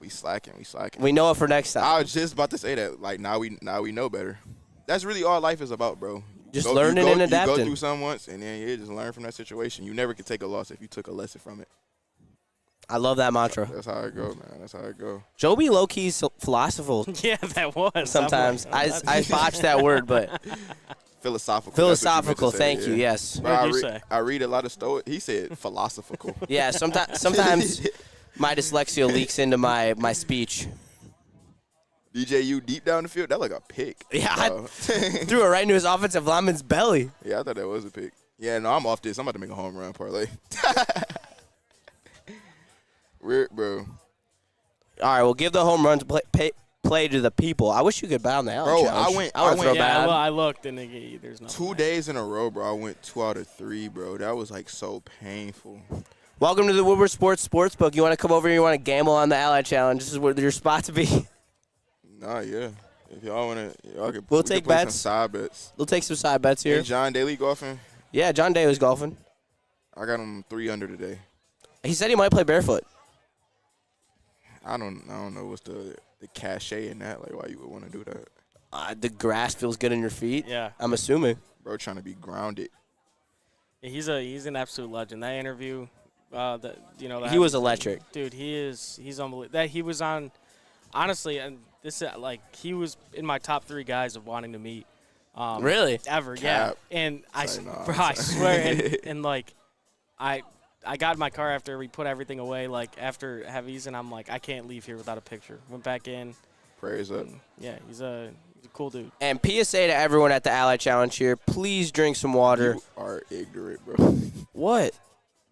we slacking. We know it for next time. I was just about to say that. Like, now we know better. That's really all life is about, bro. Just learning and You adapting. go through something once, and then you just learn from that situation. You never could take a loss if you took a lesson from it. I love that mantra. That's how it go, man. That's how it go. Joby low-key's philosophical Yeah, that was. sometimes. I'm like, I botched that word, but Philosophical. philosophical. That's what you Thank meant to you. say, yeah. Yes. Bro, What did you say? I read a lot of Stoic. He said philosophical. Yeah. Sometimes my dyslexia leaks into my speech. DJ, you deep down the field. That like a pick. Yeah, I bro. threw it right into his offensive lineman's belly. Yeah, I thought that was a pick. Yeah, no, I'm off this. I'm about to make a home run parlay. Weird, bro. All right, well, give the home runs play to the people. I wish you could bound the alley Bro, challenge. I went- throw Yeah, bad. well, I looked and there's no. 2 days in a row, bro. I went 2 out of 3, bro. That was like so painful. Welcome to the Woodward Sports Sportsbook. You want to come over here? You want to gamble on the Ally Challenge? This is where your spot to be. Nah, yeah. If y'all wanna, y'all can. We'll we take can play bets. Some side bets. We'll take some side bets here. And John Daly golfing. Yeah, John Day was golfing. I got him 3 under today. He said he might play barefoot. I don't know what's the cachet in that. Like, why you would want to do that, The grass feels good in your feet. Yeah. I'm assuming. bro? Trying to be grounded. Yeah, he's an absolute legend. That interview, He was electric. Dude, he's unbelievable. That he was on, honestly, and this he was in my top 3 guys of wanting to meet. Really? Ever, Cap. yeah. And I swear, and like, I got in my car after we put everything away, like after heavies, and I'm like, I can't leave here without a picture. Went back in. Prayers up. Yeah, he's a cool dude. And PSA to everyone at the Ally Challenge here, please drink some water. You are ignorant, bro. What?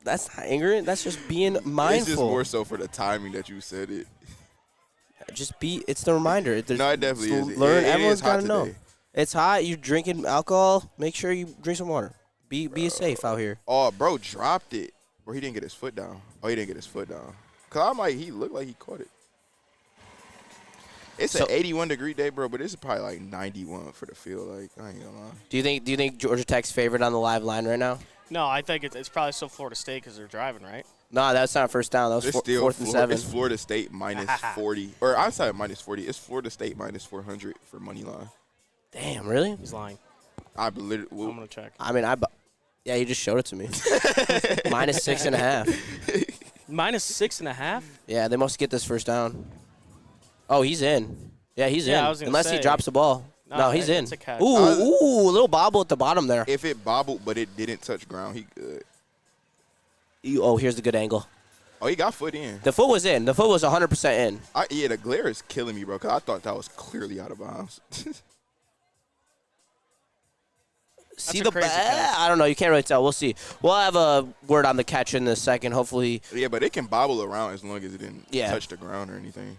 That's not ignorant. That's just being mindful. It's just more so for the timing that you said it. It's the reminder. No, it definitely is. Learn. It Everyone's is hot got to know. today. It's hot. You're drinking alcohol. Make sure you drink some water. Be safe out here. Oh, bro, dropped it. Or he didn't get his foot down. Oh, he didn't get his foot down. Cause I'm like, he looked like he caught it. It's an 81-degree day, bro, but it's probably like 91 for the field. Like, I ain't gonna lie. Do you think Georgia Tech's favorite on the live line right now? No, I think it's probably still Florida State because they're driving, right? No, that's not first down. That was It's still 4th and 7. It's Florida State minus 40. Or outside minus 40. It's Florida State minus 400 for money line. Damn, really? He's lying. I believe. I'm gonna check. I mean, yeah, you just showed it to me. Minus 6.5. Minus 6.5. Yeah, they must get this first down. Oh, he's in. Yeah, he's Yeah, in. I was gonna Unless he say. drops the ball. No, he's in. It's a catch. Ooh, a little bobble at the bottom there. If it bobbled, but it didn't touch ground, he good. Oh, here's the good angle. Oh, he got foot in. The foot was in. The foot was 100% in. Yeah, the glare is killing me, bro, because I thought that was clearly out of bounds. See a the crazy catch. I don't know. You can't really tell. We'll see. We'll have a word on the catch in a second. Hopefully. Yeah, but it can bobble around as long as it didn't Yeah. touch the ground or anything.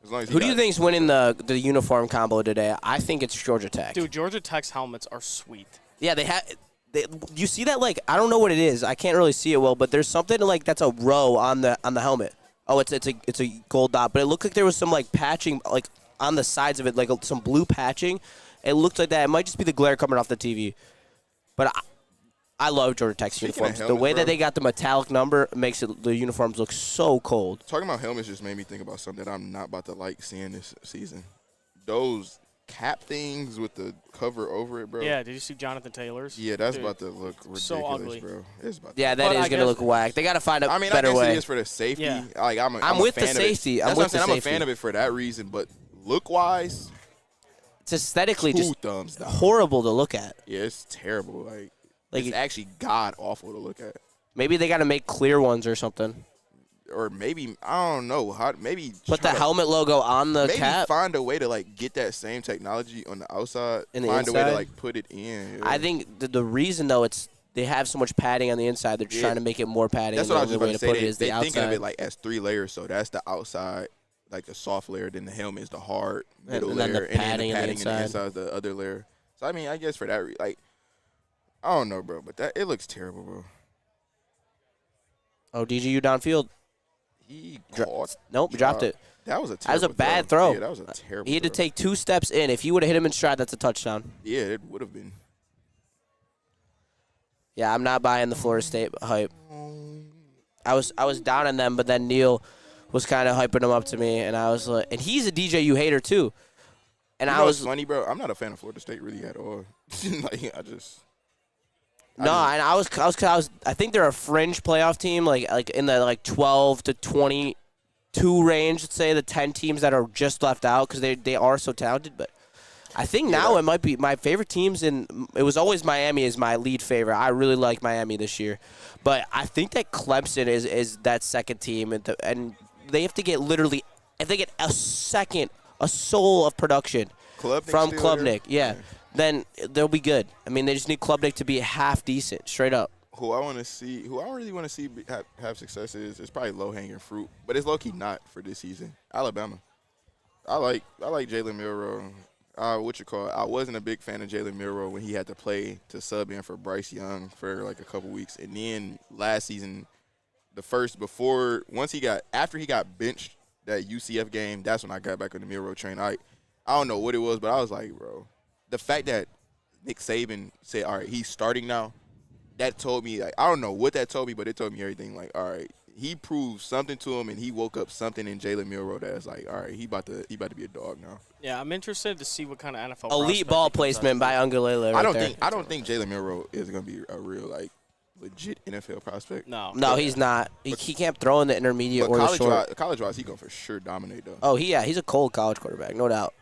As long as Who do you think's winning the uniform combo today? I think it's Georgia Tech. Dude, Georgia Tech's helmets are sweet. Yeah, they have. You see that? Like, I don't know what it is. I can't really see it well, but there's something like that's a row on the helmet. Oh, it's a gold dot, but it looked like there was some like patching like on the sides of it, like some blue patching. It looked like that. It might just be the glare coming off the TV. But I love Georgia Tech's Speaking of uniforms. The helmets, way bro. that they got the metallic number makes the uniforms look so cold. Talking about helmets just made me think about something that I'm not about to like seeing this season. Those cap things with the cover over it, bro. Yeah, did you see Jonathan Taylor's? Yeah, that's Dude, about to look ridiculous, so ugly. bro. It's about Yeah, to that But is I going to guess- look whack. They got to find a I better guess way. it is for the safety. Yeah. Like I'm with the fan of it. safety. I'm That's with what I'm saying. the I'm a safety. fan of it for that reason, but look-wise, It's aesthetically two just thumbs down. horrible to look at. Yeah, it's terrible. Like Like it's actually god awful to look at. maybe they got to make clear ones or something. or maybe I don't know how. Maybe Put the try to- helmet logo on the maybe cap. find a way to like get that same technology on the outside. In the find a way inside? to like put it in. Yeah. I think the reason though they have so much padding on the inside. They're Yeah. trying to make it more padding. That's and what I the was only just way about to to put say. it is the They thinking of outside. it like as 3 layers. So that's the outside, like the soft layer. Then the helmet is the hard middle and then the layer, and then padding the on the padding in the inside. inside is the other layer. So I mean, I guess for that, like, I don't know, bro, but it looks terrible, bro. Oh, DGU downfield. He Nope, dropped it. That was a That was a terrible bad throw. Yeah, that was a terrible. He had to throw. take 2 steps in. If he would have hit him in stride, that's a touchdown. Yeah, it would have been. Yeah, I'm not buying the Florida State hype. I was down on them, but then Neil was kind of hyping them up to me, and I was like, and he's a DJU hater too. And You I know was what's funny, bro. I'm not a fan of Florida State really at all. Like I just. no, and I think they're a fringe playoff team, like in the like 12 to 22 range. Let's say the 10 teams that are just left out because they are so talented. But I think now it might be my favorite teams, and it was always Miami is my lead favorite. I really like Miami this year, but I think that Clemson is that second team, and they have to get literally, if they get a soul of production Klubnik from still Klubnik, there? then they'll be good. I mean, they just need Klubnik to be half decent, straight up. Who I really want to see have success is probably low hanging fruit, but it's low key not for this season. Alabama. I like Jalen Milroe. I wasn't a big fan of Jalen Milroe when he had to play to sub in for Bryce Young for like a couple weeks, and then last season, after he got benched that UCF game, that's when I got back on the Milroe train. I don't know what it was, but I was like, bro, the fact that Nick Saban said, all right, he's starting now, that told me, like, I don't know what that told me, but it told me everything. Like, all right, he proved something to him, and he woke up something in Jalen Milroe that's like, all right, he about to be a dog now. Yeah, I'm interested to see what kind of NFL Elite prospect ball he comes placement out by with. Ungalele. I don't think Jalen Milroe is gonna be a real like legit NFL prospect. No, he's not. He can't throw in the intermediate But or the short. college-wise, he gonna for sure dominate though. Oh, he's a cold college quarterback, no doubt.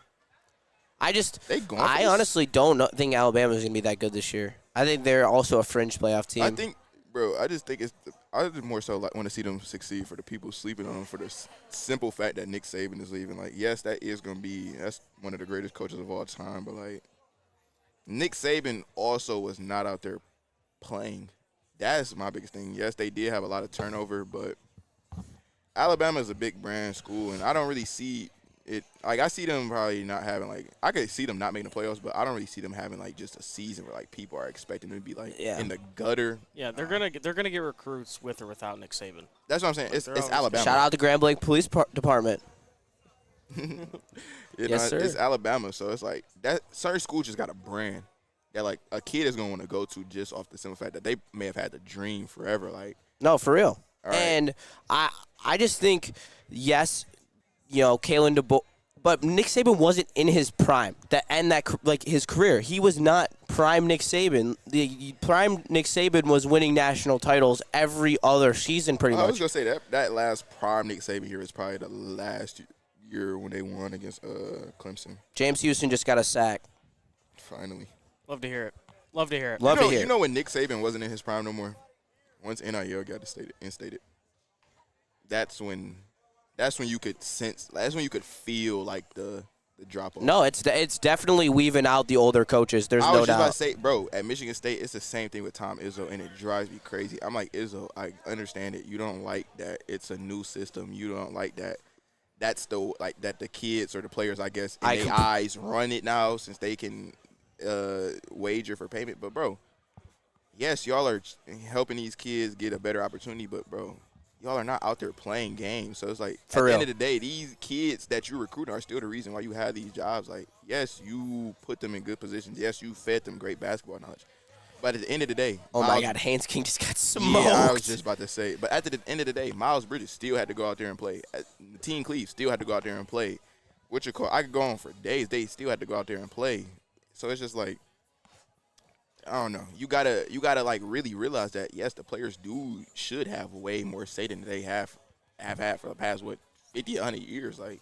I honestly don't think Alabama is going to be that good this year. I think they're also a fringe playoff team. I just think I just more so like want to see them succeed for the people sleeping on them for the simple fact that Nick Saban is leaving. Like, yes, that's one of the greatest coaches of all time, but like Nick Saban also was not out there playing. That's my biggest thing. Yes, they did have a lot of turnover, but Alabama is a big brand school, and I don't really see it. Like, I see them probably not having, like, I could see them not making the playoffs, but I don't really see them having, like, just a season where, like, people are expecting them to be, like, in the gutter. Yeah, they're gonna get recruits with or without Nick Saban. That's what I'm saying. It's Alabama. Shout out to Grand Blanc Police Department. Yes, sir. It's Alabama, so it's like that. Certain schools just got a brand that, like, a kid is gonna want to go to just off the simple fact that they may have had the dream forever. Like, No, for real. All right. And I just think, yes, Kalen DeBoer, but Nick Saban wasn't in his prime. His career. He was not prime Nick Saban. The prime Nick Saban was winning national titles every other season, pretty I was much. gonna say that last prime Nick Saban year is probably the last year when they won against Clemson. James Houston just got a sack. Finally. Love to hear it. Love to hear it. Love to hear You it. know when Nick Saban wasn't in his prime no more? Once NIL got instated, that's when you could sense. That's when you could feel like the drop off. No, it's definitely weaving out the older coaches. There's I no was just doubt. about to say, bro, at Michigan State, it's the same thing with Tom Izzo, and it drives me crazy. I'm like, Izzo, I understand it. You don't like that it's a new system. You don't like that. That's that the kids or the players, I guess, in their eyes run it now since they can wager for payment. But, bro, yes, y'all are helping these kids get a better opportunity, but, bro, y'all are not out there playing games. So it's like, at the end of the day, these kids that you recruit are still the reason why you have these jobs. Like, yes, you put them in good positions. Yes, you fed them great basketball knowledge. But at the end of the day, Oh my God, Haynes King just got smoked. yeah, I was just about to say. But at the end of the day, Miles Bridges still had to go out there and play. Team Cleve still had to go out there and play. I could go on for days. They still had to go out there and play. So it's just like, I don't know. You gotta like really realize that yes, the players should have way more say than they have had for the past 50, 100 years. Like,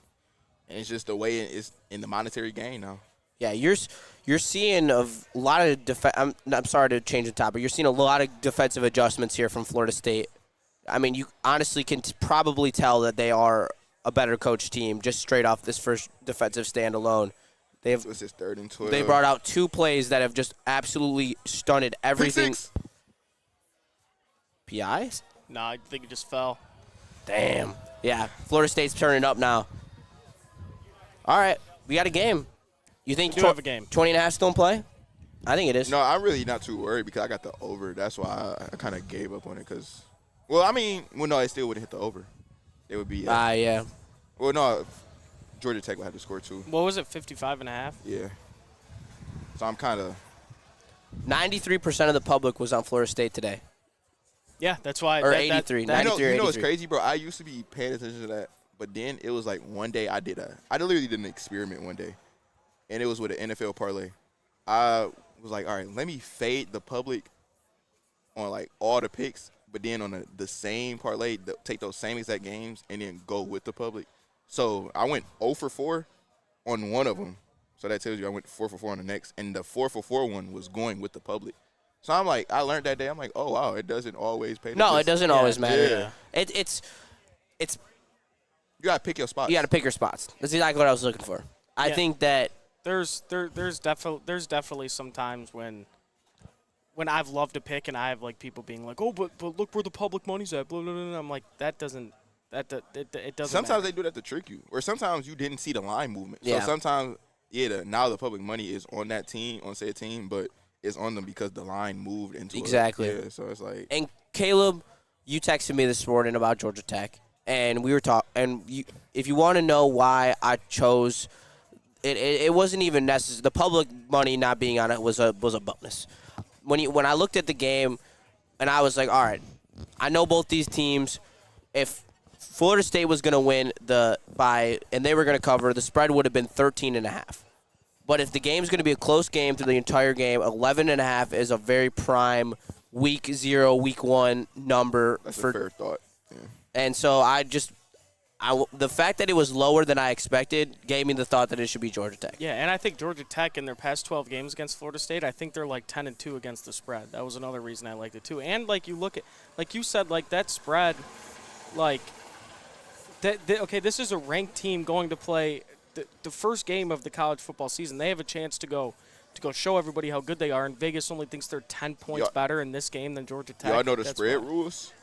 and it's just the way it's in the monetary gain now. Yeah, you're seeing a lot of I'm sorry to change the topic. You're seeing a lot of defensive adjustments here from Florida State. I mean, you honestly can probably tell that they are a better coach team just straight off this first defensive stand alone. What's this 3rd and 12? They brought out 2 plays that have just absolutely stunted everything. PIs? No, I think it just fell. Damn. Yeah, Florida State's turning up now. All right, we got a game. You think We do have a game. 20.5 still in play? I think it is. No, I'm really not too worried because I got the over. That's why I kind of gave up on it because, well, I mean, no, it still wouldn't hit the over. It would be. Yeah. Well, no, Georgia Tech would have to score 2. What was it, 55.5? Yeah. So I'm kind of. 93% of the public was on Florida State today. Yeah, that's why. Or that, 83. that- You 93 know or what's 83. crazy, bro? I used to be paying attention to that, but then it was like one day I literally did an experiment one day, and it was with an NFL parlay. I was like, all right, let me fade the public on like all the picks, but then on the same parlay, take those same exact games and then go with the public. So I went 0 for 4 on one of them. So that tells you I went 4 for 4 on the next, and the 4 for 4 one was going with the public. So I'm like, I learned that day. I'm like, oh wow, it doesn't always pay. No, it doesn't always matter. Yeah. It's You gotta pick your spots. you got to pick your spots. That's exactly what I was looking for. I Yeah. think that there's definitely some times when I've loved to pick and I have like people being like, oh, but look where the public money's at. Blah, blah, blah, blah. I'm like, it doesn't. Sometimes matter. they do that to trick you, or sometimes you didn't see the line movement. Yeah. So sometimes, now the public money is on that team, on said team, but it's on them because the line moved into Exactly. Yeah, so it's like. And Caleb, you texted me this morning about Georgia Tech, and we were talking. And if you want to know why I chose, it wasn't even necessary. The public money not being on it was a bonus. When I looked at the game, and I was like, all right, I know both these teams. If Florida State was going to win and they were going to cover, the spread would have been 13.5. But if the game's going to be a close game through the entire game, 11.5 is a very prime week 0, week 1 number. That's a fair thought. Yeah. And so the fact that it was lower than I expected gave me the thought that it should be Georgia Tech. Yeah, and I think Georgia Tech in their past 12 games against Florida State, I think they're like 10-2 against the spread. That was another reason I liked it too. And like you look at, like you said, like that spread, like okay, this is a ranked team going to play the first game of the college football season. They have a chance to go show everybody how good they are, and Vegas only thinks they're 10 points better in this game than Georgia Tech. Y'all know the That's spread why. rules?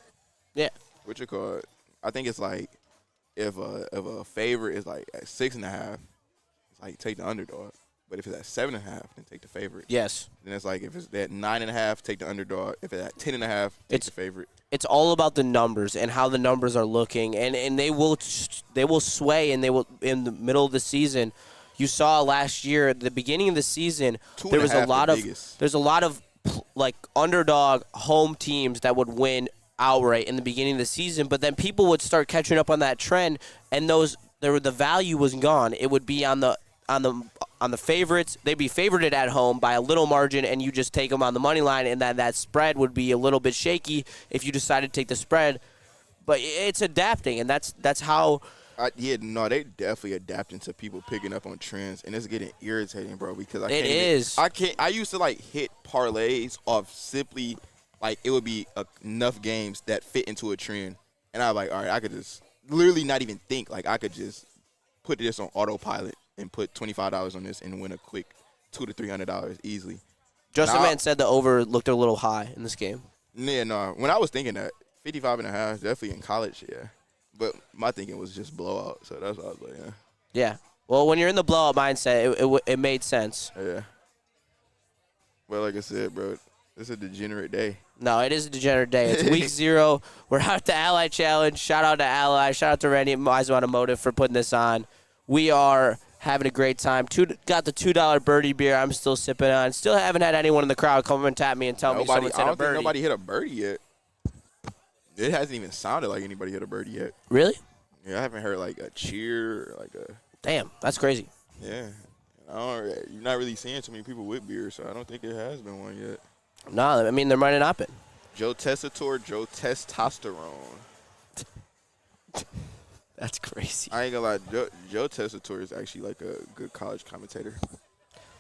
Yeah. What you call it? I think it's like if a favorite is like at 6.5, it's like take the underdog. But if it's at 7.5, then take the favorite. Yes. Then it's like if it's at 9.5, take the underdog. If it's at 10.5, take the favorite. It's all about the numbers and how the numbers are looking, and they will sway, and they will in the middle of the season. You saw last year at the beginning of the season, there's a lot of like underdog home teams that would win outright in the beginning of the season, but then people would start catching up on that trend, and the value was gone. It would be on the favorites. They'd be favorited at home by a little margin, and you just take them on the money line, and that spread would be a little bit shaky if you decided to take the spread. But it's adapting, and that's how. They definitely adapting to people picking up on trends, and it's getting irritating, bro. Because I used to like hit parlays off simply like it would be enough games that fit into a trend, and I was like, all right, I could just literally not even think. Like I could just put this on autopilot and put $25 on this and win a quick $200 to $300 easily. Justin Man said the over looked a little high in this game. Yeah, no. When I was thinking that 55.5, definitely in college, yeah. But my thinking was just blowout, so that's what I was like, yeah. Yeah. Well, when you're in the blowout mindset, it made sense. Yeah. But like I said, bro, it's a degenerate day. No, it is a degenerate day. It's week 0. We're out at the Ally Challenge. Shout out to Ally. Shout out to Randy at Wise Automotive for putting this on. We are having a great time. Got the $2 birdie beer I'm still sipping on. Still haven't had anyone in the crowd come and tap me and tell me someone's hit a birdie. I don't think nobody hit a birdie yet. It hasn't even sounded like anybody hit a birdie yet. Really? Yeah, I haven't heard like a cheer or like a. Damn, that's crazy. Yeah. You're not really seeing too many people with beer, so I don't think it has been one yet. No, I mean, there might have not been. Joe Tessitore, Joe Testosterone. That's crazy. I ain't gonna lie, Joe Tessitore is actually like a good college commentator.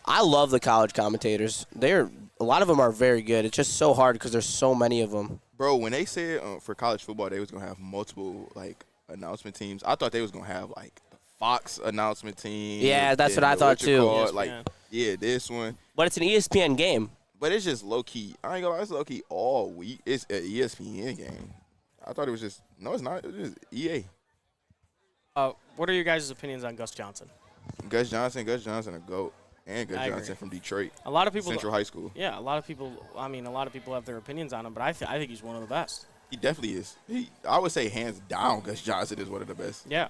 I love the college commentators. A lot of them are very good. It's just so hard because there's so many of them. Bro, when they said for college football they was gonna have multiple like announcement teams, I thought they was gonna have like the Fox announcement team. Yeah, that's then what I thought too. Like, yeah, this one. But it's an ESPN game. But it's just low key. I ain't gonna lie, it's low key all week. It's an ESPN game. I thought it was just it's not. It's just EA. What are your guys' opinions on Gus Johnson? Gus Johnson, a GOAT, and Gus I Johnson agree. from Detroit. A lot of people. Central High School. Yeah, a lot of people. I mean, a lot of people have their opinions on him, but I think he's one of the best. He definitely is. I would say hands down, Gus Johnson is one of the best. Yeah,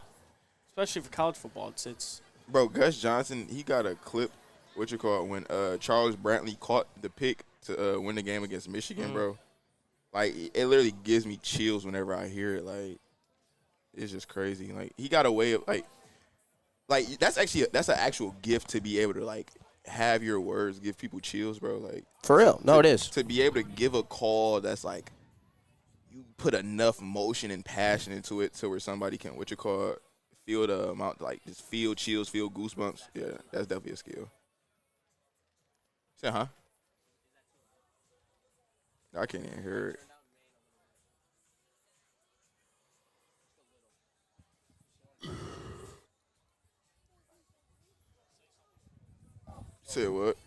especially for college football. It's Bro, Gus Johnson, he got a clip. When Charles Brantley caught the pick to win the game against Michigan, bro. Like, it literally gives me chills whenever I hear it. Like, it's just crazy. Like, he got a way of like that's an actual gift to be able to like have your words give people chills, bro. Like, For real. No, it is. To be able to give a call that's like you put enough motion and passion into it to where somebody can feel the amount, like just feel chills, feel goosebumps. Yeah, that's definitely a skill. Say, huh? I can't even hear it. Say what?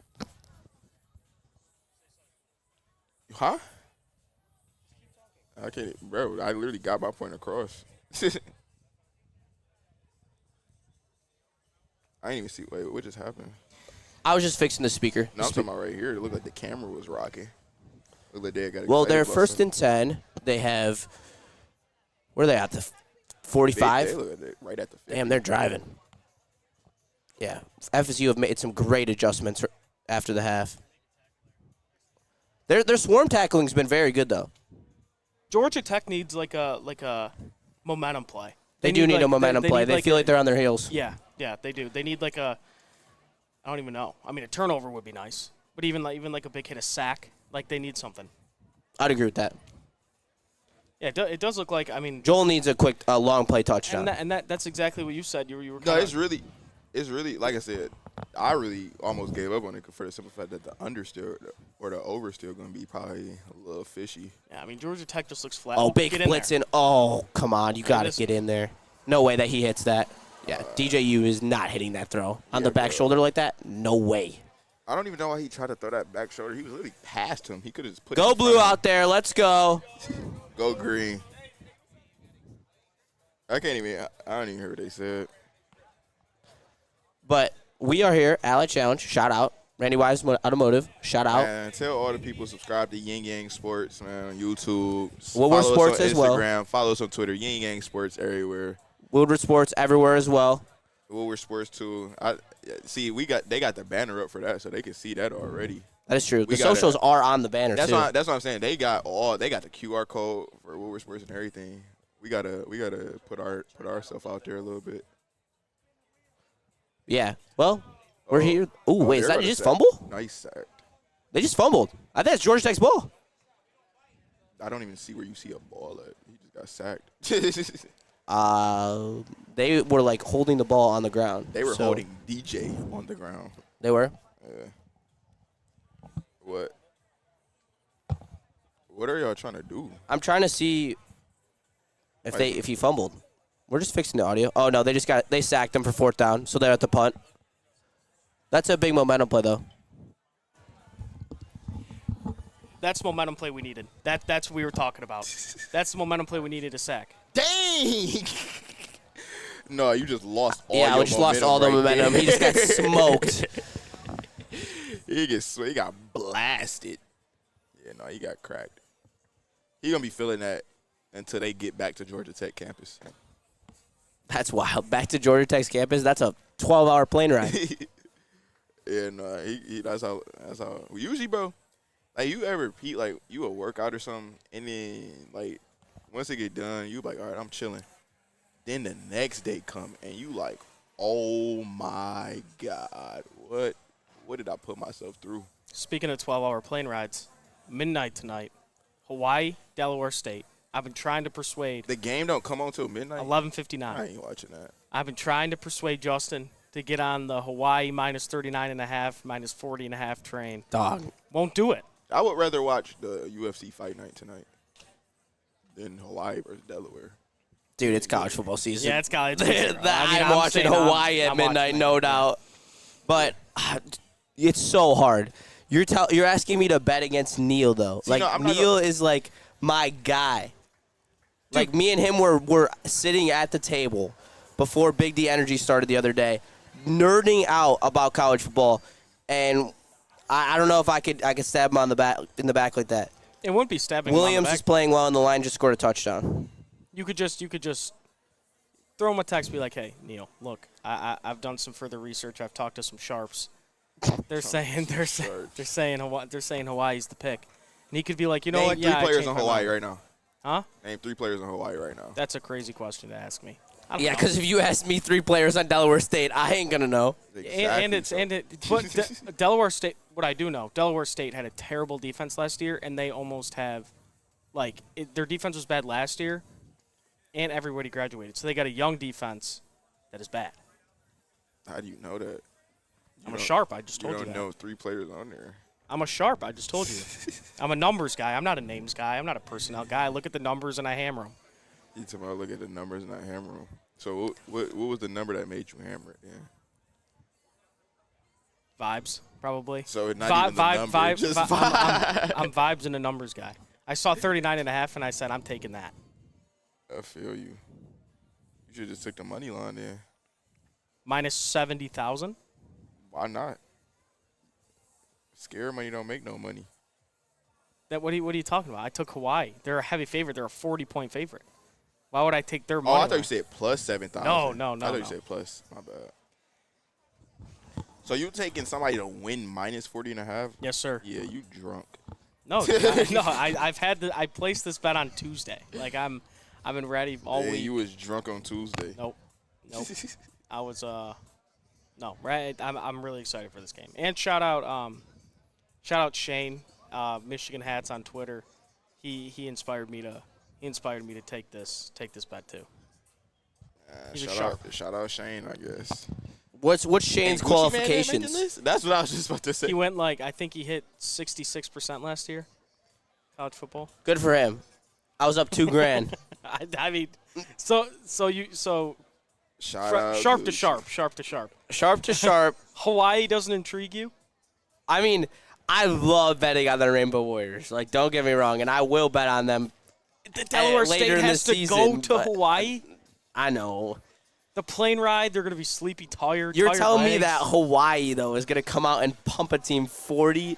Huh? I can't, bro. I literally got my point across. I didn't even see. Wait, what just happened? I was just fixing the speaker. No, I'm talking about right here. It looked like the camera was rocking. Looked like they got. Well, they're first and 10. They have. Where are they at? The 45? They look at it right at the 50. Damn, they're driving. Yeah. FSU have made some great adjustments after the half. Their swarm tackling's been very good, though. Georgia Tech needs like a momentum play. They do need a momentum play. They feel like they're on their heels. Yeah, they do. They need like I don't even know. I mean, a turnover would be nice, but even like a big hit, a sack, like they need something. I'd agree with that. Yeah, it does look like. I mean, Joel needs a quick, long play touchdown. And that's exactly what you said. You were. No, it's really like I said. I really almost gave up on it for the simple fact that the under still or the over still going to be probably a little fishy. Yeah, I mean Georgia Tech just looks flat. Oh, big blitzing. Oh, come on. You got to get in there. No way that he hits that. Yeah, DJU is not hitting that throw. On the back shoulder like that? No way. I don't even know why he tried to throw that back shoulder. He was literally past him. He could have just put Go blue out there. Let's go. Go green. I don't even hear what they said. But we are here. Ally Challenge. Shout out. Randy Wise Automotive. Shout out. And tell all the people subscribe to YingYangSports, man, on YouTube. Woodward Sports as well. Instagram. Follow us on Twitter. YingYangSports everywhere. Woodward Sports everywhere as well. Woodward Sports too. They got the banner up for that, so they can see that already. That is true. The socials are on the banner that's too. That's what I'm saying. They got the QR code for Woodward Sports and everything. We gotta put ourselves out there a little bit. Yeah. Well, we're here. Ooh, wait, is that just fumble? Nice sack. They just fumbled. I think it's Georgia Tech's ball. I don't even see where you see a ball at. He just got sacked. They were like holding the ball on the ground. They were holding DJ on the ground. They were? Yeah. What are y'all trying to do? I'm trying to see if he fumbled. We're just fixing the audio. Oh no, they sacked him for 4th down, so they're at the punt. That's a big momentum play though. That's the momentum play we needed. That's what we were talking about. That's the momentum play we needed to sack. Dang! No, you just lost all your momentum. Yeah, we just lost all the momentum. He just got smoked. He got blasted. Yeah, no, he got cracked. He going to be feeling that until they get back to Georgia Tech campus. That's wild. Back to Georgia Tech's campus? That's a 12-hour plane ride. Yeah, no, that's how usually, bro. Like, you ever repeat, like, you a workout or something, and then, like, once it get done, you be like, all right, I'm chilling. Then the next day come, and you like, oh, my God, what did I put myself through? Speaking of 12-hour plane rides, midnight tonight, Hawaii, Delaware State. I've been trying to persuade. The game don't come on till midnight? 11:59. I ain't watching that. I've been trying to persuade Justin to get on the Hawaii minus 39.5, minus 40.5 train. Dog. Won't do it. I would rather watch the UFC fight night tonight. than Hawaii versus Delaware. Dude, it's college football season. Yeah, it's college season. I'm watching Hawaii at midnight, no doubt. But it's so hard. You're asking me to bet against Neil, though. See, Neil is like my guy. Like, me and him were sitting at the table before Big D Energy started the other day, nerding out about college football, and I don't know if I could stab him in the back like that. It wouldn't be stabbing. Williams is playing well, and the line just scored a touchdown. You could just throw him a text, be like, "Hey, Neil, look, I've done some further research. I've talked to some sharps. They're saying Hawaii's the pick." And he could be like, "You know what? Name Yeah, three players in Hawaii right now. Huh? Name 3 players in Hawaii right now. That's a crazy question to ask me. I don't Yeah, know. because if you ask me 3 players on Delaware State, I ain't gonna know. But Delaware State. What I do know, Delaware State had a terrible defense last year, and they almost have, their defense was bad last year, and everybody graduated, so they got a young defense that is bad. How do you know that? I'm a sharp. I just told you You that. don't know 3 players on there. I'm a sharp. I just told you. I'm a numbers guy. I'm not a names guy. I'm not a personnel guy. I look at the numbers and I hammer them. You talking about look at the numbers and not hammer them. So what was the number that made you hammer it? Yeah. Vibes, probably. So not even the number, just vibe. I'm vibes and a numbers guy. I saw 39.5 and I said, I'm taking that. I feel you. You should just took the money line then. Minus 70,000. Why not? Scare money don't make no money. What are you talking about? I took Hawaii. They're a heavy favorite. They're a 40-point favorite. Why would I take their money? Oh, I thought you said plus 7,000. No. I thought you said plus. My bad. So you taking somebody to win minus 40.5? Yes, sir. Yeah, you drunk. No, I placed this bet on Tuesday. I've been ready all week. You was drunk on Tuesday. Nope. I was no. Right. I'm really excited for this game. And shout out Shane, Michigan Hats on Twitter. He inspired me to take this bet too. He's a sharp. Shout out Shane, I guess. What's Shane's qualifications? That's what I was just about to say. He went I think he hit 66% last year. College football. Good for him. I was up $2,000. I mean, so Shout out sharp to sharp. Sharp to sharp. Hawaii doesn't intrigue you? I mean, I love betting on the Rainbow Warriors. Don't get me wrong, and I will bet on them. The Delaware later State in the has to season, go to but Hawaii. I know. The plane ride, they're going to be sleepy, tired. You're tired telling me legs. that Hawaii, though, is going to come out and pump a team 40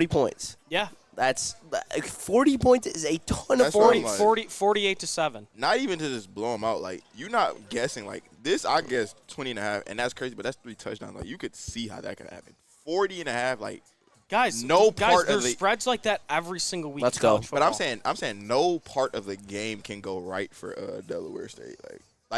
points. Yeah. That's 40 points is a ton of That's what I'm points. like. 48-7. Not even to just blow them out. You're not guessing. This, I guess 20.5, and that's crazy, but that's 3 touchdowns. You could see how that could happen. 40.5, Guys, part of there's spreads like that every single week. Let's in go. college But football. I'm saying no part of the game can go right for Delaware State.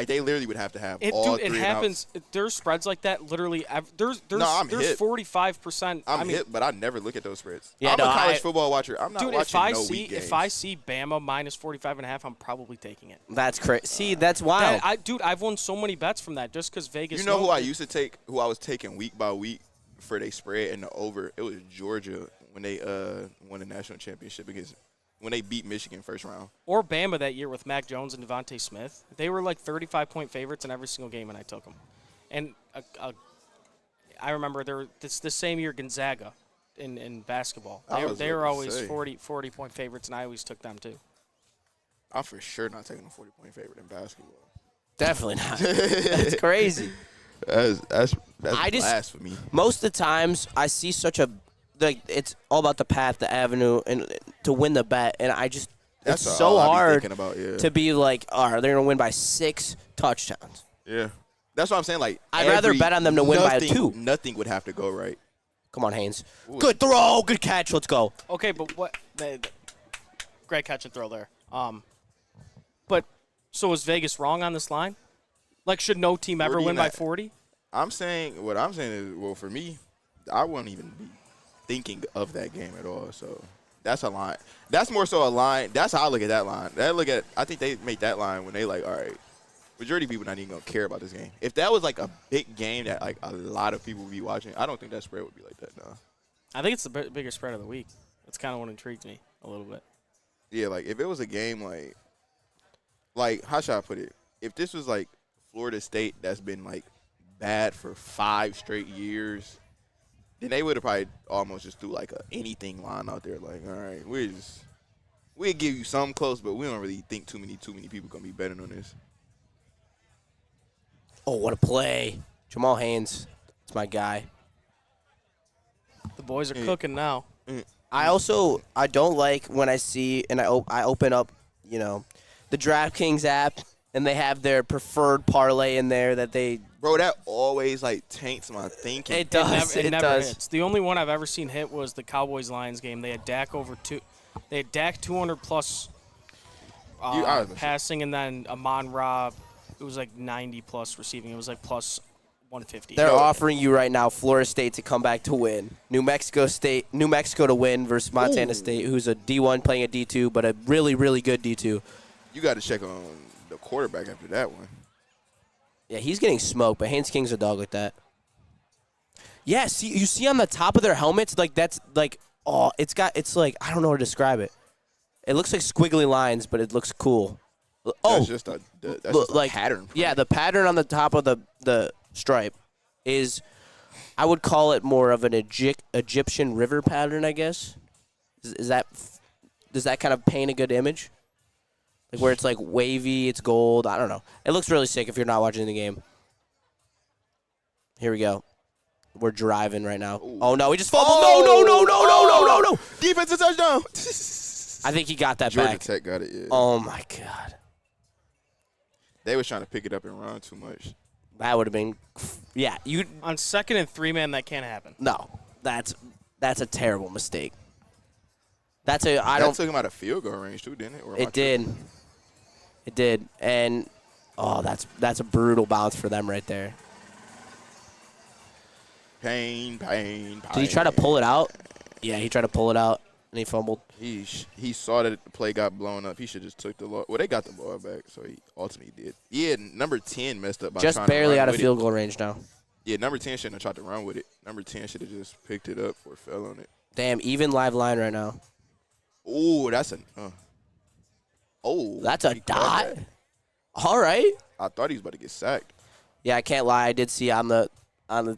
They literally would have to have all Dude, 3 it happens. There's spreads like that literally. There's I'm hip. 45%. I'm hip, but I never look at those spreads. Yeah, I'm no, a college football watcher. I'm not Dude, watching week games. if I see Bama minus 45.5, I'm probably taking it. That's crazy. See, that's wild. I've won so many bets from that just because Vegas. You know who I used to take? Who I was taking week by week for they spread and the over? It was Georgia when they won the national championship when they beat Michigan first round. Or Bama that year with Mac Jones and Devontae Smith. They were 35-point favorites in every single game, and I took them. And I remember this the same year Gonzaga in basketball. They were always 40-point favorites, and I always took them too. I'm for sure not taking a 40-point favorite in basketball. Definitely not. That's crazy. That's blasphemy. Most of the times, I see such a it's all about the path, the avenue, and to win the bet. And it's so all I be hard thinking about, yeah. to be all right, they're gonna win by 6 touchdowns. Yeah, that's what I'm saying. I'd rather bet on them to win by 2. Nothing would have to go right. Come on, Haynes. Good throw, good catch. Let's go. Okay, but what? Great catch and throw there. But so is Vegas wrong on this line? Should no team ever win by 40? What I'm saying is, well, for me, I wouldn't even be thinking of that game at all. So that's a line. That's more so a line. That's how I look at that line. I think they make that line when they all right, majority of people not even gonna care about this game. If that was a big game that a lot of people would be watching, I don't think that spread would be like that. No. I think it's the biggest spread of the week. That's kind of what intrigues me a little bit. Yeah, like if it was a game like how should I put it? If this was like Florida State that's been like bad for 5 straight years, then they would have probably almost just threw like a anything line out there. Like, all right, we'll give you some close, but we don't really think too many people gonna be betting on this. Oh, what a play. Jamal Haynes. That's my guy. The boys are cooking now. I don't like when I see and I open up, the DraftKings app and they have their preferred parlay in there that they. Bro, that always like taints my thinking. It does. It never does. hits. The only one I've ever seen hit was the Cowboys-Lions game. They had Dak over 2. They had Dak 200 plus passing, and then Amon-Ra, it was like 90 plus receiving. It was like plus 150. They're offering you right now Florida State to come back to win. New Mexico to win versus Montana State, who's a D1 playing a D2, but a really, really good D2. You got to check on the quarterback after that one. Yeah, he's getting smoked, but Haynes King's a dog like that. Yeah, you see on the top of their helmets, like that's like, it's like, I don't know how to describe it. It looks like squiggly lines, but it looks cool. That's just a pattern. Yeah, the pattern on the top of the stripe is, I would call it more of an Egyptian river pattern, I guess. Does that kind of paint a good image? Like where it's like wavy, it's gold. I don't know. It looks really sick if you're not watching the game. Here we go. We're driving right now. Ooh. Oh no, he just fumbled. No. Defensive touchdown. I think he got that Georgia back. Tech got it, yeah. Oh my God. They was trying to pick it up and run too much. That would have been, yeah. On 2nd and 3, man, that can't happen. No, that's a terrible mistake. That took him out of field goal range too, didn't it? It did. It did, and that's a brutal bounce for them right there. Pain. Did he try to pull it out? Yeah, he tried to pull it out, and he fumbled. He saw that the play got blown up. He should just took the ball. Well, they got the ball back, so he ultimately did. Yeah, number 10 messed up by just trying barely to run out of field goal range now. Yeah, number 10 shouldn't have tried to run with it. Number 10 should have just picked it up or fell on it. Damn, even live line right now. Oh, that's a. That's a dot. All right. I thought he was about to get sacked. Yeah, I can't lie. I did see on the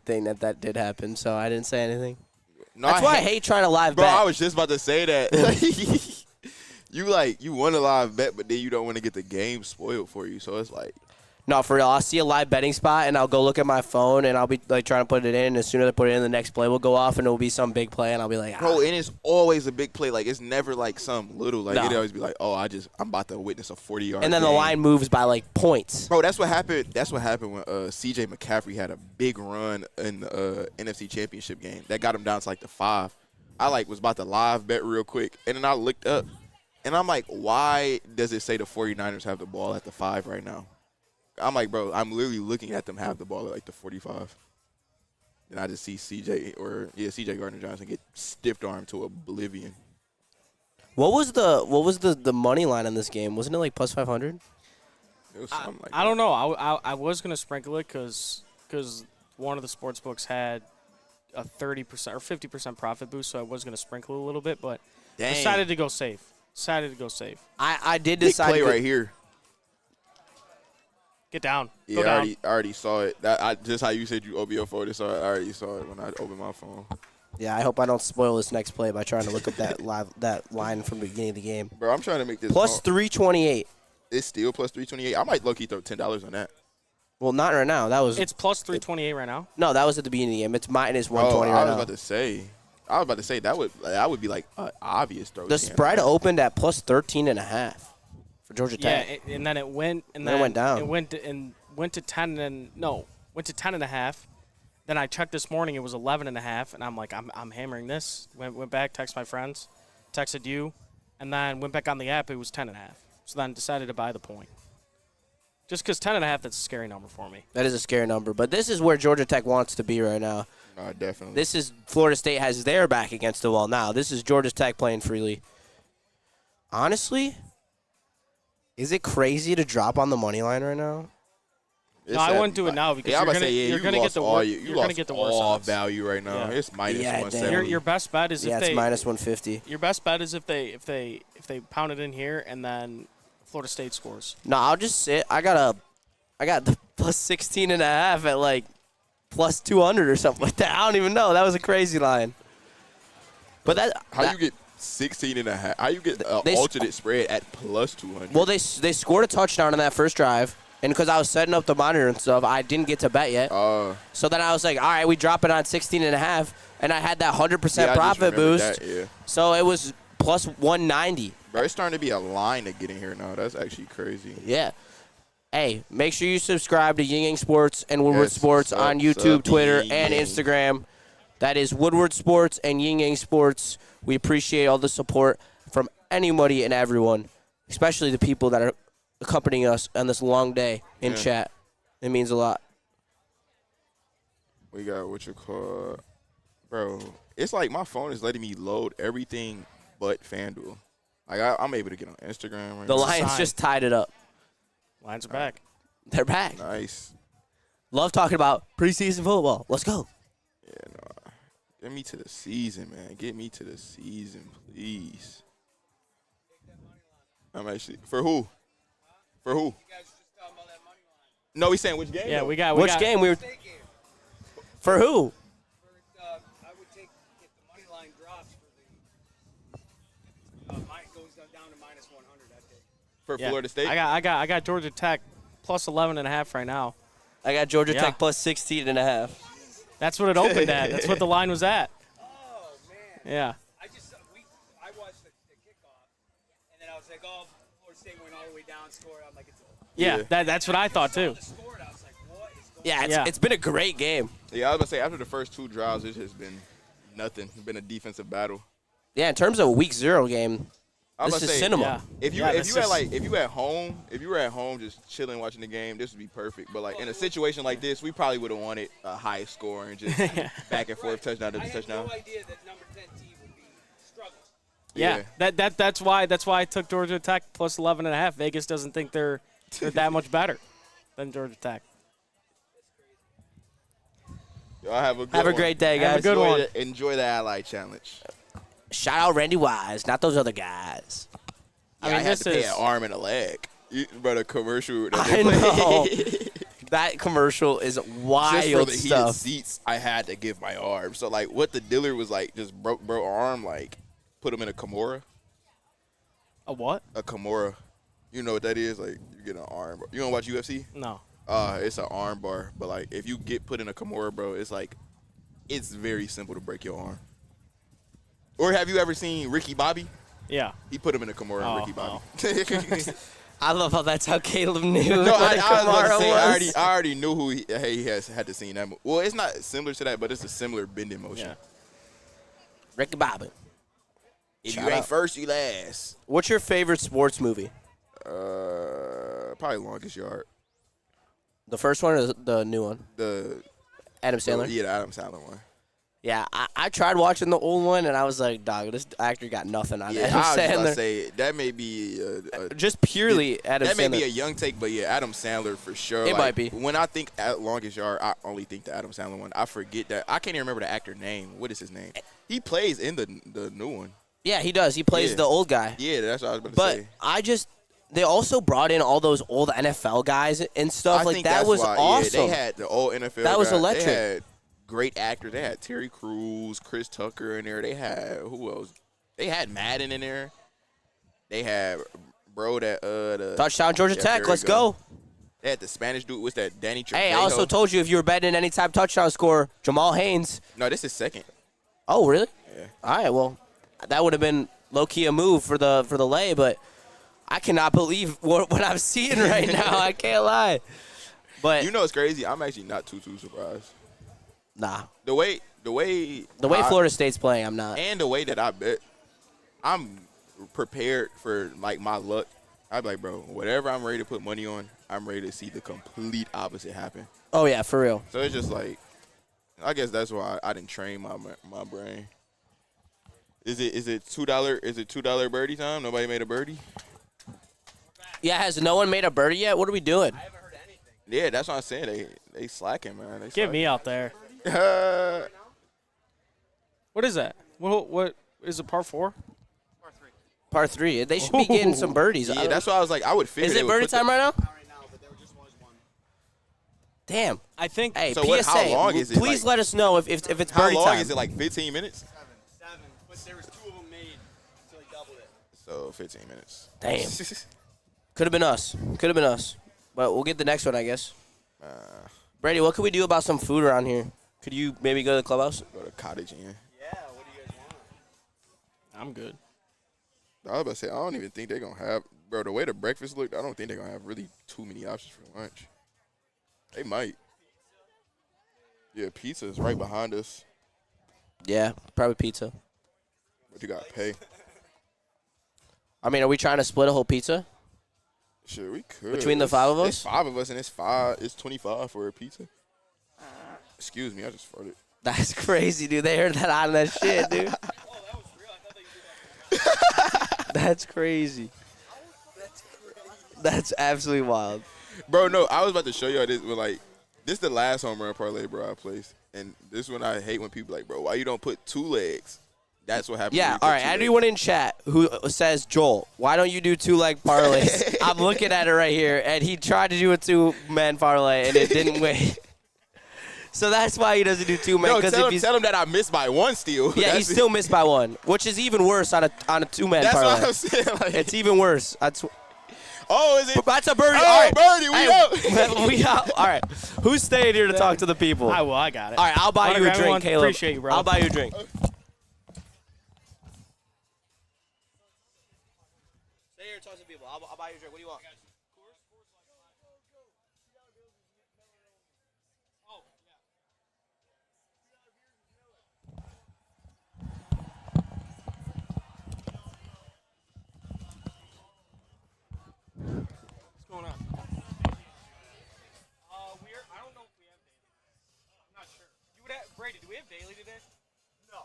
thing that did happen, so I didn't say anything. No, that's why I hate trying to live bet. Bro, I was just about to say that. You want a live bet, but then you don't want to get the game spoiled for you. So it's like. No, for real. I'll see a live betting spot, and I'll go look at my phone, and I'll be like trying to put it in. And as soon as I put it in, the next play will go off, and it will be some big play, and I'll be like, Bro, and it's always a big play. Like, it's never like some little. Like, It'll always be like, I'm about to witness a 40-yard and then game. the line moves by like points. Bro, that's what happened. That's what happened when C.J. McCaffrey had a big run in the NFC Championship game. That got him down to like the 5. I was about to live bet real quick, and then I looked up, and I'm like, why does it say the 49ers have the ball at the 5 right now? I'm like, bro, I'm literally looking at them have the ball at like the 45. And I just see C.J. Gardner-Johnson get stiff armed to oblivion. What was the money line on this game? Wasn't it like plus 500? It was something like I don't know. I was gonna sprinkle it because one of the sports books had a 30% or 50% profit boost, so I was gonna sprinkle a little bit, but decided to go safe. I did Big decide. play right here. Get down. Yeah, Go down. I already saw it. Just how you said you opened your phone, I already saw it when I opened my phone. Yeah, I hope I don't spoil this next play by trying to look up that line from the beginning of the game. Bro, I'm trying to make this plus 328. It's still plus 328. I might low-key throw $10 on that. Well, not right now. It's plus 328 right now. No, that was at the beginning of the game. It's minus 120 right now. I was about to say that would be like an obvious throw. The spread opened at plus 13.5 for Georgia Tech. Yeah, and then it went down. It went to 10.5. Then I checked this morning. It was 11.5, and I'm like, I'm hammering this. Went back, texted my friends, texted you, and then went back on the app. It was 10.5. So then decided to buy the point. Just because 10.5, that's a scary number for me. That is a scary number, but this is where Georgia Tech wants to be right now. Definitely. This is Florida State has their back against the wall now. This is Georgia Tech playing freely. Honestly, is it crazy to drop on the money line right now? No, I wouldn't do it now because yeah, you're I'm gonna about to say, you're you gonna get lost the all you're gonna get the worst all odds. value right now. Yeah. It's minus Yeah, 170. Your best bet is Yeah, if it's they minus 150. your best bet is if they pound it in here and then Florida State scores. No, I'll just sit. I got the plus 16.5 at like plus 200 or something like that. I don't even know. That was a crazy line. But How you get 16.5? How you get an alternate spread at plus 200? Well, they scored a touchdown on that first drive, and because I was setting up the monitor and stuff, I didn't get to bet yet. So then I was like, all right, we drop it on 16.5, and I had that 100% profit boost. Yeah. So it was plus 190. Bro, it's starting to be a line to get in here now. That's actually crazy. Yeah. Hey, make sure you subscribe to YingYangSports and Woodward Sports on YouTube, up, Twitter, Ying and Yang. Instagram. That is Woodward Sports and YingYangSports. We appreciate all the support from anybody and everyone, especially the people that are accompanying us on this long day in chat. It means a lot. We got what you call, bro. It's like my phone is letting me load everything but FanDuel. Like I'm able to get on Instagram right The now. Lions just tied it up. Lions are back. They're back. Nice. Love talking about preseason football. Let's go. Yeah, no. Get me to the season, man. Get me to the season, please. I'm actually for who? For who? No, he's saying which game? Yeah, though? we got Which game we were? For who? I would take if the money line drops for the goes down to minus 100 that day. For Yeah. Florida State. I got Georgia Tech plus 11.5 right now. I got Georgia Yeah. Tech plus 16.5. That's what it opened at. That's what the line was at. Oh man. Yeah. I watched the kickoff, and then I was like, oh, Florida State went all the way down, scored. I'm like, it's over. Yeah, that's what I thought too. The score, I was like, what is going Yeah, Yeah. it's been a great game. Yeah, I was about to say after the first two drives, it has been nothing. It's been a defensive battle. Yeah, in terms of a week 0 game, I was this about is to say, cinema. Yeah. If you Yeah, if this you had is- like if you were at home just chilling watching the game, this would be perfect. But like in a situation like this, we probably would have wanted a high score and just back and forth touchdown to I had touchdown. no idea that number 10 team would be struggling. Yeah. That's why I took Georgia Tech plus 11.5. Vegas doesn't think they're that much better than Georgia Tech. Y'all have a good Have a one. great day, Have a guys. good Enjoy one. Enjoy the Ally Challenge. Shout out Randy Wise, not those other guys. Yeah, I mean, I had this to pay is an arm and a leg. But a commercial that I they know. play. That commercial is Just for wild the heated stuff. seats, I had to give my arm. So like, what the dealer was like, just broke bro arm, like put him in a Kimura. a what? A Kimura, you know what that is? Like you get an arm. You don't watch UFC? No. It's an arm bar, but like if you get put in a Kimura, bro, it's like it's very simple to break your arm. Or have you ever seen Ricky Bobby? Yeah. He put him in a Kimura, Oh, Ricky Bobby. I love how that's how Caleb knew. No, what I a was about to Kamara say, was. I already knew who he has had to seen that movie. Well, it's not similar to that, but it's a similar bending motion. Yeah. Ricky Bobby. If Shout you ain't out. first, you last. What's your favorite sports movie? Probably Longest Yard. The first one or the new one? The Adam Sandler? Yeah, the Adam Sandler one. Yeah, I tried watching the old one, and I was like, dog, this actor got nothing on Yeah, Adam I was just about to Sandler. say that may be Just purely Adam that Sandler. may be a young take, but yeah, Adam Sandler for sure. It Like, might be. When I think at Longest Yard, I only think the Adam Sandler one. I forget that. I can't even remember the actor name. What is his name? He plays in the new one. Yeah, he does. He plays Yeah. the old guy. Yeah, that's what I was about to But say. they also brought in all those old NFL guys and stuff. I like think that that's was why, awesome. Yeah, they had the old NFL. That was guys. electric. They had great actors. They had Terry Crews, Chris Tucker in there. They had who else? They had Madden in there. They had the Touchdown Georgia Yeah, Tech. there Let's you go. They had the Spanish dude. What's that? Danny Trejo. Hey, I also told you if you were betting any type touchdown score, Jamal Haynes. No, this is second. Oh, really? Yeah. All right. Well, that would have been low key a move for the lay, but I cannot believe what I'm seeing right now. I can't lie. But You know it's crazy. I'm actually not too surprised. nah, The way Florida State's playing, I'm not. and the way that I bet, I'm prepared for like my luck. I'd be like, bro, whatever I'm ready to put money on, I'm ready to see the complete opposite happen. Oh yeah, for real. So it's just like, I guess that's why I didn't train my brain. Is it $2? Is it $2 birdie time? Nobody made a birdie. Yeah, has no one made a birdie yet? What are we doing? I haven't heard anything. Yeah, that's what I'm saying. They slacking, man. Get me out there. What is that? What is it? Par 4? Par 3. They should be getting some birdies. Yeah, that's why I was like, I would figure. Is they it would birdie put time right now? Not right now, but there just was one. Damn. I think. Hey, So PSA. how long is it, Please like- let us know if it's birdie How long time. is it? Like 15 minutes? 7. But there was 2 of them made, so he doubled it. So 15 minutes. Damn. Could have been us. Could have been us. But we'll get the next one, I guess. Brady, what can we do about some food around here? Could you maybe go to the clubhouse? Go to Cottage Inn. Yeah, what do you guys want? I'm good. I was about to say, I don't even think they're going to have, bro, the way the breakfast looked, I don't think they're going to have really too many options for lunch. They might. Yeah, pizza is right behind us, Yeah, probably pizza. but you got to pay. I mean, are we trying to split a whole pizza? Sure, we could. Between the 5 of us? It's 5 of us, and it's 25 for a pizza. Excuse me, I just farted. That's crazy, dude. They heard that on that shit, dude. Oh, that was real. I thought that you did that. That's crazy. That's absolutely wild. Bro, no, I was about to show y'all this, but like, this the last home run parlay, bro, I placed. And this one I hate when people like, bro, why you don't put 2 legs? That's what happens. Yeah, all right. Anyone in chat who says, Joel, why don't you do 2-leg parlays? I'm looking at it right here, and he tried to do a 2-man parlay, and it didn't win. So that's why he doesn't do 2-man. No, Because tell him that I missed by 1 steal. yeah, he still missed by 1, which is even worse on a 2-man That's parlay. what I'm saying. Like, It's even worse. oh, is it? That's a birdie. Oh, All right. birdie, we out. We out. All right. Who's staying here to talk to the people? I will. I got it. All right, I'll buy you a Autograph drink, everyone. Caleb. Appreciate you, bro. I'll buy you a drink. Stay here and talk to the people. I'll buy you a drink. What do you want? What's going on? I don't know if we have Daily. I'm not sure. Brady, do we have Daily today? No.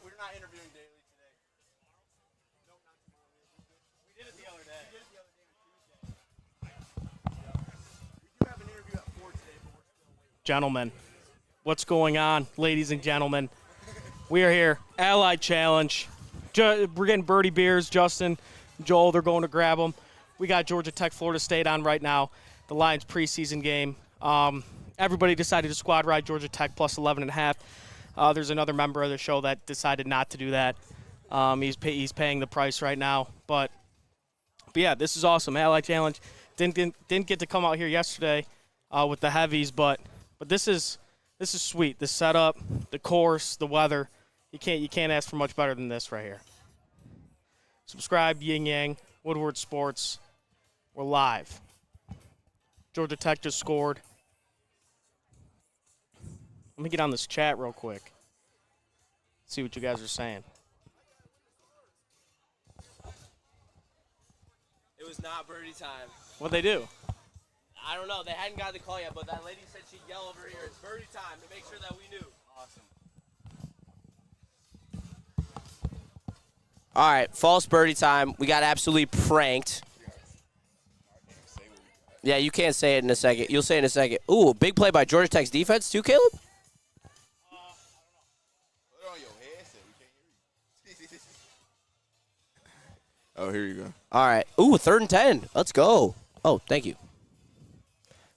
We're not interviewing Daily today. No, not tomorrow. We did it the other day. We did it the other day on Tuesday. We do have an interview at 4 today, but we're still waiting. Gentlemen, what's going on, ladies and gentlemen? We are here, Allied Challenge. We're getting birdie beers. Justin, Joel, they're going to grab them. We got Georgia Tech, Florida State on right now, the Lions preseason game. Everybody decided to squad ride Georgia Tech plus 11.5. There's another member of the show that decided not to do that. He's paying the price right now. But yeah, this is awesome. Allied Challenge didn't get to come out here yesterday with the heavies, but this is sweet. The setup, the course, the weather. You can't ask for much better than this right here. Subscribe, Ying Yang, Woodward Sports. We're live. Georgia Tech just scored. Let me get on this chat real quick. See what you guys are saying. It was not birdie time. What'd they do? I don't know. They hadn't got the call yet, but that lady said she'd yell over here. It's birdie time to make sure that we knew. Awesome. All right, false birdie time. We got absolutely pranked. Yeah, you can't say it in a second. You'll say it in a second. Ooh, big play by Georgia Tech's defense too, Caleb? Oh, here you go. All right. Ooh, 3rd and 10. Let's go. Oh, thank you.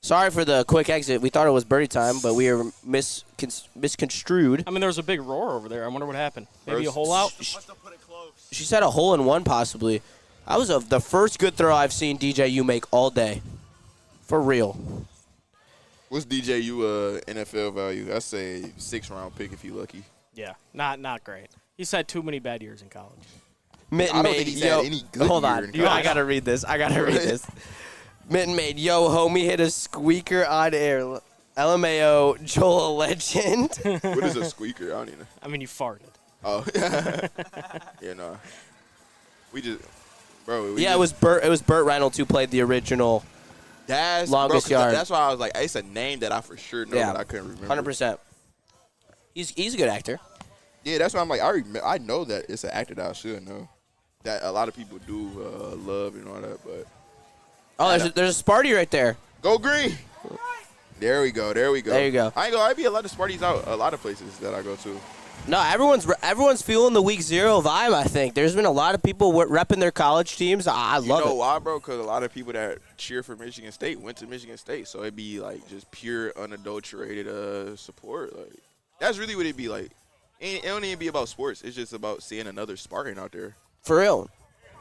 Sorry for the quick exit. We thought it was birdie time, but we were misconstrued. I mean, there was a big roar over there. I wonder what happened. Maybe a hole out? Must have put it close. She said a hole in one, possibly. That was the first good throw I've seen DJU make all day. For real. What's DJU NFL value? I say 6th-round pick if you lucky. Yeah, not great. He's had too many bad years in college. Mitten I don't made, think he's had any good hold year on. in I college. gotta read this. Mitten made, yo, homie hit a squeaker on air. LMAO, Joel a legend. What is a squeaker? I don't even know. I mean, you farted. Oh. Yeah, no. We just, bro. Yeah, it was Burt Reynolds who played the original. That's longest bro, yard. That's why I was like, it's a name that I for sure know, Yeah, but I couldn't remember. 100%. He's a good actor. Yeah, that's why I'm like, I know that it's an actor that I should know. That a lot of people do love and all that, but Oh, there's a Sparty right there. Go green. There we go. There you go. I ain't gonna. I be a lot of Sparties out a lot of places that I go to. No, everyone's feeling the week 0 vibe, I think. There's been a lot of people repping their college teams. I love it. You know why, bro? Because a lot of people that cheer for Michigan State went to Michigan State. So it'd be, like, just pure, unadulterated support. Like, that's really what it'd be like. It don't even be about sports. It's just about seeing another Spartan out there. For real.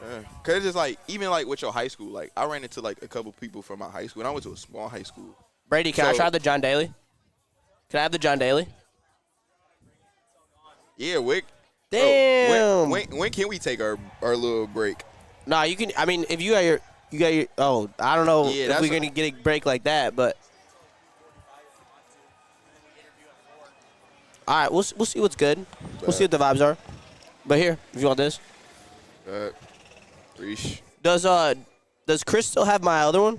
Yeah. Because it's just, like, even, like, with your high school, like, I ran into, like, a couple people from my high school. And I went to a small high school. Brady, can I try the John Daly? Can I have the John Daly? Yeah, Wick. Damn. When can we take our little break? Nah, you can. I mean, if you got your. Oh, I don't know Yeah, if we're gonna get a break like that, but. All right, we'll see what's good. We'll see what the vibes are. But here, if you want this. Reesh. Does Chris still have my other one?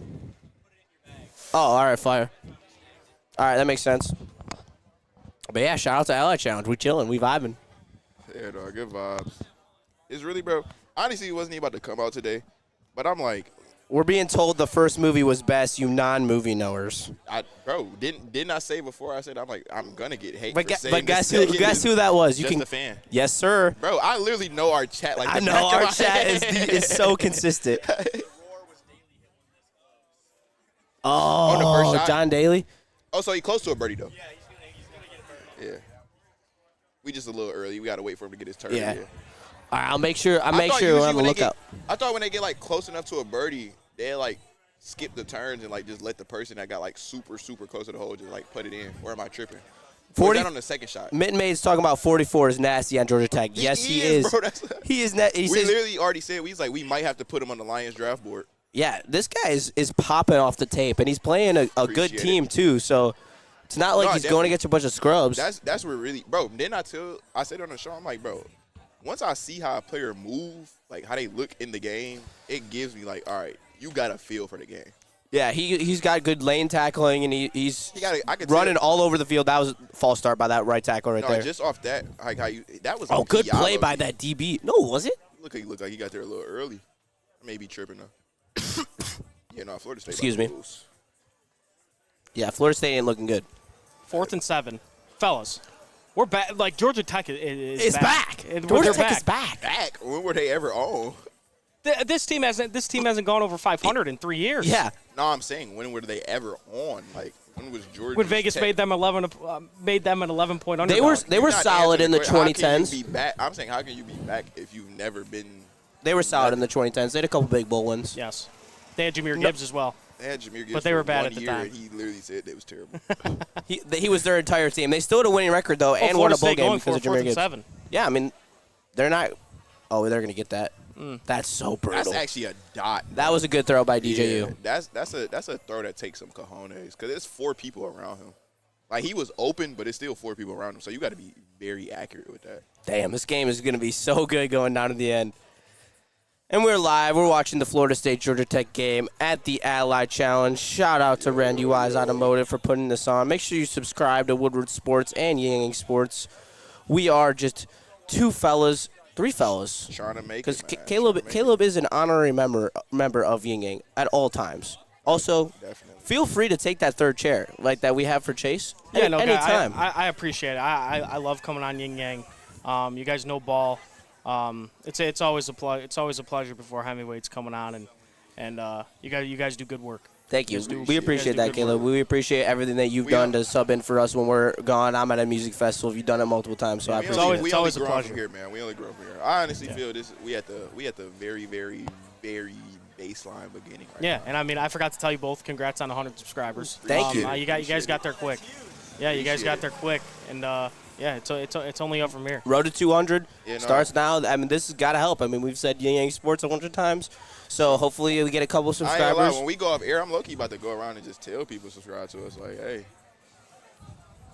Oh, all right, fire. All right, that makes sense. But yeah, shout out to Ally Challenge. We chilling, we vibing. Yeah, dog, good vibes. It's really, bro. Honestly, it wasn't even about to come out today, but I'm like, we're being told the first movie was best. You non-movie knowers. Didn't I say before? I said I'm gonna get hate. But, for saying guess this who that was? You just can. a fan, Yes, sir. bro. I literally know our chat like I the know back of our my chat hand. is so consistent. On the first Oh, shot? John Daly. Oh, so he close to a birdie though. Yeah, he's gonna get a bird. Yeah. We just a little early. We gotta wait for him to get his turn. Yeah. Yeah. All right, I'll make sure. I Make thought sure we're usually on the when they lookout. I thought when they get like close enough to a birdie, they like skip the turns and like just let the person that got like super close to the hole just like put it in. Or am I tripping? 40 that on the second shot. Mitten Maid's talking about 44 is nasty on Georgia Tech. Yes, he is. Bro, He is. He we says, literally already said we might have to put him on the Lions draft board. yeah, this guy is popping off the tape, and he's playing a good Appreciate team too. So it's not like No, he's going against a bunch of scrubs. That's where really, bro. Then I said on the show, I'm like, bro, once I see how a player move, like how they look in the game, it gives me like, all right, you got a feel for the game. Yeah, he's got good lane tackling, and he's I could running tell. all over the field. That was a false start by that right tackle right No, there. just off that, like how you that was. Oh, a good Diallo play by beat. that DB. No, was it? Look like he got there a little early. Maybe tripping though. Yeah, no, Florida State. Excuse about to me. lose. Yeah, Florida State ain't looking good. 4th and 7, fellas. We're back. Like Georgia Tech is It's back. They're Georgia Tech back. is back. Back. When were they ever on? This team hasn't gone over 500 in 3 years. Yeah. No, I'm saying when were they ever on? Like when was Georgia? When Vegas Tech? made them an 11-point underdog. They were You're not solid in the answering question. How can 2010s. you be back? I'm saying how can you be back if you've never been? They were solid in the 2010s. They had a couple big bowl wins. Yes. They had Jameer Gibbs as well. They had Jameer Gibbs But they were for bad 1 at the year, time. and he literally said they was terrible. He was their entire team. They still had a winning record though, and won Florida a bowl State game going because of for 4th Jameer and Gibbs. 7. Yeah, I mean, they're not. Oh, they're gonna get that. That's so brutal. That's actually a dot. That was a good throw by DJU. Yeah, that's a throw that takes some cojones because there's 4 people around him. Like he was open, but it's still 4 people around him. So you got to be very accurate with that. Damn, this game is gonna be so good going down to the end. And we're live. We're watching the Florida State Georgia Tech game at the Ally Challenge. Shout out to Randy Wise Automotive for putting this on. Make sure you subscribe to Woodward Sports and YingYangSports. We are just 2 fellas, 3 fellas. Trying to make Because it, man. Caleb Trying to make Caleb is an honorary member of Ying Yang at all times. Also, Definitely. feel free to take that 3rd chair like that we have for Chase. Yeah, no, anytime. I appreciate it. I love coming on Yin Yang. You guys know ball. It's always a pleasure before heavyweights coming on, and you guys do good work. Thank you. do- We you appreciate guys that, do good Caleb. work. We appreciate everything that you've We done are- to sub in for us when we're gone. I'm at a music festival. You've done it multiple times, so I We appreciate only, it. we it's always only a grown pleasure. from here, man. We only grow from here. I honestly feel this. We at the very, very, very baseline beginning. Right Yeah, now. and I mean I forgot to tell you both. Congrats on 100 subscribers. Thank you. You guys got there quick. Yeah, you guys Appreciate got it. there quick, and yeah, it's only up from here. Road to 200 Yeah, no. starts now. I mean, this has got to help. I mean, we've said YingYangSports 100 times, so hopefully we get a couple I ain't gonna lie. subscribers. When we go off air, I'm low-key about to go around and just tell people subscribe to us. Like, hey,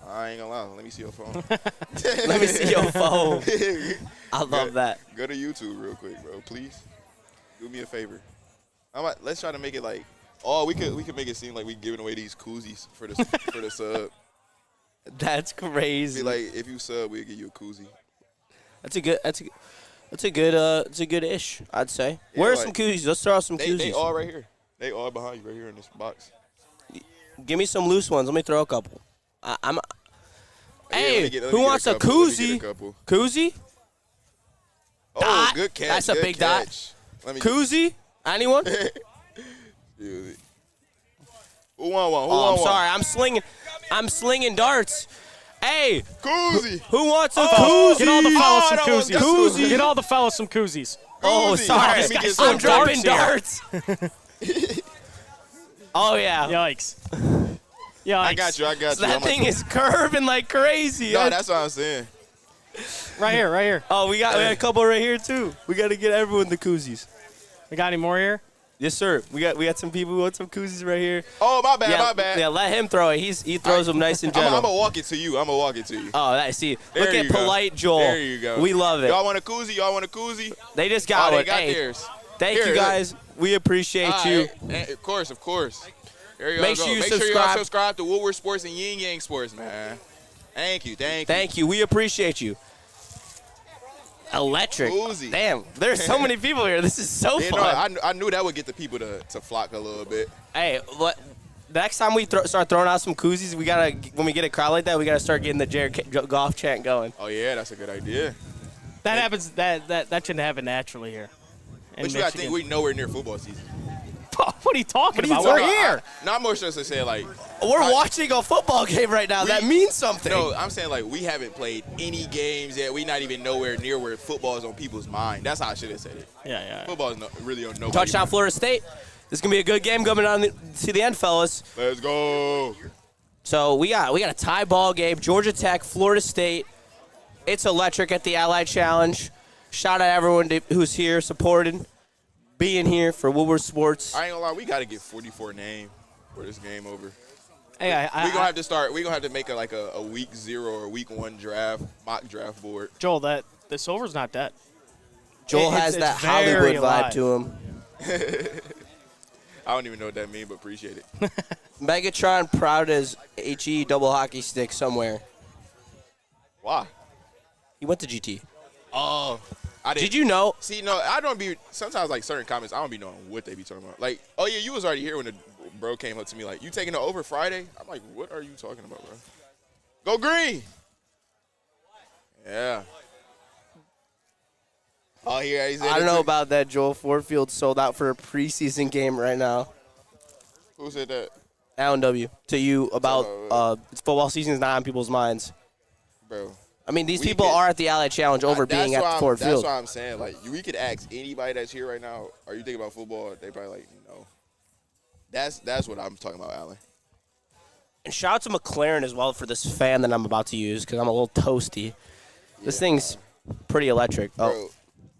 I ain't gonna lie. Let me see your phone. Let me see your phone. I love that. Go to YouTube real quick, bro. Please do me a favor. Let's try to make it like. Oh, we could make it seem like we giving away these koozies for the for the sub. That's crazy. Be like, if you sub, we'll give you a koozie. That's a good ish, I'd say. Yeah, Where are like, some koozies? Let's throw out some They koozies. all right here. They all behind you right here in this box. Give me some loose ones. Let me throw a couple. I'm. Yeah, Hey, let me who get wants a couple. Let me koozie? get a couple. Koozie? Oh, Dot. good catch. That's a good big dot. catch. Let me Koozie? Anyone? Dude. Who want one? Who Oh, want I'm sorry. I'm slinging darts. Hey, one? Koozie. who wants a Oh, koozie? Get all the fellas some I don't want koozies. koozie. Get all the fellas some koozies. Oh, Koozie. sorry. Let me get I'm some dropping darts darts. Oh, yeah. Yikes. Yikes. I got you. I got So you. that thing is curving like crazy. No, that's what I'm saying. Right here, right here. Oh, we got a couple right here, too. We got to get everyone the koozies. We got any more here? Yes, sir. We got some people who want some koozies right here. Oh, my bad. Yeah, My bad. Yeah, let him throw it. He throws them nice and I'm gentle. gonna walk it to you. I'm gonna walk it to you. Oh, I see. There Look at you go. polite Joel. There you go. We love it. Y'all want a koozie? Y'all want a koozie? They just got Oh, one. they got Hey, theirs. thank Here, you look. guys. We appreciate All you. right. Of course, of course. There you Make go. sure you Make sure subscribe. y'all subscribe to Woodward Sports and YingYangSports, man. Thank you. Thank you. We appreciate you. Electric. Koozie. Damn, there's so many people here. This is so You fun. know, I knew that would get the people to flock a little bit. Hey, next time we start throwing out some koozies, when we get a crowd like that, we gotta start getting the Jared Goff chant going. Oh yeah, that's a good idea. That happens. That shouldn't happen naturally here. in But you gotta Michigan. think we're nowhere near football season. What are you talking What are you about? We're talking here. Not more so to say like. We're watching a football game right now. That means something. No, I'm saying like we haven't played any games yet. We're not even nowhere near where football is on people's mind. That's how I should have said it. Yeah. Football is really on nobody. Touchdown, Florida State. This is gonna be a good game coming on to the end, fellas. Let's go. So we got a tie ball game. Georgia Tech, Florida State. It's electric at the Allied Challenge. Shout out everyone who's here supporting, being here for Woodward Sports. I ain't gonna lie, we gotta get 44 name for this game over. Hey, We're gonna have to start. We're gonna have to make a week 0 or week 1 mock draft board. Joel, the silver's not dead. Joel It's- has it's that very Hollywood alive. vibe to him. I don't even know what that means, but appreciate it. Megatron proud as HE double hockey stick somewhere. Why? He went to GT. Oh, I didn't. Did you know? See, no, I don't be. Sometimes like certain comments, I don't be knowing what they be talking about. Like, oh yeah, you was already here when the bro came up to me like, you taking it over Friday? I'm like, what are you talking about, bro? Go green. Yeah. Oh, here he's. I don't know about that. Joel Ford Field sold out for a preseason game right now. Who said that, Allen W. To you about it's football season is not on people's minds. bro? I mean, these We people could- are at the Allied Challenge over That's being at why the I'm- Ford That's Field. why I'm saying, like, we could ask anybody that's here right now, are you thinking about football? They probably like, no. That's what I'm talking about, Allen. And shout out to McLaren as well for this fan that I'm about to use because I'm a little toasty. This thing's pretty electric. Bro, Oh,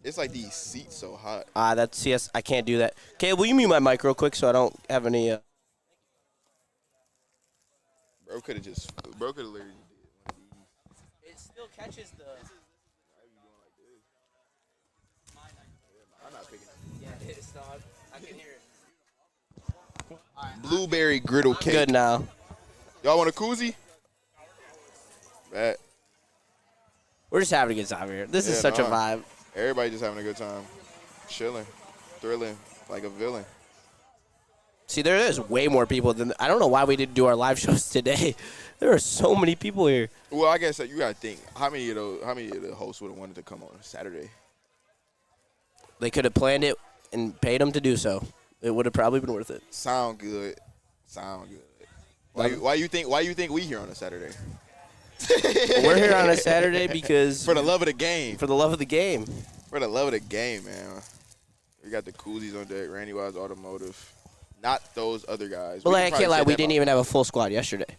it's like these seats so hot. that's yes. I can't do that. Okay, will you mute my mic real quick so I don't have any? Bro could have literally did one of these. It still catches the. I'm not picking it. Yeah, it's not. I can hear it. Blueberry griddle cake. Good now. Y'all want a koozie? Bet. We're just having a good time here. This is Yeah, such a nah. vibe. Everybody just having a good time. Chilling. Thrilling. Like a villain. See, there is way more people than I don't know why we didn't do our live shows today. There are so many people here. Well, I guess that you gotta think how many of the hosts would have wanted to come on Saturday? They could have planned it and paid them to do so. It would have probably been worth it. Sound good. Why you think we here on a Saturday? We're here on a Saturday because For the love of the game. for the love of the game. For the love of the game, man. We got the koozies on deck. Randy Wise Automotive. Not those other guys. Well, We I can can't probably lie. say We that didn't about- even have a full squad yesterday,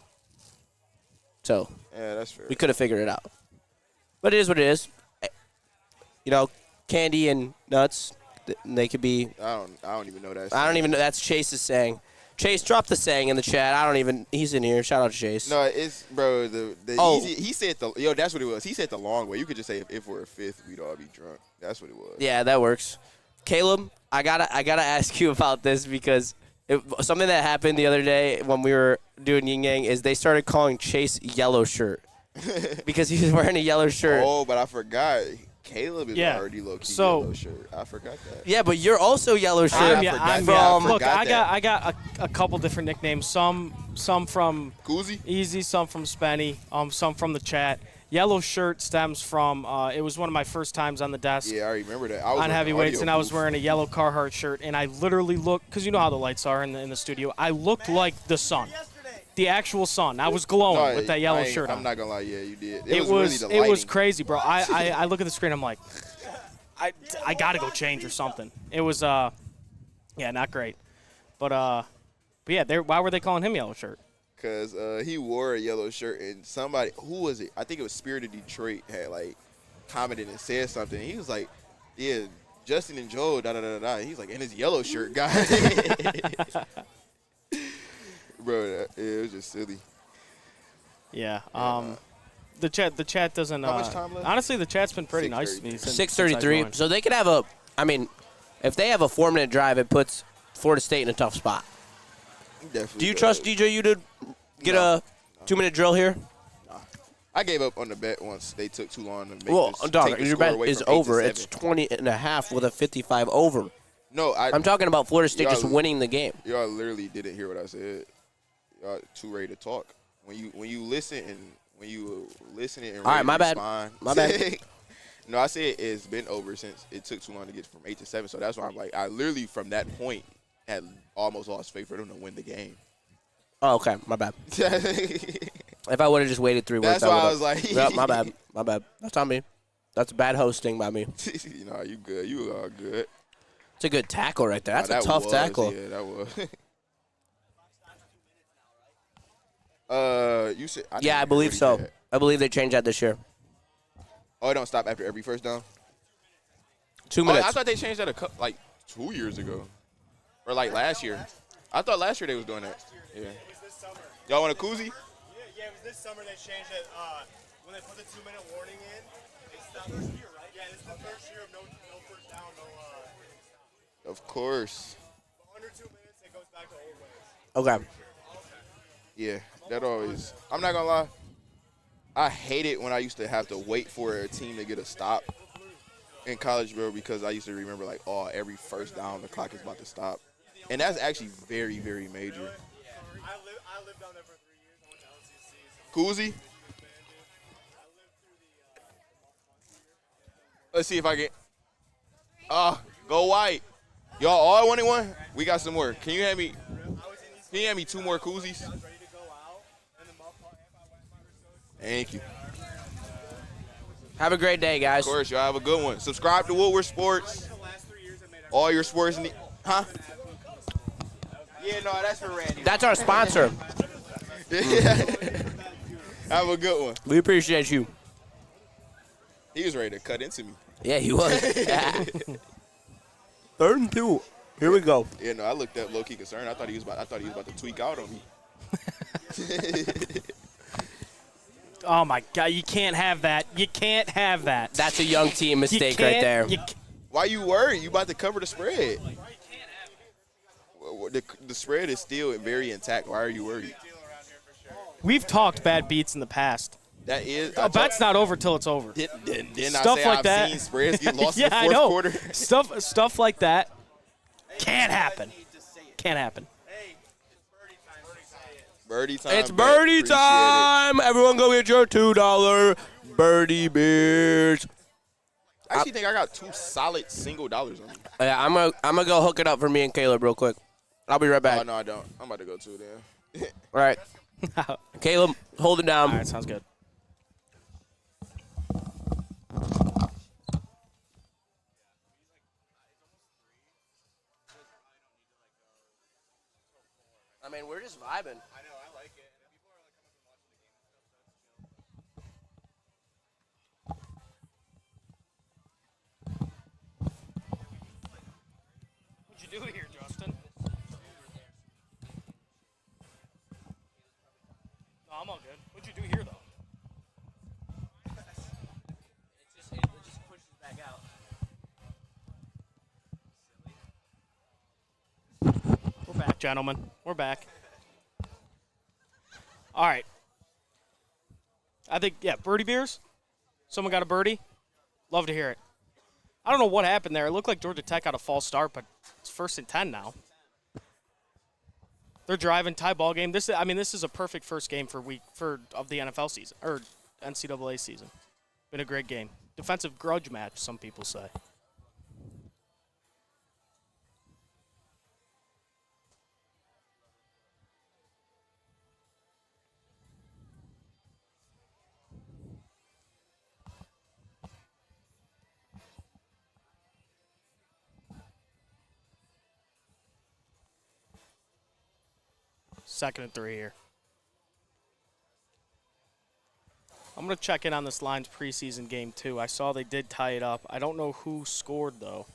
so Yeah, that's fair. we could have figured it out. But it is what it is. You know, candy and nuts. They could be. I don't even know that. I don't even know. That's Chase's saying. Chase, drop the saying in the chat. I don't even. He's in here. Shout out to Chase. No, it's bro. The Oh. easy. He said that's what it was. He said the long way. You could just say if we're a fifth, we'd all be drunk. That's what it was. Yeah, that works. Caleb, I gotta ask you about this because something that happened the other day when we were doing Yin Yang is they started calling Chase Yellow Shirt because he was wearing a yellow shirt. Oh, but I forgot. Caleb is Yeah. already low key So- yellow shirt. I forgot that. Yeah, but you're also yellow shirt I Yeah, forgot I'm- that. I from. Look, forgot I got a couple different nicknames. Some from Koozie? Easy, some from Spenny, some from the chat. Yellow shirt stems from it was one of my first times on the desk Yeah, I remember that. I was on working heavyweights, audio and I was booth. wearing a yellow Carhartt shirt, and I literally looked, because you know how the lights are in the studio. I looked like the sun, the actual sun. I was glowing No, with that yellow I ain't- shirt on. I'm not gonna lie. Yeah, you did. It was really the it was lighting. crazy, bro. I look at the screen, I'm like, I gotta go change or something. It was yeah, not great, but yeah, why were they calling him yellow shirt? Because he wore a yellow shirt, and somebody, who was it? I think it was Spirit of Detroit, had like commented and said something. He was like, yeah, Justin and Joe, da da da da. He's like, and his yellow shirt guy. Bro, it was just silly. Yeah. The chat doesn't. How much time left? Honestly, the chat's been pretty nice to me. Since, 6:33. since I So they could have a. I mean, if they have a 4-minute drive, it puts Florida State in a tough spot. Definitely. Do you trust DJU to get No. a 2-minute drill here? I gave up on the bet once they took too long to make Well, this, dog, take the your score bet away is from 8 to over. 7. It's 20.5 with a 55 over. No, I'm talking about Florida State just Y'all- winning the game. Y'all literally didn't hear what I said. Y'all too ready to talk. When you listen and All right, my bad. respond, My bad. No, I said it's been over since it took too long to get from 8 to 7. So that's why I'm like, I literally from that point had almost lost faith for them to win the game. Oh, okay. My bad. If I would have just waited 3 weeks, That's why I would've- was like, Yep, my bad. My bad. That's on me. That's bad hosting by me. you know, you good. You are good. It's a good tackle right there. That's Nah, a that tough was, tackle. Yeah, that was. You said. Yeah, I believe so. I believe they changed that this year. Oh, it don't stop after every first down. 2 Oh, minutes. I thought they changed that like 2 years ago, or like last year. I thought last year they was doing that. Yeah. It was this summer. Y'all want a koozie? Yeah, it was this summer they changed it. When they put the 2-minute warning in, it's the first year, right? Yeah, this is the first year of no first down, no. Of course. But under 2 minutes, it goes back to old ways. Okay. Yeah, that always. I'm not gonna lie. I hate it when I used to have to wait for a team to get a stop in college, bro, because I used to remember like, oh, every first down the clock is about to stop, and that's actually very, very major. I lived down there for 3 years. I went to LCC. Koozie. Let's see if I get. Go white. Y'all all wanted one? We got some more. Can you hand me? Can you hand me 2 more koozies? Ready to go out, and the motherfucker, Thank you. Have a great day, guys. Of course, y'all have a good one. Subscribe to Woodward Sports. the last 3 years I made All your sports need. Huh? Yeah, no, that's for Randy. That's our sponsor. Have a good one. We appreciate you. He was ready to cut into me. Yeah, he was. 3rd and 2. Here we go. Yeah, no, I looked up low-key concerned. I thought he was about to tweak out on me. Oh my God! You can't have that. You can't have that. That's a young team You mistake right can't- there. you Why you worried? You about to cover the spread. The spread is still very intact. Why are you worried? We've talked bad beats in the past. That is. A bet's not over till it's over. Didn't Stuff I say like I've that. seen spreads get lost Yeah, in the I fourth know. quarter? Stuff like that can't happen. Can't happen. Birdie time. It's bet. birdie Appreciate it. time. Everyone go get your $2 birdie beers. I actually think I got 2 solid single dollars on me. Yeah, I'm gonna go hook it up for me and Caleb real quick. I'll be right Oh, back. no, I don't. I'm about to go too then. All right. Caleb, hold it down. All right, sounds good. I mean, we're just vibing. What'd you do here, Justin? No, I'm all good. What'd you do here, though? It just pushes back out. We're back, gentlemen. We're back. All right. I think, yeah, birdie beers. Someone got a birdie? Love to hear it. I don't know what happened there. It looked like Georgia Tech got a false start, but it's 1st and 10 now. They're driving, tie ball game. This is a perfect first game of the NFL season or NCAA season. Been a great game. Defensive grudge match, some people say. Second and 3 here. I'm going to check in on this Lions preseason game, too. I saw they did tie it up. I don't know who scored, though.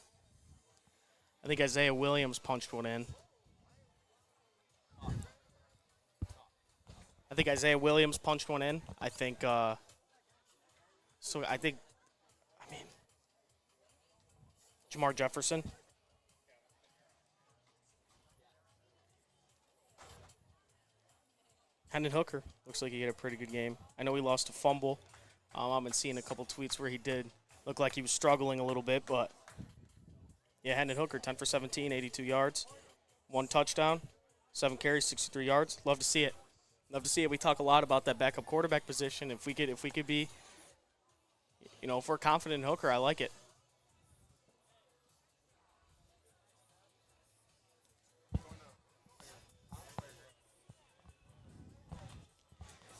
I think Isaiah Williams punched one in. I think, Jamar Jefferson. Hendon Hooker looks like he had a pretty good game. I know he lost a fumble. I've been seeing a couple tweets where he did look like he was struggling a little bit, but yeah, Hendon Hooker, 10 for 17, 82 yards, 1 touchdown, 7 carries, 63 yards. Love to see it. We talk a lot about that backup quarterback position. If we could be, if we're confident in Hooker, I like it.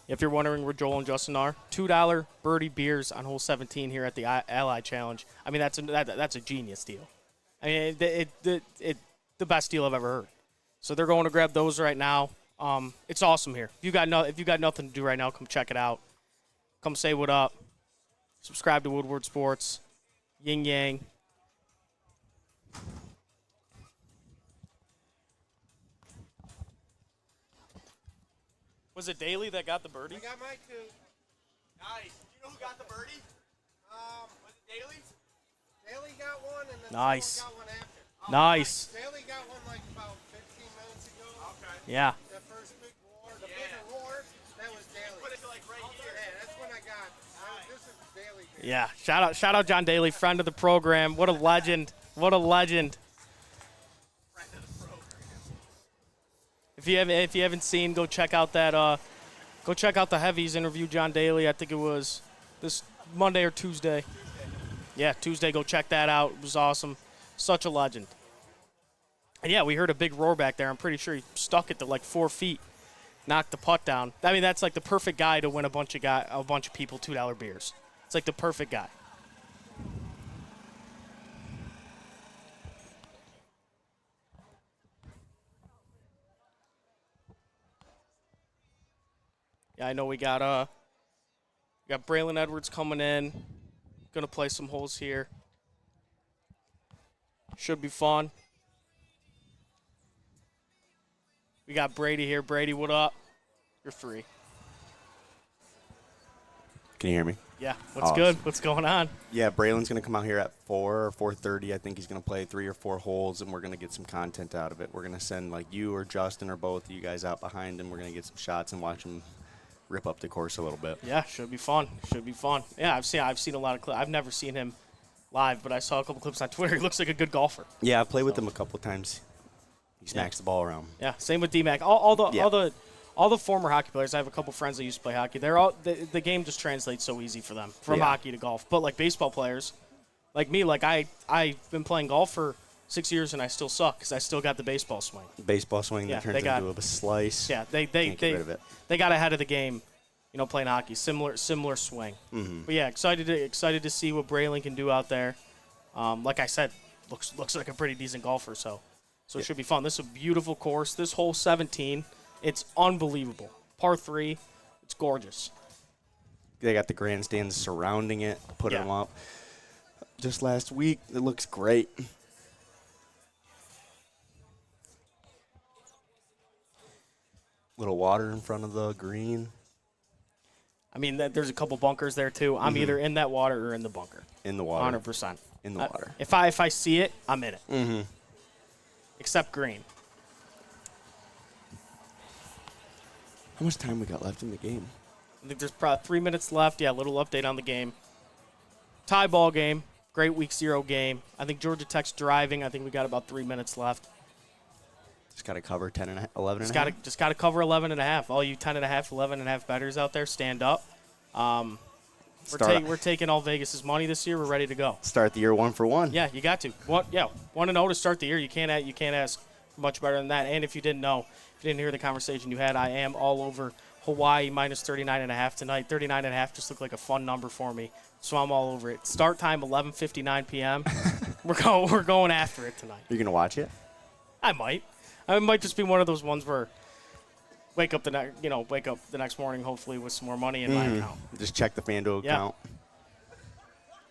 If you're wondering where Joel and Justin are, $2 birdie beers on hole 17 here at the Ally Challenge. I mean, that's a genius deal. I mean, the best deal I've ever heard. So they're going to grab those right now. It's awesome here. If you got nothing to do right now, come check it out. Come say what up. Subscribe to Woodward Sports, Ying Yang. Was it Daly that got the birdie? I got mine too. Nice. You know who got the birdie? Was it Daly? Daly got one, and then Nice. someone got one after. Nice. Daly got one like about 15 minutes ago. Okay. Yeah. That first big roar, bigger roar, that was Daly. Put it like right here. Yeah, that's when I got. This is Daly. Yeah. Shout out John Daly, friend of the program. What a legend. If you haven't seen, go check out the Heavies interview John Daly. I think it was this Monday or Tuesday. Yeah, Tuesday. Go check that out. It was awesome. Such a legend. And yeah, we heard a big roar back there. I'm pretty sure he stuck it to like 4 feet, knocked the putt down. I mean, that's like the perfect guy to win a bunch of people $2 beers. It's like the perfect guy. Yeah, I know we got Braylon Edwards coming in. Gonna play some holes here. Should be fun. We got Brady here. Brady, what up? You're free. Can you hear me? Yeah. What's good? What's going on? Yeah, Braylon's going to come out here at 4 or 4:30. I think he's going to play 3 or 4 holes, and we're going to get some content out of it. We're going to send like you or Justin or both of you guys out behind him. We're going to get some shots and watch him rip up the course a little bit. Yeah, should be fun. Yeah, I've seen a lot of clips. I've never seen him live, but I saw a couple clips on Twitter. He looks like a good golfer. Yeah, I've played with him a couple times. He smacks the ball around. Yeah, same with D-Mac. All the former hockey players. I have a couple friends that used to play hockey. They're all the game just translates so easy for them from hockey to golf. But like baseball players, like me, like I've been playing golf for 6 years and I still suck because I still got the baseball swing. Baseball swing that turns into a slice. Yeah, they get rid of it. They got ahead of the game, playing hockey. Similar swing. Mm-hmm. But yeah, excited to see what Braylon can do out there. Like I said, looks like a pretty decent golfer. So it should be fun. This is a beautiful course. This hole 17, it's unbelievable. Par 3, it's gorgeous. They got the grandstands surrounding it, put them up. Just last week, it looks great. Little water in front of the green. I mean, there's a couple bunkers there too. I'm either in that water or in the bunker. In the water. 100%. In the water. If I see it, I'm in it. Mm-hmm. Except green. How much time we got left in the game? I think there's probably 3 minutes left. Yeah, a little update on the game. tie ball game. Great week 0 game. I think Georgia Tech's driving. I think we got about 3 minutes left. Just got to cover 10 and 11 and a half. Just got to cover 11 and a half. All you 10 and a half, 11 and a half bettors out there, stand up. We're taking all Vegas's money this year. We're ready to go. Start the year 1 for 1. Yeah, you got to. 1-0 to start the year. You can't ask much better than that. And if you didn't know, if you didn't hear the conversation you had, I am all over Hawaii minus 39.5 tonight. 39.5 just looked like a fun number for me, so I'm all over it. Start time 11:59 p.m. We're going after it tonight. You're gonna watch it? I might. It might just be one of those ones where wake up the next morning hopefully with some more money in my account. Just check the FanDuel account.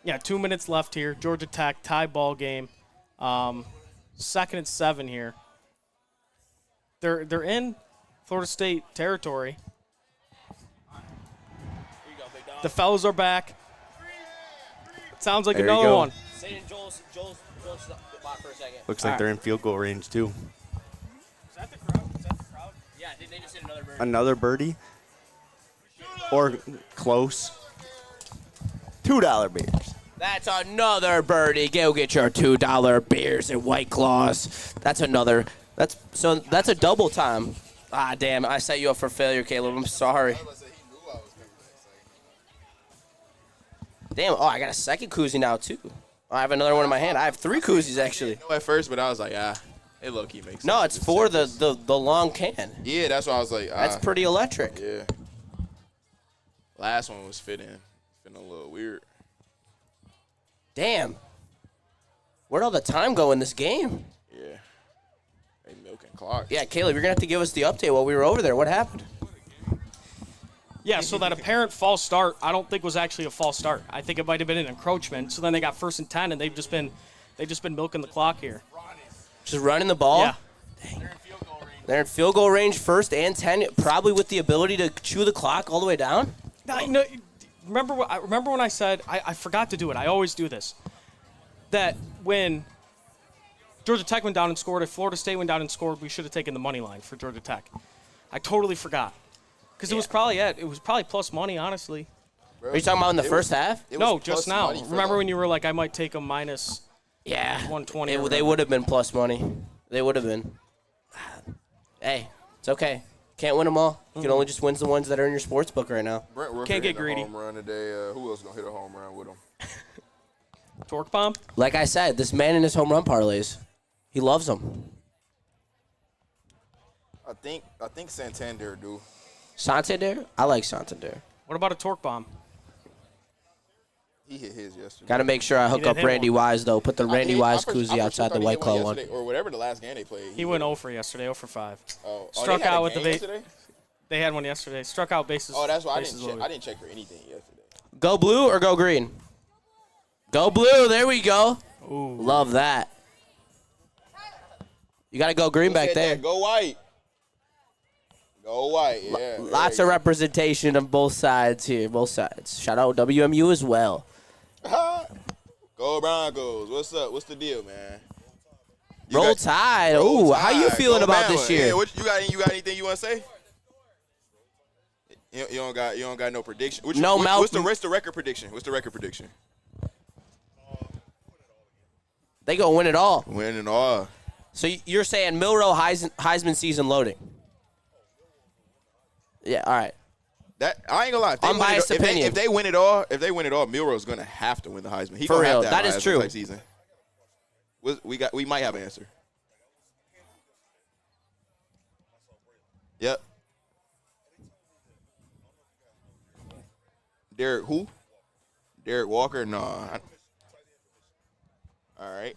Yeah, 2 minutes left here. Georgia Tech tie ball game. 2nd and 7 here. They're in Florida State territory. The fellas are back. It sounds like There you another go. one. Joel's for a second. Looks like they're in field goal range too. Is that the crowd? Yeah, they just hit another bird. Another birdie. Or close. $2 beers. That's another birdie. Go get your $2 beers and White Claws. That's a double time. Ah, damn! I set you up for failure, Caleb. I'm sorry. Damn! Oh, I got a second koozie now too. I have another one in my hand. I have 3 koozies actually. No, at first, but I was like, it low-key makes sense. No, it's for the long can. Yeah, that's why I was like, That's pretty electric. Yeah. Last one was fitting a little weird. Damn. Where'd all the time go in this game? Yeah. They milking clock. Yeah, Caleb, you're gonna have to give us the update while we were over there. What happened? Yeah, so that apparent false start, I don't think was actually a false start. I think it might have been an encroachment. So then they got 1st and 10, and they've just been milking the clock here. Just running the ball? Yeah. Dang. They're in field goal range 1st and 10, probably with the ability to chew the clock all the way down? No, remember when I said, I forgot to do it. I always do this. That when Georgia Tech went down and scored, if Florida State went down and scored, we should have taken the money line for Georgia Tech. I totally forgot. Because it was probably plus money, honestly. Are you talking about in the first half? No, just now. Remember when you were like, I might take them minus 120? They would have been plus money. They would have been. Hey, it's okay. Can't win them all. You can only just win the ones that are in your sports book right now. Brent Rooker Can't get hit a greedy. home run today. Who else gonna hit a home run with him? Torque bomb? Like I said, this man in his home run parlays, he loves them. I think Santander do. Santander? I like Santander. What about a torque bomb? He hit his yesterday. Got to make sure I hook didn't up hit Randy one. Wise, though. Put the Randy Wise koozie outside the White Claw one. Or whatever the last game they played. He went 0 for yesterday, 0 for 5. Struck out with the base. yesterday? They had one yesterday. Struck out bases. Oh, that's why I bases didn't check. loaded. I didn't check for anything yesterday. Go blue or go green? Go blue. There we go. Ooh. Love that. You got to go green back there. Go white. Go white. Yeah. Lots of representation on both sides here. Both sides. Shout out WMU as well. Go Broncos. What's up? What's the deal, man? Roll Tide. Ooh, how you feeling about this year? Yeah, you got anything you want to say? You don't got no prediction. What's the record prediction? What's the record prediction? They gonna win it all. Win it all. So you're saying Milroe Heisman season loading? Yeah. All right. That I ain't gonna lie. Unbiased opinion. If they win it all, Milroe's gonna have to win the Heisman. He For gonna real, have to have that a is Heisman true. type season. We might have an answer. Yep. Derek who? Derek Walker? No. All right.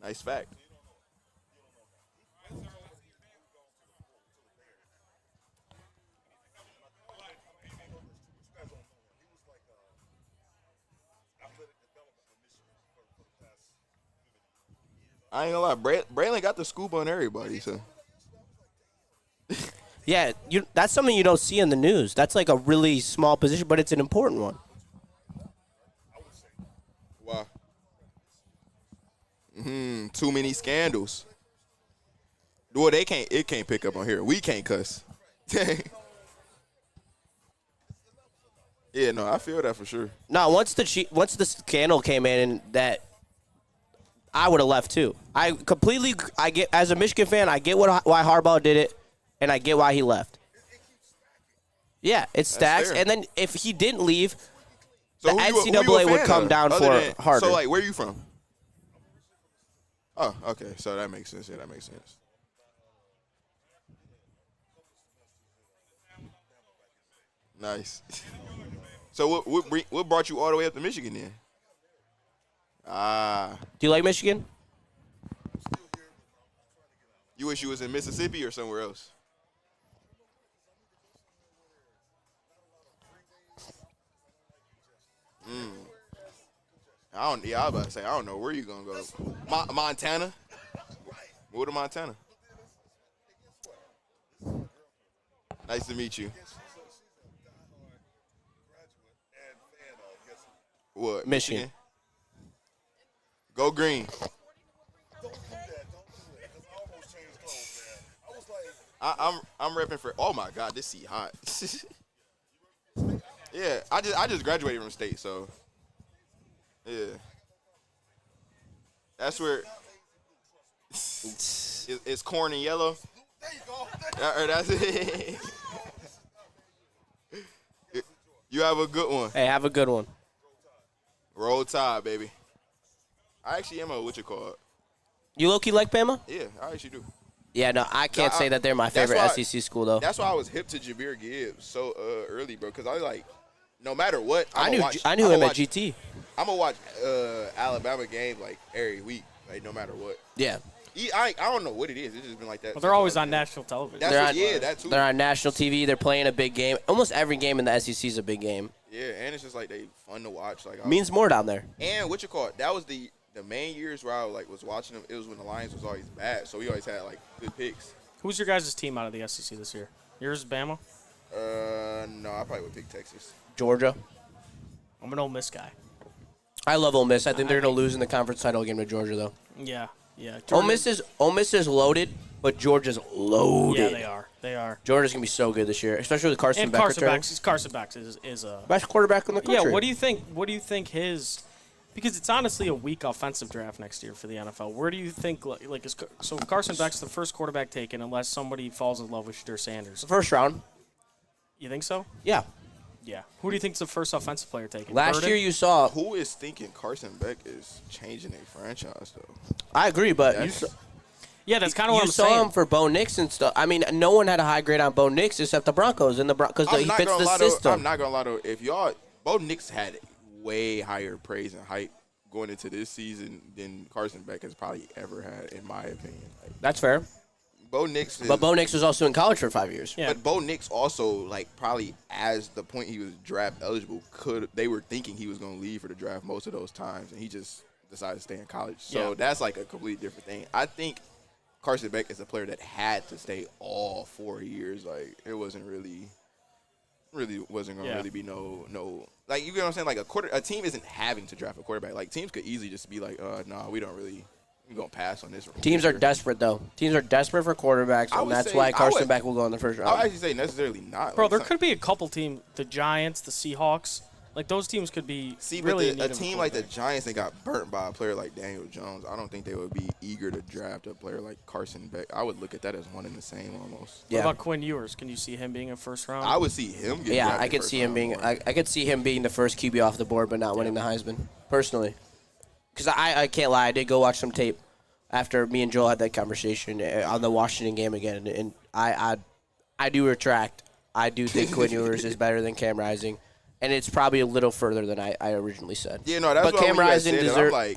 Nice fact. I ain't gonna lie, Braylon got the scoop on everybody, so. Yeah, that's something you don't see in the news. That's like a really small position, but it's an important one. Wow. Too many scandals. Well, it can't pick up on here. We can't cuss. Yeah, no, I feel that for sure. No, once the scandal came in, that I would have left too. I get as a Michigan fan, I get why Harbaugh did it, and I get why he left. Yeah, it stacks. fair. And then if he didn't leave, So the who you a NCAA would fan come of, down other for than- harder. So, like, where you from? Oh, okay. So that makes sense. Yeah, that makes sense. Nice. So what brought you all the way up to Michigan then? Do you like Michigan? You wish you was in Mississippi or somewhere else? I was about to say, I don't know where you gonna go. Montana? Move to Montana. Nice to meet you. What? Michigan. Go green. I'm repping for. Oh my God, this seat hot. Yeah, I just graduated from state, so yeah. That's where it's corn and yellow. There you go. Or that's it. You have a good one. Hey, have a good one. Roll Tide, baby. I actually am a what you call it. You low-key like Bama? Yeah, I actually do. Yeah, no, I can't say that they're my that's favorite why- SEC school, though. That's why I was hip to Jameer Gibbs so early, bro. Because I was like, no matter what, I knew him at GT. I'm gonna watch Alabama game like every week, like no matter what. Yeah. I don't know what it is. It's just been like that. Well, they're always on national television. That too. They're on national TV. They're playing a big game. Almost every game in the SEC is a big game. Yeah, and it's just like they fun to watch. Like Means more down there. And what you call it? That was the main years where I was watching them. It was when the Lions was always bad, so we always had like good picks. Who's your guys' team out of the SEC this year? Yours is Bama? No, I probably would pick Texas. Georgia. I'm an Ole Miss guy. I love Ole Miss. I think they're going to lose in the conference title game to Georgia, though. Yeah, yeah. Ole Miss is loaded, but Georgia's loaded. Yeah, they are. They are. Georgia's going to be so good this year, especially with Carson And Beck. Carson Beck is a best quarterback in the country. Yeah. What do you think? What do you think his? Because it's honestly a weak offensive draft next year for the NFL. Where do you think so? Carson Beck's the first quarterback taken unless somebody falls in love with Shedeur Sanders. The first round. You think so? Yeah. Yeah. Who do you think's the first offensive player taken? Last Burden? year you saw. Who is thinking Carson Beck is changing a franchise though? I agree, but yeah, that's kind of what I'm saying. You saw him for Bo Nix and stuff. I mean, no one had a high grade on Bo Nix except the Broncos because he fits the system. I'm not gonna lie though. If y'all, Bo Nix had way higher praise and hype going into this season than Carson Beck has probably ever had, in my opinion. Like, That's fair. Bo Nix, but Bo Nix was also in college for 5 years. Yeah. But Bo Nix also, like, probably as the point he was draft eligible, they were thinking he was going to leave for the draft most of those times, and he just decided to stay in college. So that's like a completely different thing. I think Carson Beck is a player that had to stay all 4 years. Like, it wasn't really wasn't going to really be no. Like, you get what I'm saying? Like, a team isn't having to draft a quarterback. Like, teams could easily just be like, nah, we don't really. We're going to pass on this one. Teams are desperate, though. Teams are desperate for quarterbacks, and that's why Carson Beck will go in the first round. I would actually say necessarily not. Bro, there could be a couple teams, the Giants, the Seahawks. Like, those teams could be really in need a of team like the Giants that got burnt by a player like Daniel Jones, I don't think they would be eager to draft a player like Carson Beck. I would look at that as one and the same almost. What about Quinn Ewers? Can you see him being a first round? I would see him get I could see him being. I could see him being the first QB off the board, but not winning the Heisman personally. Because I can't lie, I did go watch some tape after me and Joel had that conversation on the Washington game again, and I do retract. I do think Quinn Ewers is better than Cam Rising. And it's probably a little further than I originally said. Yeah, no, that's but Cam Rising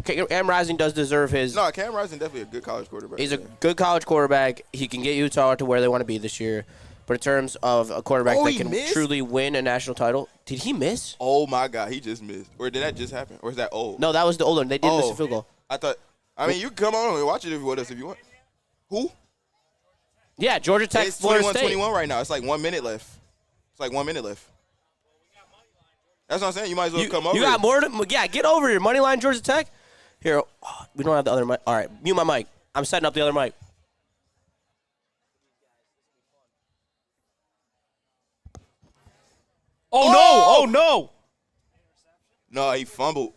Cam Rising does deserve his. No, Cam Rising definitely a good college quarterback. He's a good college quarterback. He can get Utah to where they want to be this year. But in terms of a quarterback that can truly win a national title, did he miss? Oh my God, he just missed. Or did that just happen? Or is that old? No, that was the old one. They did miss a field goal. I mean, you can come on and watch it if you want us if you want. Who? Yeah, Georgia Tech, It's Florida State. 21-21 right now. It's like 1 minute left. That's what I'm saying. You might as well come over. You got more get over here. Moneyline Georgia Tech. Here, we don't have the other mic. All right, mute my mic. I'm setting up the other mic. Oh, no. Oh, no. No, he fumbled.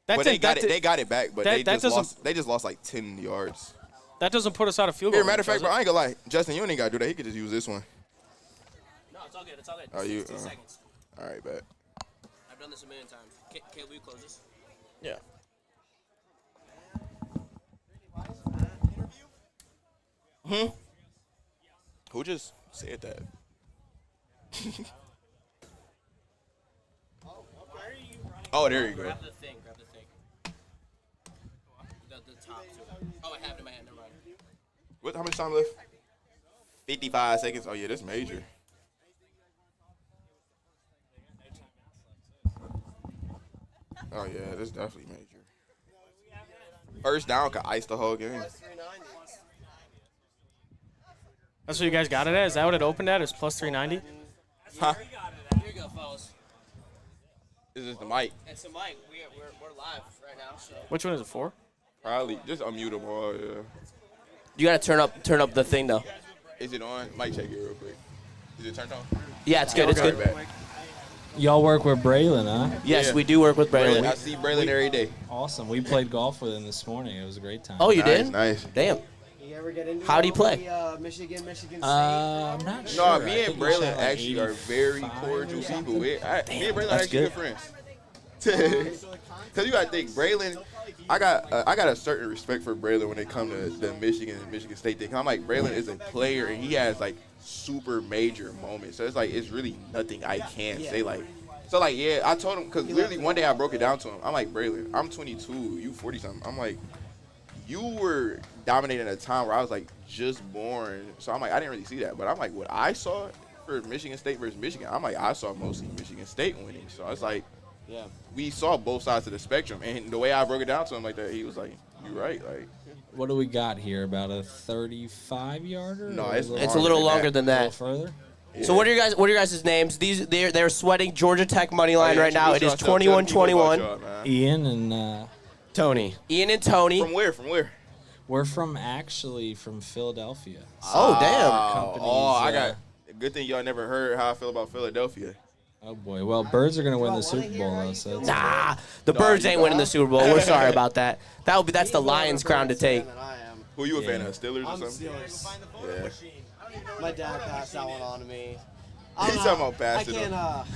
That But they got it back, but they just lost like 10 yards. That doesn't put us out of field goal. Here, matter of fact, bro, I ain't gonna lie. Justin, you ain't got to do that. He could just use this one. No, it's all good. It's all good. Oh, you? 2 seconds. All right, bet. I've done this a million times. Caleb, will you close this? Yeah. Who just said that? Oh, there you go. Grab the thing. The top two. Oh, I have it in my hand. Never mind. How much time left? 55 seconds. Oh, yeah, that's major. Oh, yeah, that's definitely major. First down could ice the whole game. That's what you guys got it at? Is that what it opened at? It's plus 390? Huh? Here you go, fellas. This is the mic. It's a mic. We're live right now. So. Which one is it for? Probably. Just unmute them all, yeah. You gotta turn up the thing though. Is it on? Mic check it real quick. Is it turned on? Yeah, it's good. It's good. Back. Y'all work with Braylon, huh? Yes, Yeah. we do work with Braylon. I see Braylon every day. Awesome. We played golf with him this morning. It was a great time. Oh, you did? Nice. Damn. You ever get into How'd he play? Michigan State? I'm not sure. No, I me think and he Braylon shot like actually are very 85 cordial or something. people. Me and Braylon are that's actually good friends. Cause you gotta think, Braylon. I got a certain respect for Braylon when it comes to the Michigan State thing. I'm like, Braylon is a player and he has like super major moments. So it's like it's really nothing I can say like. So like yeah, I told him because literally one day I broke it down to him. I'm like, Braylon, I'm 22, you 40 something. I'm like, you were dominating at a time where I was like just born. So I'm like, I didn't really see that, but I'm like, what I saw for Michigan State versus Michigan, I'm like, I saw mostly Michigan State winning. So I was like. Yeah, we saw both sides of the spectrum, and the way I broke it down to him like that, he was like, "You're right." Like, What do we got here? About a 35-yarder? No, Or it's It's a little longer than a little that. further. yeah. So what are your guys' names? They're sweating Georgia Tech money line yeah, right now. It is introduce yourself. Tell the people about 21-21. y'all, man. Ian and Tony. Ian and Tony. From where? we're from Philadelphia. Oh damn. I Companies, got. Good thing y'all never heard how I feel about Philadelphia. Oh boy. Well, Birds are gonna win the Super Bowl though. So it's Nah, the No, Birds you ain't winning the Super Bowl. We're sorry about that. That's the Lions' crown to take. Who you a fan Yeah. of? Steelers I'm or something? Steelers. Yeah. My dad passed that one on to me. He's talking about passing I them.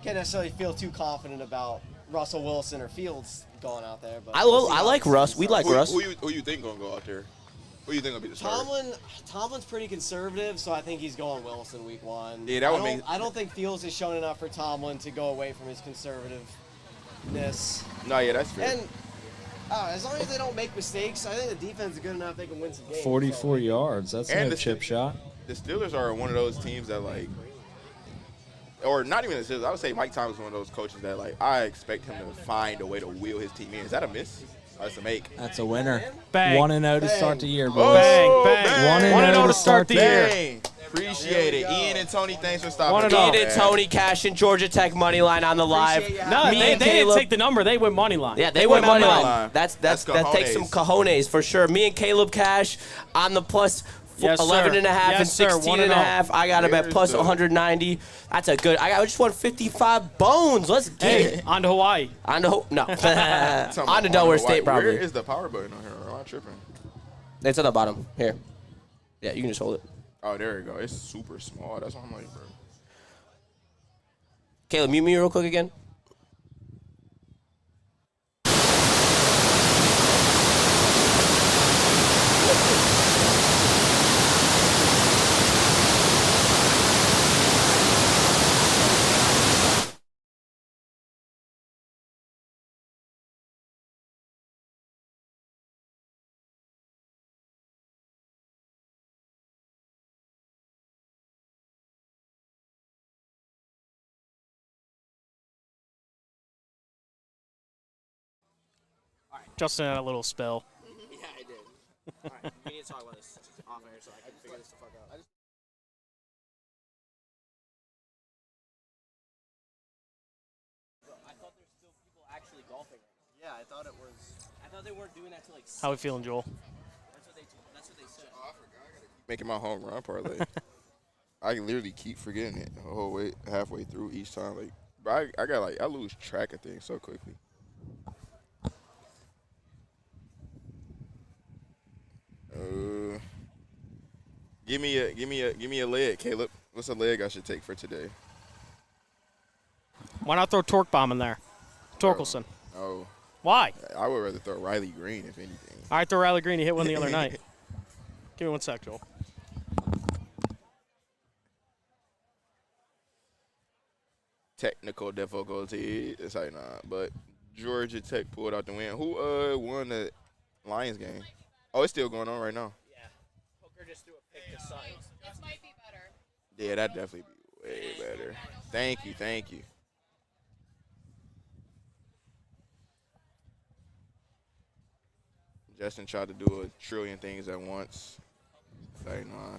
can't necessarily feel too confident about Russell Wilson or Fields going out there. But I we'll see I how like the Russ. season We starts. like Russ. Who you think gonna go out there? Who you think gonna be the starter? Tomlin's pretty conservative, so I think he's going Wilson week 1. Yeah, that would make- I don't think Fields has shown enough for Tomlin to go away from his conservativeness. No, yeah, that's fair. And as long as they don't make mistakes, I think the defense is good enough they can win some games. 44 yards. That's And no the chip shot. The Steelers are one of those teams that like, or not even the Steelers. I would say Mike Tomlin's one of those coaches that like I expect him to find a way to wheel his team in. Is that a miss? Oh, that's a make. That's a winner. Bang. 1-0 to start the year, boys. Oh, Bang, bang. 1-0 to start the year. Bang. Appreciate it, Ian and Tony. Thanks for stopping. 1-0. by, Ian and man. Tony cashing Georgia Tech money line on the live. No, Me they and didn't Caleb- take the number. They went money line. Yeah, they went money money line. line. That That's takes some cojones. cojones for sure. Me and Caleb cash on the plus Yes, 11 sir. and a half Yes, and sir. 16 and a 1-0. half. I got him at There's plus the- 190. That's a good. I just won 55 bones. Let's get Hey, it. on to Hawaii. On to no. Talking about On to Delaware State Where probably. is the power button on here? Am I tripping? It's on the bottom here. Yeah, you can just hold it. Oh, there you go. It's super small. That's what I'm like, bro. Caleb, mute me real quick again. Justin had a little spell. Yeah, I did. All right, we need to talk about this off air so I can figure this the fuck out. I thought there's still people actually golfing. Yeah, I thought they weren't doing that till like. How we feeling, Joel? That's what they said. Making my home run parlay. I literally keep forgetting it the whole way, halfway through each time. Like, bro, I got like I lose track of things so quickly. Uh, give me a leg, Caleb. What's a leg I should take for today? Why not throw Torque Bomb in there? Torkelson. Oh, Why? I would rather throw Riley Green if anything. All right, throw Riley Green. He hit one the other night. Give me 1 sec, Joel. Technical difficulty. It's like nah, but Georgia Tech pulled out the win. Who won the Lions game? Oh, it's still going on right now. Yeah. Hooker just threw a pick to Sutton. This might be better. Yeah, that'd definitely be way better. Thank you, thank you. Justin tried to do a trillion things at once. Like, nah.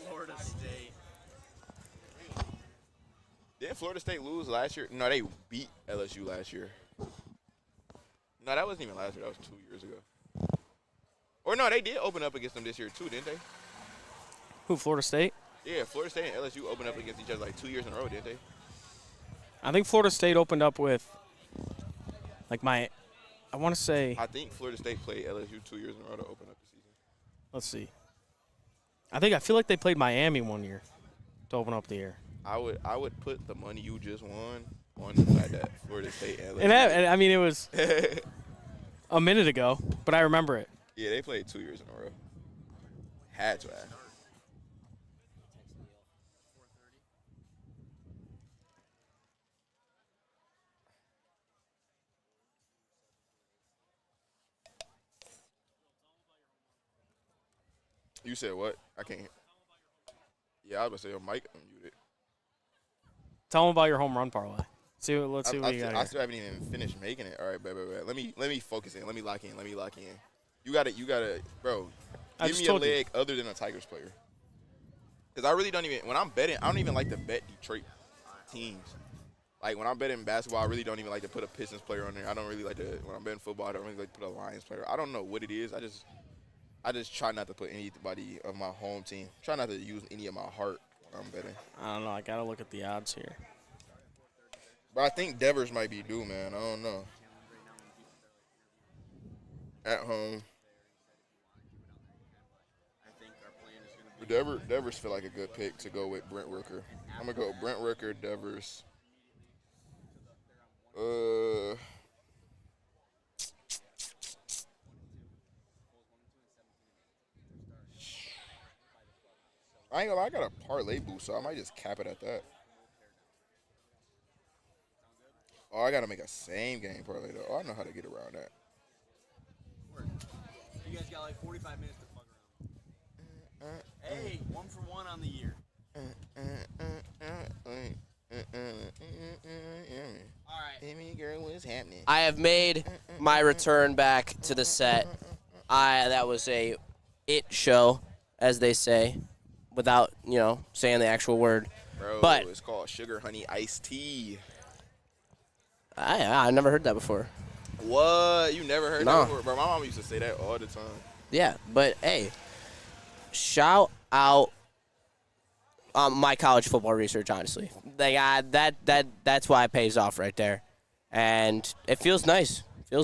Florida State. Didn't Florida State lose last year? No, they beat LSU last year. No, that wasn't even last year. That was 2 years ago. Or no, they did open up against them this year too, didn't they? Who, Florida State? Yeah, Florida State and LSU opened up against each other like 2 years in a row, didn't they? I think Florida State opened up with, like, I want to say, I think Florida State played LSU 2 years in a row to open up the season. let's see. I feel like they played Miami 1 year to open up the year. I would put the money you just won on the fact that Florida State and LSU. And I mean, it was a minute ago, but I remember it. Yeah, they played 2 years in a row. Had to have. You said what? I can't. Yeah, I was about to say, Mike unmuted. Tell them about your home run parlay. Let's see what you got I here. still haven't even finished making it. All right, bet. Let me focus in. Let me lock in. You gotta, bro. I Give just me a told you. leg other than a Tigers player. Because I really don't even, when I'm betting, I don't even like to bet Detroit teams. Like, when I'm betting basketball, I really don't even like to put a Pistons player on there. I don't really like to, when I'm betting football, I don't really like to put a Lions player. I don't know what it is. I just try not to put anybody of my home team. Try not to use any of my heart when I'm betting. I don't know. I got to look at the odds here. But I think Devers might be due, man. I don't know. At home. But Devers feel like a good pick to go with Brent Rooker. I'm going to go Brent Rooker, Devers. I ain't gonna lie, I got a parlay boost, so I might just cap it at that. Oh, I gotta make a same game parlay though. Oh, I know how to get around that. You guys got like 45 minutes to fuck around. Hey, 1 for 1 on the year. All right. Hey, girl, what's happening? I have made my return back to the set. That was a show, as they say, without, saying the actual word. Bro, But it's called Sugar Honey Iced Tea. I never heard that before. What? You never heard No. that before? Bro, my mom used to say that all the time. Yeah, but hey, shout out my college football research, honestly. That's why it pays off right there. And it feels nice. Bro,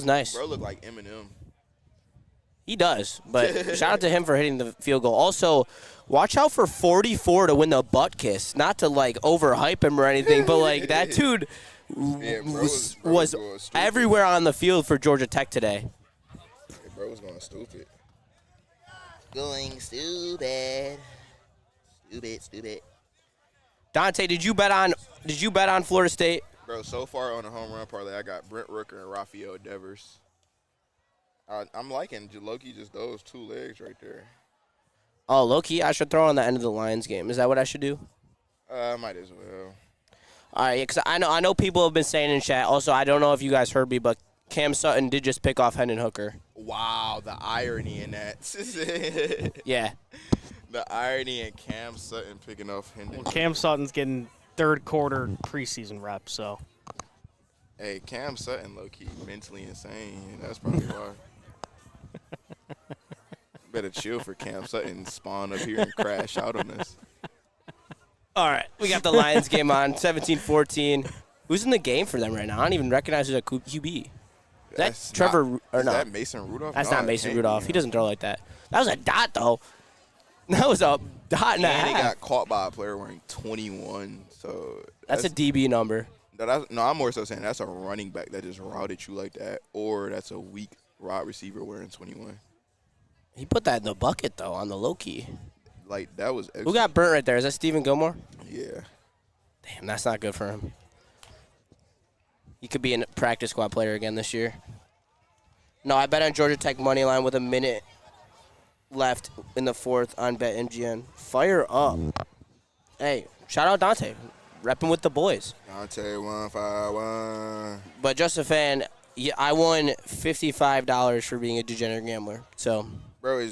look like Eminem. He does, but shout out to him for hitting the field goal. Also, watch out for 44 to win the butt kiss. Not to, overhype him or anything, but, that dude was going stupid. everywhere on the field for Georgia Tech today. Yeah, bro was going stupid. Going stupid. Stupid. Dante, did you bet on Florida State? Bro, so far on the home run parlay, I got Brent Rooker and Rafael Devers. I'm liking Loki just those 2 legs right there. Oh, low-key, I should throw on the end of the Lions game. Is that what I should do? Might as well. All right, because I know people have been saying in chat. Also, I don't know if you guys heard me, but Cam Sutton did just pick off Hendon Hooker. Wow, the irony in that. Yeah. The irony in Cam Sutton picking off Hendon. Well, Cam Sutton's getting third quarter preseason reps, so. Hey, Cam Sutton low-key mentally insane. That's probably why. Better chill for Cam Sutton, spawn up here and crash out on us. All right, we got the Lions game on, 17-14. Who's in the game for them right now? I don't even recognize who's a QB. That's Trevor is no? that Mason Rudolph? That's No, not it Mason can't be Rudolph. him. He doesn't throw like that. That was a dot, though. That was a dot and a And he half. got caught by a player wearing 21. So That's a DB number. No, I'm more so saying that's a running back that just routed you like that, or that's a weak wide receiver wearing 21. He put that in the bucket, though, on the low key. Like, that was Who got burnt right there? Is that Stephen Gilmore? Yeah. Damn, that's not good for him. He could be a practice squad player again this year. No, I bet on Georgia Tech money line with a minute left in the fourth on BetMGM. Fire up. Hey, shout out Dante. Repping with the boys. Dante 151. But just a fan, yeah, I won $55 for being a degenerate gambler. So, Bro,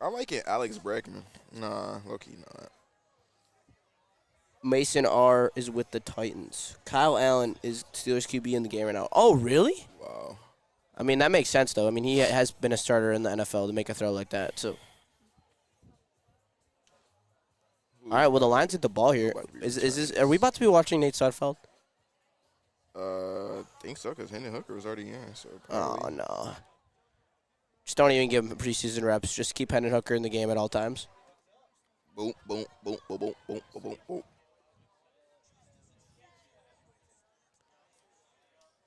I like it, Alex Bregman. Nah, low-key not. Mason R. is with the Titans. Kyle Allen is Steelers QB in the game right now. Oh, really? Wow. I mean, that makes sense, though. I mean, he has been a starter in the NFL to make a throw like that. So, all right, well, the Lions hit the ball here. Is this? Are we about to be watching Nate Sudfeld? I think so, because Hendon Hooker was already in. So Oh, probably. no. Just don't even give him preseason reps. Just keep Hendon Hooker in the game at all times. Boom, boom, boom, boom, boom, boom, boom, boom, boom.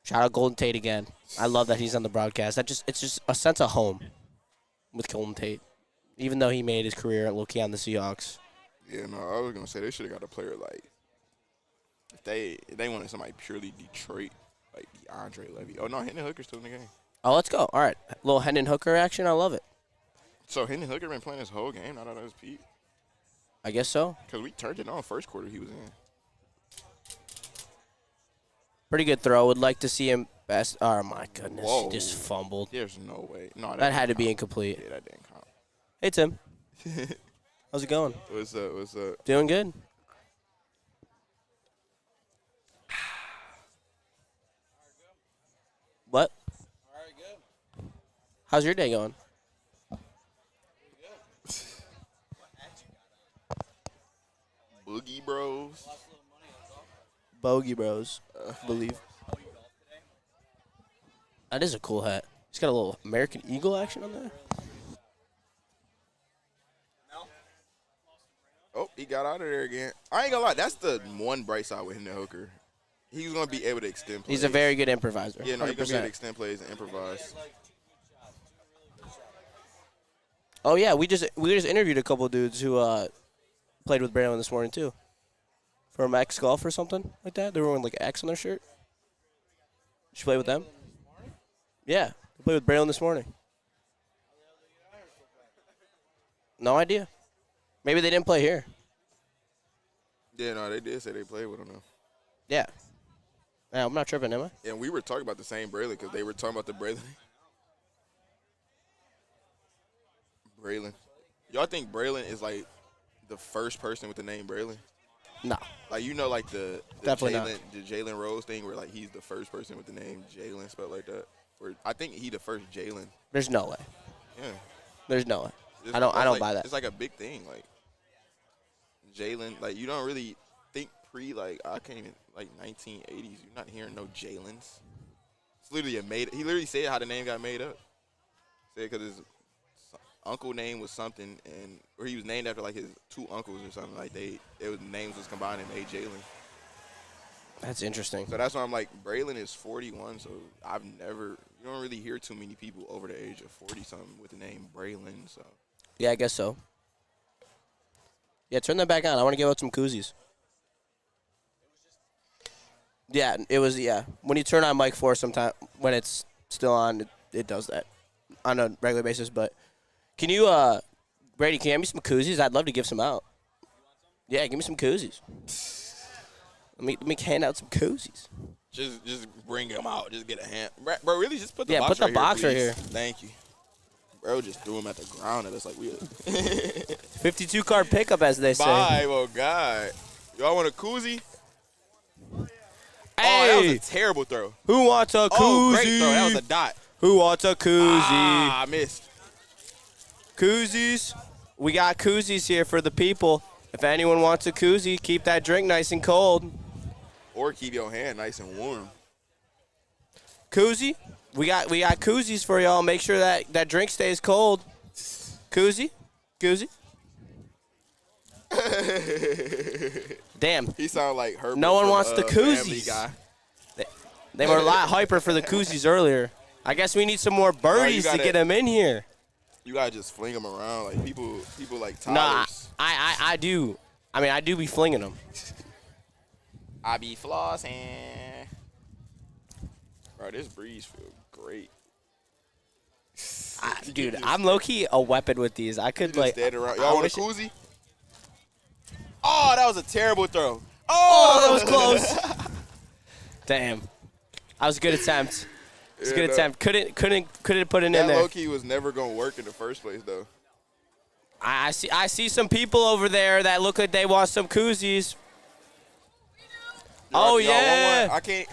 Shout out Golden Tate again. I love that he's on the broadcast. It's just a sense of home with Golden Tate, even though he made his career at low-key on the Seahawks. Yeah, no, I was gonna say they should have got a player like if they wanted somebody purely Detroit, like DeAndre Levy. Oh no, Hendon Hooker's still in the game. Oh, let's go. All right, little Hendon Hooker action. I love it. So Hendon Hooker been playing his whole game. Not out of his peak. I guess so. Because we turned it on first quarter. He was in. Pretty good throw. Would like to see him best. Oh, my goodness. Whoa. He just fumbled. There's no way. No, That had to didn't be count. incomplete. Yeah, that didn't count. Hey, Tim. How's it going? What's up? What's up? Doing good. What? How's your day going? Boogie Bros. Bogey Bros, believe. That is a cool hat. It's got a little American Eagle action on there. Oh, he got out of there again. I ain't gonna lie. That's the one bright side with Hendon Hooker. He's gonna be able to extend plays. He's a very good improviser. Yeah, no, he's gonna be able to 100%. extend plays and improvise. Oh yeah, we just interviewed a couple dudes who played with Braylon this morning too. From X Golf or something like that. They were wearing like X on their shirt. Did you play with them? Yeah, they played with Braylon this morning. No idea. Maybe they didn't play here. Yeah, no, they did say they played with him though. Yeah. Yeah, I'm not tripping, am I? And we were talking about the same Braylon because they were talking about the Braylon. Braylon. Y'all think Braylon is like the first person with the name Braylon? No. Like, you know, like the Definitely not. Jalen Rose thing where like he's the first person with the name Jalen spelled like that. Or I think he the first Jalen. There's no way. Yeah. There's no way. It's- I don't it's like, buy that. It's like a big thing. Like Jalen, like you don't really think like I can't even like 1980s. You're not hearing no Jalen's. It's literally he literally said how the name got made up. Said because his uncle name was something, or he was named after like his two uncles or something. Like names was combined and made Jalen. That's interesting. So that's why I'm like, Braylon is 41. So you don't really hear too many people over the age of 40 something with the name Braylon. So Yeah, I guess so. Yeah, turn that back on. I want to give out some koozies. Yeah, it was, yeah. When you turn on mic 4 sometime, when it's still on, it does that on a regular basis. But can you, Brady, can you hand me some koozies? I'd love to give some out. Yeah, give me some koozies. Let me hand out some koozies. just bring them out. Just get a hand. Bro, really, just put the Yeah, box put the box here, right please. here. Thank you. Bro just threw him at the ground at us like we 52 card pickup, as they say. Bye, oh God. Y'all want a koozie? Hey, Oh, that was a terrible throw. who wants a koozie? Oh, great throw. That was a dot. Who wants a koozie? Ah, I missed. Koozies. We got koozies here for the people. If anyone wants a koozie, keep that drink nice and cold. Or keep your hand nice and warm. Koozie. We got koozies for y'all. Make sure that drink stays cold. Koozie. Koozie. Damn. He sounded like Herbert. No one from, wants the Family koozies. Guy. They were a lot hyper for the koozies earlier. I guess we need some more birdies to get them in here. You gotta just fling them around like people like Nah, toddlers. I do. I mean, I do be flinging them. I be flossing. Bro, this breeze feel great. Dude, I'm low-key a weapon with these. I could, like... Stand around. Y'all want a koozie? Oh, that was a terrible throw. Oh, that was close. Damn. That was a good attempt. It was a good attempt. Couldn't put it in there. That low-key was never going to work in the first place, though. I see some people over there that look like they want some koozies. Oh, yeah. I can't.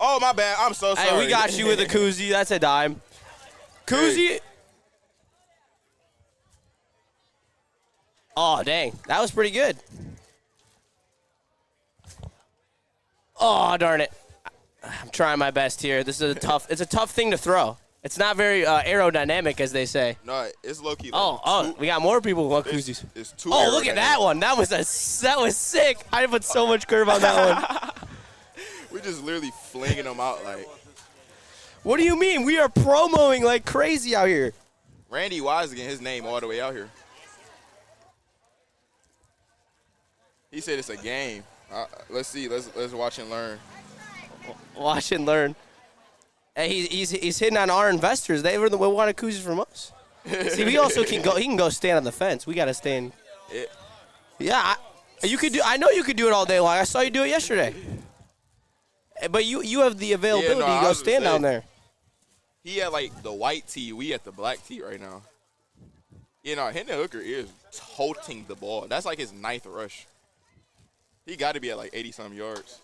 Oh, my bad. I'm so sorry. Hey, we got you with a koozie. That's a dime. Koozie. Hey. Oh, dang. That was pretty good. Oh, darn it. I'm trying my best here. This is it's a tough thing to throw. It's not very aerodynamic, as they say. No, it's low-key. Like we got more people who want koozies. It's too Oh, look at that one. That was sick. I put so much curve on that one. We're just literally flinging them out like. What do you mean? We are promoing like crazy out here. Randy Wise getting his name all the way out here. He said it's a game. Let's see. Let's watch and learn. Watch and learn. Hey, he's hitting on our investors. They were the one wanted koozies from us. See, we also can go. He can go stand on the fence. We gotta stand. Yeah, you could do. I know you could do it all day long. I saw you do it yesterday. But you have the availability to go stand down there. He had like the white tee. We at the black tee right now. You know, Hendon Hooker is toting the ball. That's like his 9th rush. He got to be at like 80-some yards.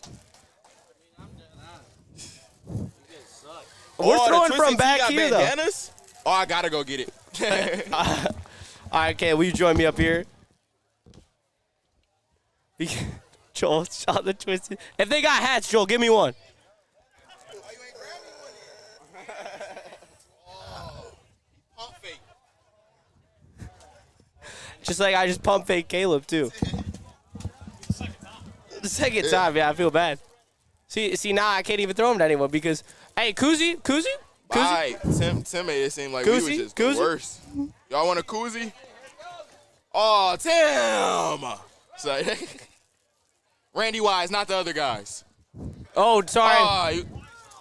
We're throwing from back here, though. Bandanas? Oh, I got to go get it. All right, Kay, will you join me up here? Joel shot the twisted. If they got hats, Joel, give me one. Just like I just pump fake Caleb, too. The second time, yeah, I feel bad. See, now I can't even throw him to anyone because, hey, Koozie? Bye. Tim made it seem like we was just the worst. Y'all want a koozie? Oh, Tim! So, Randy Wise, not the other guys. Oh, sorry. Oh,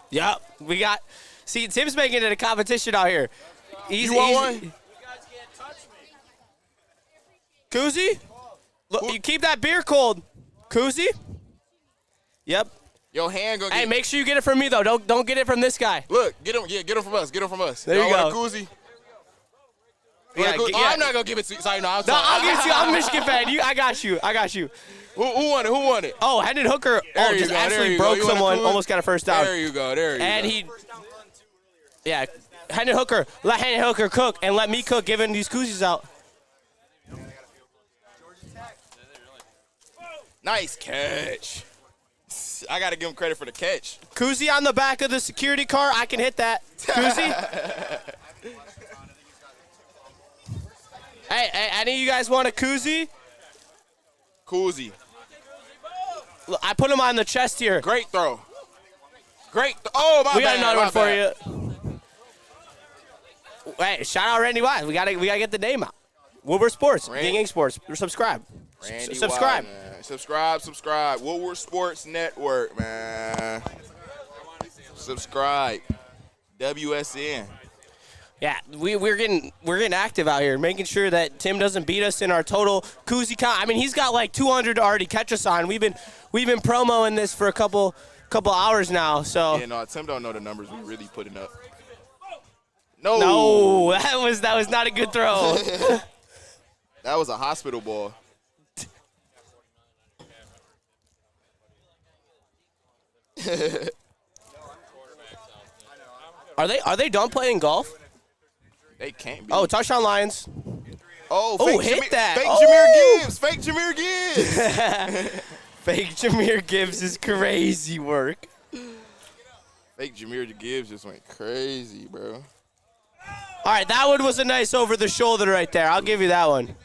Yep, we got. See, Tim's making it a competition out here. You want one? You guys can't touch me. Koozie? Look, you keep that beer cold. Koozie? Yep. Your hand gonna Hey, get. make sure you get it from me though. Don't get it from this guy. Look, get him from us. Get him from us. There you want go. a koozie? Yeah, Oh, I'm not gonna give it to you. Sorry, no, I'll give it to you. I'm a Michigan fan. I got you. Who won it? Oh, Hendon Hooker. There you Just go, there absolutely you go. broke You want a someone. koozie? Almost got a first down. There you go. And he. Yeah, Hendon Hooker. Let Hendon Hooker cook and let me cook, giving these koozies out. Nice catch. I gotta give him credit for the catch. Koozie on the back of the security car. I can hit that. Koozie. Hey, any of you guys want a koozie? Koozie. Look, I put him on the chest here. Great throw. Oh, my bad. We got another my one for bad. you. Hey, shout out Randy Wise. We gotta get the name out. Woodward Sports, YingYangSports. Subscribe. Randy Subscribe. Wise, man. Subscribe. Woodward Sports Network, man. Subscribe. WSN. Yeah, we're getting active out here, making sure that Tim doesn't beat us in our total koozie count. I mean, he's got like 200 to already catch us on. We've been promoing this for a couple hours now. So Yeah, no, Tim don't know the numbers we really putting up. No. No, that was not a good throw. That was a hospital ball. Are they done playing golf? They can't be. Oh, touchdown Lions. Oh, hit that. Fake Oh. Jameer Gibbs. Fake Jameer Gibbs. Fake Jameer Gibbs is crazy work. Fake Jameer Gibbs just went crazy, bro. All right, that one was a nice over-the-shoulder right there. I'll give you that one.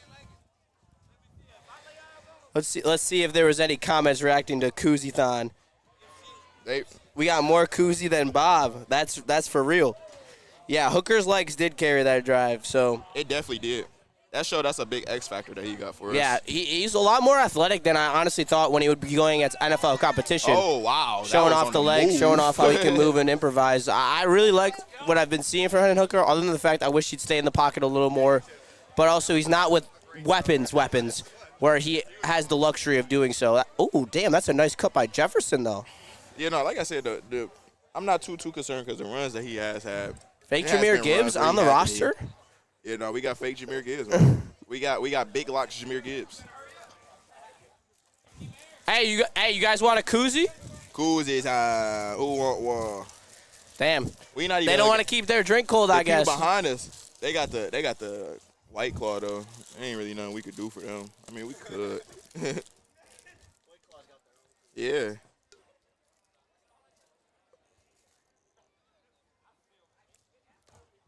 Let's see if there was any comments reacting to Koozie-thon. We got more Koozie than Bob. That's for real. Yeah, Hooker's legs did carry that drive, so. It definitely did. That showed us a big X factor that he got for us. Yeah, he's a lot more athletic than I honestly thought when he would be going against NFL competition. Oh, wow. Showing off the legs, showing off how he can move and improvise. I really like what I've been seeing from Hendon Hooker, other than the fact I wish he'd stay in the pocket a little more. But also, he's not with weapons, where he has the luxury of doing so. Oh, damn, that's a nice cut by Jefferson, though. Yeah, no, like I said, I'm not too concerned because the runs that he has had. Fake Jameer Gibbs on the roster? Yeah, no, we got fake Jameer Gibbs, man. we got big locks Jameer Gibbs. Hey, you guys want a koozie? Koozies, who want one? Damn. We not even. They don't want to keep their drink cold, I guess. Behind us, they got the White Claw though. There ain't really nothing we could do for them. I mean, we could. Yeah.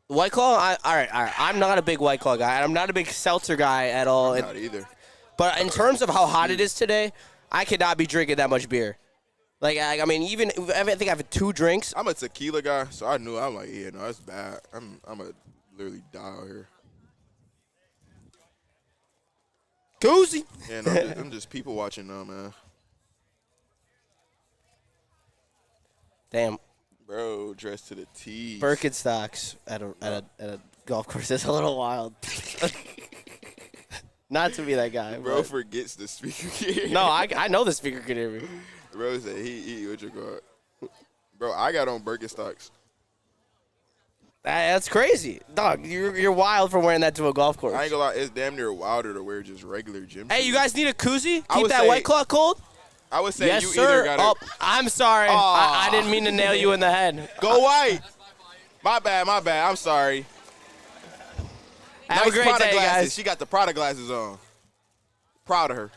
White Claw, all right. I'm not a big White Claw guy. I'm not a big seltzer guy at all. Not either. But in terms of how hot it is today, I could not be drinking that much beer. Like, I mean, even I think I've had 2 drinks. I'm a tequila guy, so I'm like, yeah, no, that's bad. I'm gonna literally die out here. Koozie. Yeah, no, I'm just people watching now, man. Damn. Bro, dressed to the T. Birkenstocks at a golf course is a little wild. Not to be that guy. Bro forgets the speaker can hear. No, I know the speaker can hear me. Bro said he what you call it. Bro, I got on Birkenstocks. That's crazy. Dog, you're wild for wearing that to a golf course. I ain't gonna lie, it's damn near wilder to wear just regular gym shoes. Hey, you guys need a koozie? Keep that White Claw cold? I would say yes, you sir. either got to. I'm sorry. I didn't mean to nail you in the head. Go White. My bad. I'm sorry. Have nice a great Prada day, glasses. guys. She got the Prada glasses on. Proud of her.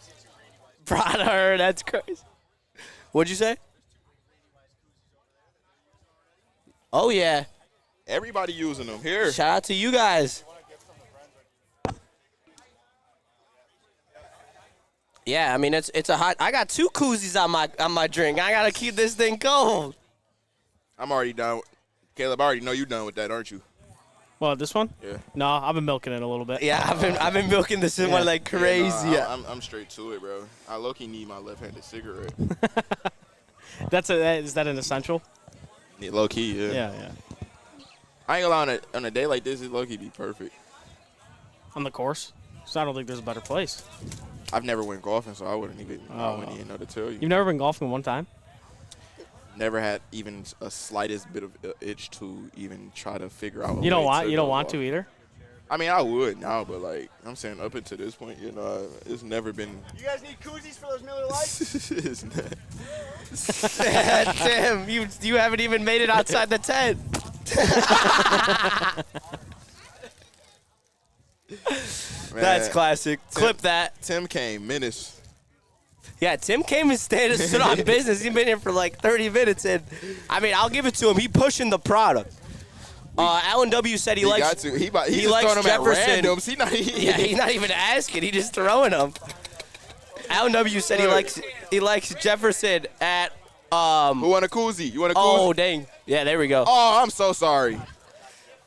Proud of her. That's crazy. What'd you say? Oh, yeah. Everybody using them. Here. Shout out to you guys. Yeah, I mean it's a hot. I got 2 koozies on my drink. I gotta keep this thing cold. I'm already done. Caleb, I already know you done with that, aren't you? Well, this one? Yeah. No, I've been milking it a little bit. Yeah, I've been milking this one like crazy. Yeah, no, I'm straight to it, bro. I low-key need my left-handed cigarette. Is that an essential? Yeah, low-key, yeah. Yeah. I ain't gonna lie, on a day like this, it low-key be perfect. On the course? So I don't think there's a better place. I've never went golfing, so I wouldn't even know to tell you. You've never been golfing one time? Never had even a slightest bit of itch to even try to figure out. You don't want to either? I mean, I would now, but like I'm saying, up until this point, it's never been. You guys need koozies for those Miller Lights? It's not. Damn, you haven't even made it outside the tent. That's classic. Clip that. Tim came menace. Yeah, Tim came and stood on business. He's been here for like 30 minutes, and I mean, I'll give it to him. He pushing the product. Alan W said he likes. Got to. He likes throwing them Jefferson. At randoms. He's not even asking. He just throwing them. Alan W said he likes Jefferson at. Who want a koozie? You want a koozie? Oh dang! Yeah, there we go. Oh, I'm so sorry.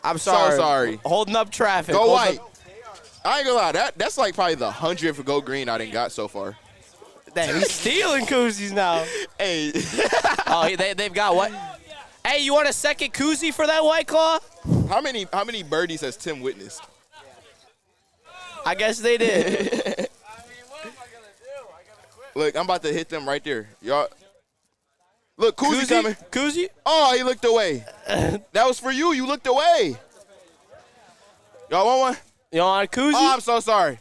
I'm sorry. So sorry. Holding up traffic. Go White. I ain't gonna lie. That's like probably the 100th Go Green I done got so far. Damn, he's stealing koozies now. Hey. They've got what? Hey, you want a second koozie for that White Claw? How many birdies has Tim witnessed? I guess they did. Look, I'm about to hit them right there. Y'all. Look, Koozie coming. Koozie? Oh, he looked away. That was for you. You looked away. Y'all want one? You want a koozie? Oh, I'm so sorry.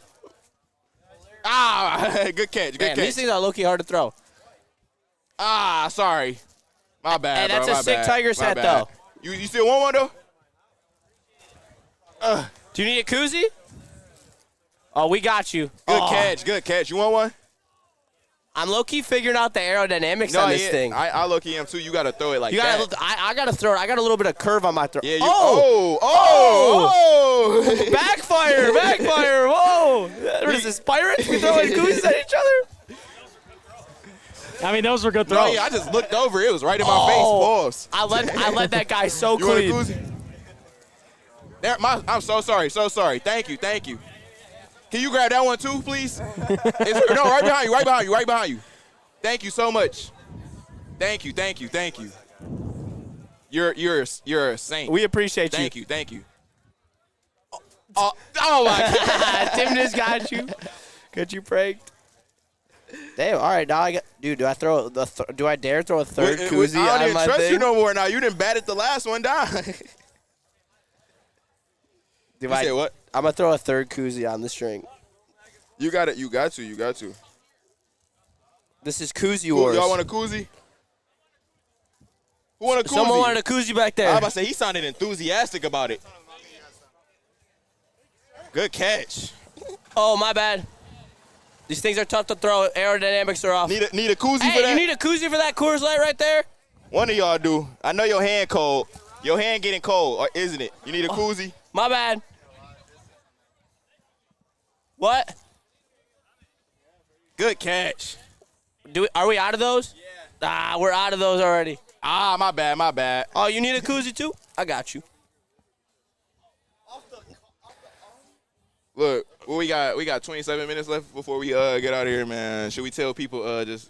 Good catch. Good catch. These things are low-key hard to throw. Sorry. My bad, Hey, that's bro. a sick Tigers hat, though. You still want one, though? Do you need a koozie? Oh, we got you. Good catch. Good catch. You want one? I'm low-key figuring out the aerodynamics on this thing. I low-key am too. You got to throw it like You that. I got to throw it. I got a little bit of curve on my throw. Yeah, Backfire. Whoa. What is this, pirates? We throwing koozies at each other? I mean, those were good No, throws. yeah, I just looked over. It was right in my face. Pause. I let that guy so You want a clean. koozie? There, I'm so sorry. Thank you. Can you grab that one too, please? No, right behind you. Thank you so much. Thank you. You're a saint. We appreciate you. Thank you. Oh my God. Tim just got you. Got you pranked. Damn. All right. Now I got. Dude, do I dare throw a third koozie I don't on even my trust thing? you no more now. You didn't batted the last one down. You say what? I'm gonna throw a third koozie on the string. You got it. You got to. This is koozie wars. Y'all want a koozie? Who want a koozie? Someone wanted a koozie back there. I was about to say, he sounded enthusiastic about it. Good catch. Oh, my bad. These things are tough to throw. Aerodynamics are off. Need a koozie for Hey, that? you need a koozie for that Coors Light right there? One of y'all do. I know your hand cold. Your hand getting cold, isn't it? You need a koozie? My bad. What? Good catch. Are we out of those? Yeah. We're out of those already. My bad. Oh, you need a koozie too? I got you. Look, we got 27 minutes left before we get out of here, man. Should we tell people just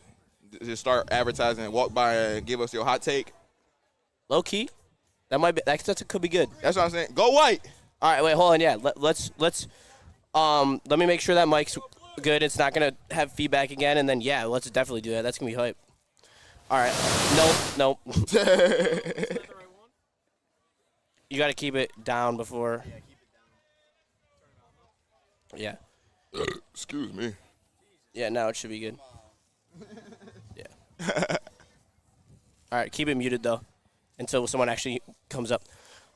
start advertising and walk by and give us your hot take? Low key. That could be good. That's what I'm saying. Go white. All right, wait, hold on. Yeah, let's let me make sure that mic's good. It's not gonna have feedback again, and then yeah, let's definitely do that. That's gonna be hype. All right. Nope. You got to keep it down before. Yeah. Excuse me. Yeah, now it should be good. Yeah. All right, keep it muted though, until someone actually comes up.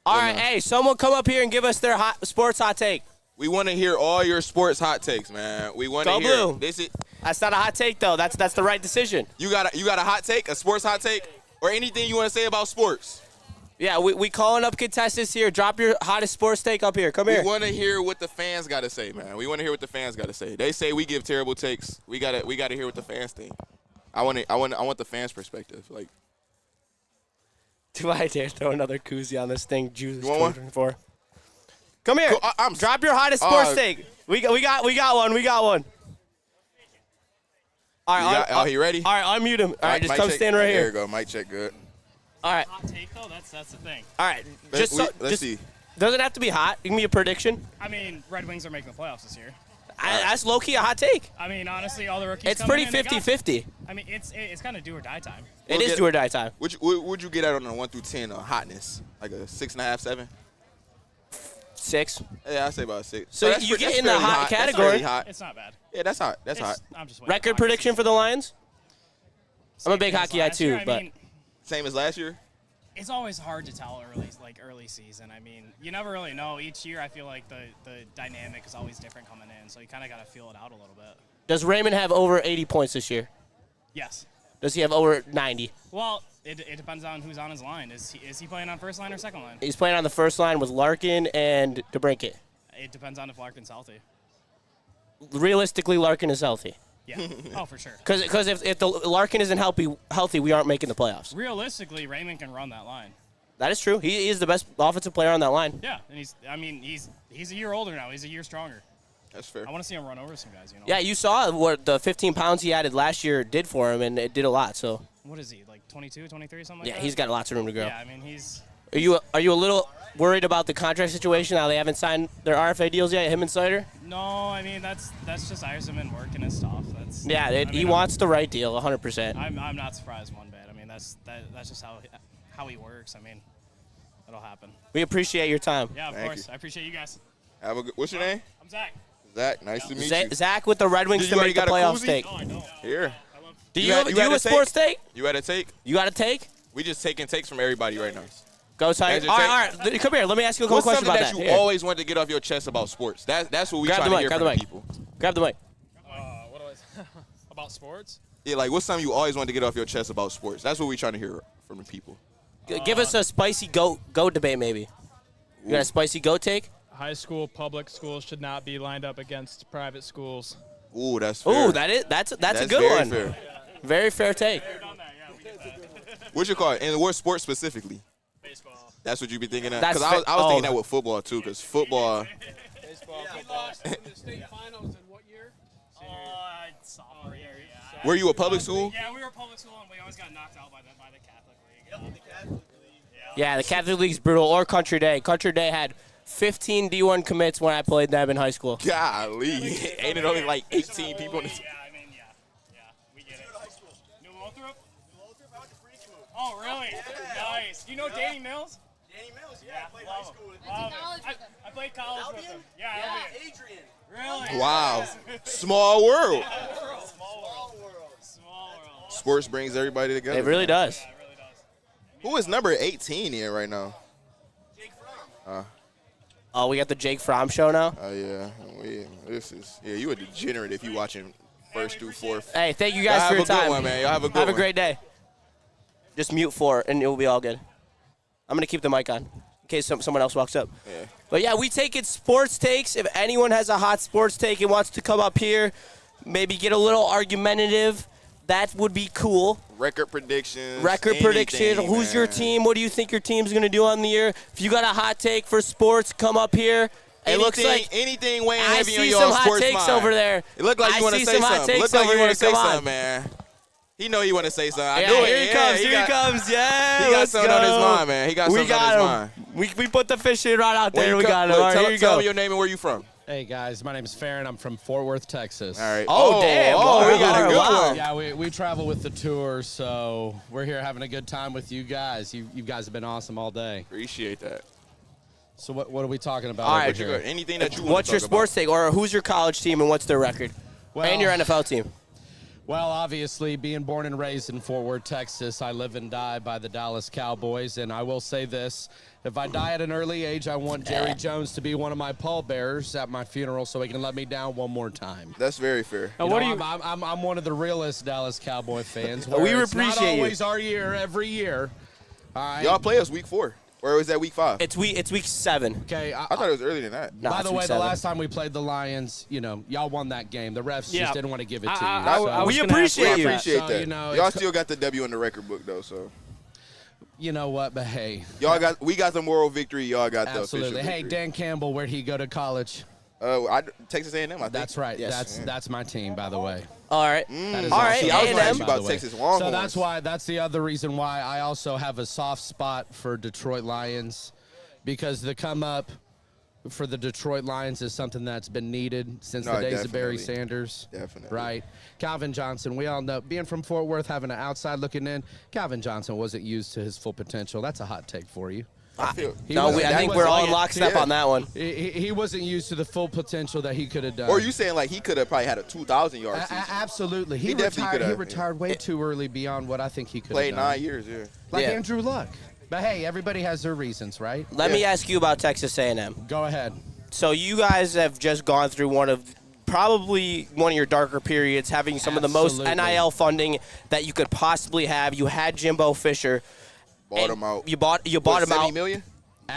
All right, hey, someone come up here and give us their sports hot take. We want to hear all your sports hot takes, man. We want to Go hear. Blue. That's not a hot take though. That's the right decision. You got a hot take, a sports hot take, or anything you want to say about sports? Yeah, we calling up contestants here. Drop your hottest sports take up here. Come here. We want to hear what the fans got to say, man. We want to hear what the fans got to say. They say we give terrible takes. We gotta hear what the fans think. I want the fans' perspective. Like, do I dare throw another koozie on this thing? Juice you want one? Come here. Cool. Drop your hottest sports take. We got one. All right. You ready? All right, unmute him. All right, just come stand right here. There you go. Mic check. Good. All right. Hot take though, that's the thing. All right. Let's see. Doesn't have to be hot. You can be a prediction. I mean, Red Wings are making the playoffs this year. That's low-key a hot take. I mean, honestly, all the rookies. It's pretty 50-50. I mean, it's kind of do or die time. It is do or die time. Would you get out on a 1 through 10 hotness? Like a 6.5, 7? 6. Yeah, I'd say about 6. So you get in the hot category. It's not bad. Yeah, that's hot. That's hot. I'm just waiting Record for prediction for the Lions? I'm a big Same hockey as guy last too, year. I but mean, Same as last year? it's always hard to tell early season. I mean, you never really know. Each year, I feel like the dynamic is always different coming in, so you kind of got to feel it out a little bit. does Raymond have over 80 points this year? Yes. Does he have over 90? Well, it depends on who's on his line. Is he playing on first line or second line? He's playing on the first line with Larkin and DeBrincat. It depends on if Larkin's healthy. Realistically, Larkin is healthy. Yeah. Oh, for sure. Because if the Larkin isn't healthy, we aren't making the playoffs. Realistically, Raymond can run that line. That is true. He is the best offensive player on that line. Yeah, and he's a year older now. He's a year stronger. That's fair. I want to see him run over some guys. You know. Yeah, you saw what the 15 pounds he added last year did for him, and it did a lot. So. What is he, like 22, 23, something like Yeah, that? he's got lots of room to grow. Yeah, I mean, he's. Are you a little worried about the contract situation now? They haven't signed their RFA deals yet, him and Snyder? No, I mean that's just Iserman working his stuff. That's. Yeah, he wants the right deal, 100%. I'm not surprised one bit. I mean that's just how he works. I mean, it'll happen. We appreciate your time. Yeah, of Thank course. you. I appreciate you guys. Have a good. What's your name? I'm Zach. Zach. Nice to meet you. Zach with the Red Wings to You make the already got a playoff koozie? stake. No, I don't. Here. Do You you had have a a take? sports take? You had a take? You got a take? We just taking takes from everybody right now. Go Tigers. All right. Come here. Let me ask you a couple What's questions something about that that. you always wanted to get off your chest about sports? That's what we Grab trying the to mic. hear Grab the from the mic. people. Grab the mic. What was about sports? Yeah, like what's something you always wanted to get off your chest about sports? That's what we trying to hear from the people. Give us a spicy goat debate, maybe. You got a spicy goat take? High school public schools should not be lined up against private schools. Ooh, that's fair. Ooh, that's a good very one. Fair. Very fair take. What's your call? And what sport specifically? Baseball. That's what you be thinking of? That's Because I was fa- thinking oh. that with football, too, because football. Baseball. We lost in the state finals in what year? Sophomore year. Yeah. Were you a public school? Yeah, we were public school, and we always got knocked out by the Catholic League. Yeah, the Catholic League's brutal. Or Country Day. Country Day had 15 D1 commits when I played them in high school. Golly. Ain't it only like 18 people in the We get it. New Lothrop? Oh, really? Nice. You know Danny Mills? Danny Mills, I played high school with him. I played college with him. Yeah, Albion. Adrian. Really? Wow. Small world. Small world. Sports brings everybody together. It really does. Who is number 18 here right now? Jake Fromm. Oh, we got the Jake Fromm show now. Oh, yeah. You a degenerate if you watching first through fourth. Hey, thank you guys for your time. Have a good one, man. Y'all have a good one. Have a great day. Just mute 4, and it will be all good. I'm going to keep the mic on in case someone else walks up. Yeah. But, yeah, we take it sports takes. If anyone has a hot sports take and wants to come up here, maybe get a little argumentative, that would be cool. Record predictions. Prediction. Who's your team? What do you think your team's going to do on the year? If you got a hot take for sports, come up here. It looks like anything weighing I heavy on see your some hot sports takes mind. over there. It looked like you want to say something. Look like you want to say something, man. He know you want to say something. I knew it. Here he comes. Here he comes. Yeah. He got something on his mind, man. He got something on his mind. We put the fishing rod out there. We got him. Look, All right, here you tell go. me your name and where you from. Hey guys, my name is Farron. I'm from Fort Worth, Texas. All right. Oh, damn. Oh, we got a good one. Yeah, we travel with the tour, so we're here having a good time with you guys. You guys have been awesome all day. Appreciate that. So what are we talking about All over right, here? Anything that you want What's to your talk sports take, or who's your college team and what's their record? And your NFL team. Well, obviously, being born and raised in Fort Worth, Texas, I live and die by the Dallas Cowboys, and I will say this. If I die at an early age, I want Jerry Jones to be one of my pallbearers at my funeral so he can let me down one more time. That's very fair. I'm one of the realest Dallas Cowboy fans. We It's appreciate not you. always our year, every year. All right. Y'all play us week 4. Or was that week 5? It's week 7. Okay. I thought it was earlier than that. Nah, By it's the week way, 7. the last time we played the Lions, y'all won that game. The refs Yeah. just didn't want to give it to you. I was We gonna appreciate ask you. about Appreciate So, that. you know, Y'all it's- still got the W in the record book though, so You know what? But hey, we got the moral victory. Y'all got the absolutely. official Hey, victory. Dan Campbell, where'd he go to college? Texas A&M. I think. That's right. Yes. That's my team, by the way. All right. That is All also right, See, I was my going to A&M. ask team, you by about the way. Texas Longhorns. So that's the other reason why I also have a soft spot for Detroit Lions, because the come up for the Detroit Lions is something that's been needed since the days of Barry definitely. Sanders. Definitely. Right. Calvin Johnson, we all know, being from Fort Worth, having an outside looking in, Calvin Johnson wasn't used to his full potential. That's a hot take for you. I feel. I think we're all in lockstep Yeah. on that one. He wasn't used to the full potential that he could have done. Or you saying like he could have probably had a 2,000 yard season? Absolutely. He definitely could have. He retired way too early beyond what I think he could have Played done. 9 years, yeah. Like Yeah. Andrew Luck. But hey, everybody has their reasons, right? Let me ask you about Texas A&M. Go ahead. So you guys have just gone through probably one of your darker periods, having some of the most Absolutely. NIL funding that you could possibly have. You had Jimbo Fisher. Bought him out. You bought him $70 out. million?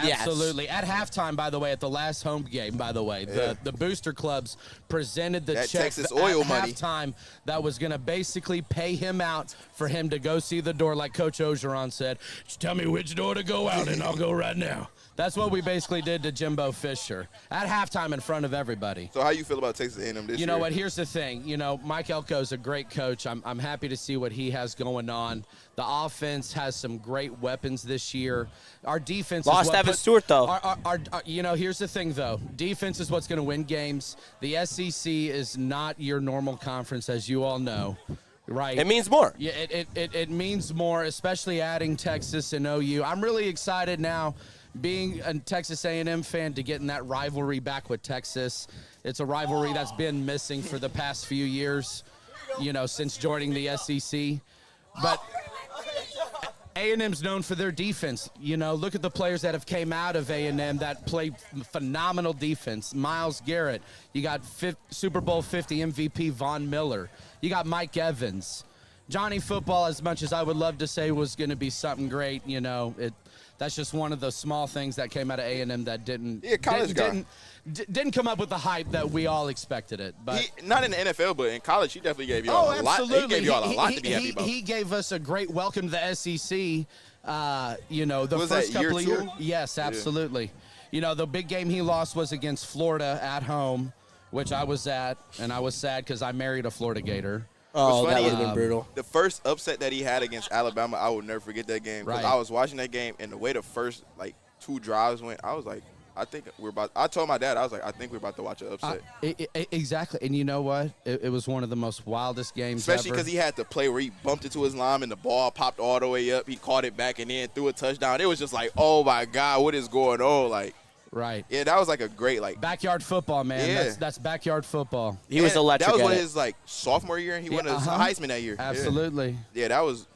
Yes. Absolutely. At halftime, by the way, at the last home game, by the way, the booster clubs presented the That check Texas at oil money. halftime that was going to basically pay him out for him to go see the door, like Coach Ogeron said. Just tell me which door to go out, and I'll go right now. That's what we basically did to Jimbo Fisher at halftime in front of everybody. So how you feel about Texas A&M this year? You know what? Here's the thing. Mike Elko's a great coach. I'm happy to see what he has going on. The offense has some great weapons this year. Our defense Lost is what Evan Stewart, though. Here's the thing, though. Defense is what's going to win games. The SEC is not your normal conference, as you all know. Right. It means more. Yeah, it means more, especially adding Texas and OU. I'm really excited now, being a Texas A&M fan, to getting that rivalry back with Texas. It's a rivalry that's been missing for the past few years, since joining the SEC. But A&M's known for their defense. You know, look at the players that have came out of A&M that play phenomenal defense. Myles Garrett. You got Super Bowl 50 MVP Von Miller. You got Mike Evans. Johnny Football, as much as I would love to say was going to be something great, you know, that's just one of the small things that came out of A&M that didn't come up with the hype that we all expected it. But not in the NFL, but in college, he definitely gave you all a lot. He gave you all a lot to be happy about. He gave us a great welcome to the SEC. You know, the first couple of years. Yes, absolutely. Yeah. You know, the big game he lost was against Florida at home, which I was at, and I was sad because I married a Florida Gator. Oh, that would have been brutal. The first upset that he had against Alabama, I will never forget that game. Because I was watching that game, and the way the first, 2 drives went, I was like, I told my dad, I was like, I think we're about to watch an upset. Exactly. And you know what? It was one of the most wildest games Especially because he had to play where he bumped into his line and the ball popped all the way up. He caught it back and then threw a touchdown. It was just like, oh, my God, what is going on? Right. Yeah, that was a great backyard football, man. Yeah. That's backyard football. He was electric. That was his sophomore year, and he won his Heisman that year. Absolutely. Yeah, that was.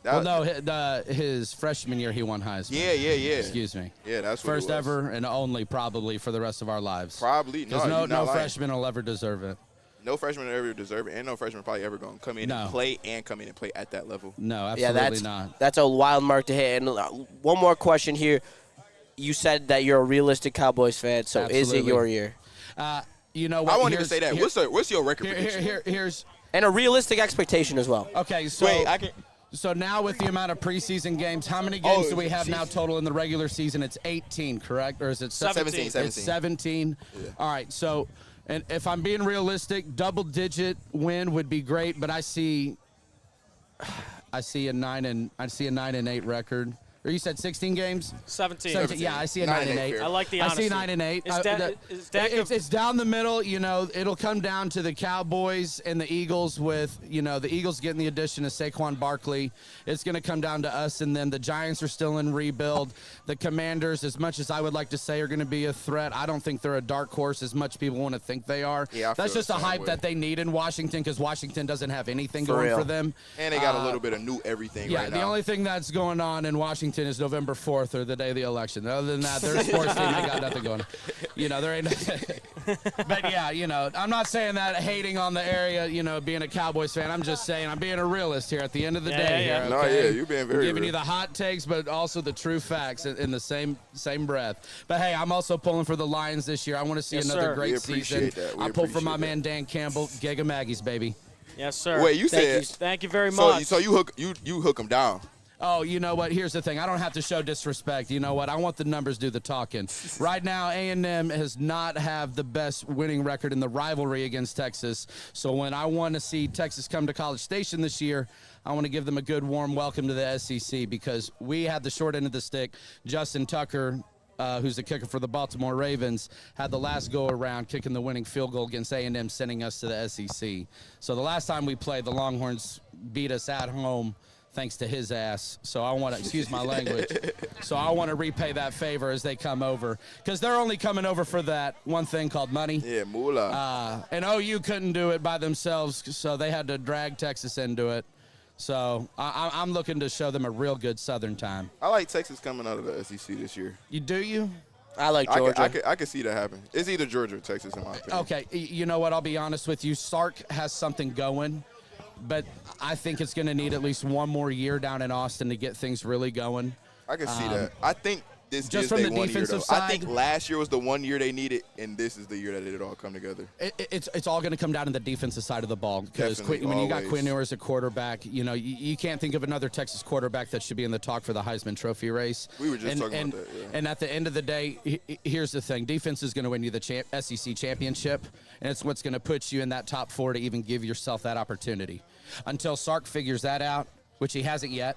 His freshman year he won Heisman. Yeah. Excuse me. Yeah, that's what first it was. ever and only probably for the rest of our lives. Probably because no freshman will ever deserve it. No freshman will ever deserve it, and no freshman probably ever going to come in and play at that level. No, absolutely not. That's a wild mark to hit. And one more question here. You said that you're a realistic Cowboys fan, so absolutely. Is it your year? You know what? I won't even say that. What's your record prediction? Here's and a realistic expectation as well. Okay, so So now with the amount of preseason games, how many games do we have now total in the regular season? It's 18, correct? Or is it 17? It's 17. Yeah. All right, so and if I'm being realistic, double-digit win would be great, but I see a 9-8 record. Or you said 16 games? 17. Yeah, I see a 9-8. I like the honesty. I see 9-8. It's down the middle. You know, it'll come down to the Cowboys and the Eagles with, the Eagles getting the addition of Saquon Barkley. It's going to come down to us and them. The Giants are still in rebuild. The Commanders, as much as I would like to say are going to be a threat, I don't think they're a dark horse as much people want to think they are. Yeah, that's just a hype that they need in Washington because Washington doesn't have anything going for them. And they got a little bit of new everything right now. Yeah, the only thing that's going on in Washington is November 4th or the day of the election. Other than that, their sports team, they got nothing going on. There ain't But, yeah, I'm not saying that hating on the area, being a Cowboys fan. I'm just saying I'm being a realist here at the end of the day. Yeah. Here, No, okay? you're being very giving real. you the hot takes, but also the true facts in the same breath. But, hey, I'm also pulling for the Lions this year. I want to see another great season. I pull for my man Dan Campbell, Giga Maggies, baby. Yes, sir. Wait, you said. Thank you very much. So you hook them down. Oh, you know what? Here's the thing. I don't have to show disrespect. You know what? I want the numbers to do the talking. Right now, A&M has not have the best winning record in the rivalry against Texas. So when I want to see Texas come to College Station this year, I want to give them a good, warm welcome to the SEC because we had the short end of the stick. Justin Tucker, who's the kicker for the Baltimore Ravens, had the last go-around kicking the winning field goal against A&M, sending us to the SEC. So the last time we played, the Longhorns beat us at home thanks to his ass. So I want to, excuse my language, so I want to repay that favor as they come over. Because they're only coming over for that one thing called money. Yeah, moolah. And OU couldn't do it by themselves, so they had to drag Texas into it. So I'm looking to show them a real good Southern time. I like Texas coming out of the SEC this year. You? I like Georgia. I could see that happen. It's either Georgia or Texas in my opinion. Okay, you know what? I'll be honest with you. Sark has something going. But I think it's going to need at least one more year down in Austin to get things really going. I can see that. I think this just is from their the 1 year, defensive though. side. I think last year was the 1 year they needed, and this is the year that it all come together. It's all going to come down to the defensive side of the ball because when you got Quinn Ewers as a quarterback, you can't think of another Texas quarterback that should be in the talk for the Heisman Trophy race. We were just talking about that. Yeah. And at the end of the day, here's the thing: defense is going to win you the SEC championship, and it's what's going to put you in that top 4 to even give yourself that opportunity. Until Sark figures that out, which he hasn't yet,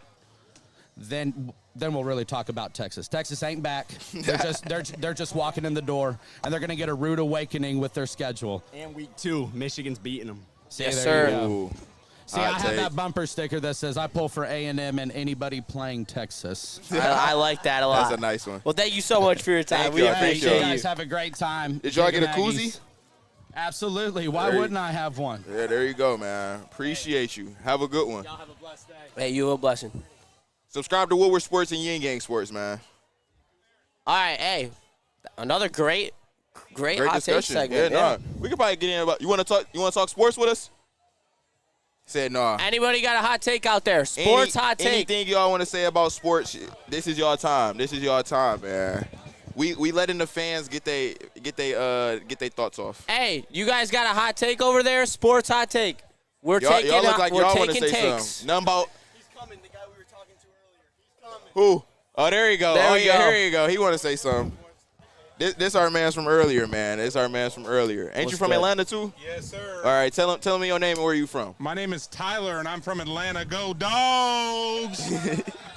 then we'll really talk about Texas. Texas ain't back. They're just walking in the door, and they're going to get a rude awakening with their schedule. And week 2, Michigan's beating them. Yes, sir. See, I have that bumper sticker that says I pull for A&M and anybody playing Texas. I like that a lot. That's a nice one. Well, thank you so much for your time. We appreciate you. guys have a great time. Did y'all get a koozie? Absolutely. Why wouldn't I have one? Yeah, there you go, man. Appreciate you. Have a good one. Y'all have a blessed day. Hey, you a blessing. Subscribe to Woodward Sports and YingYangSports, man. All right, hey, another great hot take discussion. segment. Yeah, nah. We could probably get in about. You want to talk sports with us? Said nah. Anybody got a hot take out there? Sports hot take. Anything y'all want to say about sports? This is your time. This is your time, man. We letting the fans get they thoughts off. Hey, you guys got a hot take over there? Sports hot take. We're y'all taking look like we're y'all want to taking say takes. something. Nothing about He's coming. The guy we were talking to earlier. He's coming. who? Oh, there you go. There we go. Here you go. He want to say something. This our man's from earlier, man. This our man's from earlier. Ain't you from good? Atlanta too? Yes, sir. All right, tell me your name and where you from. My name is Tyler, and I'm from Atlanta. Go Dogs!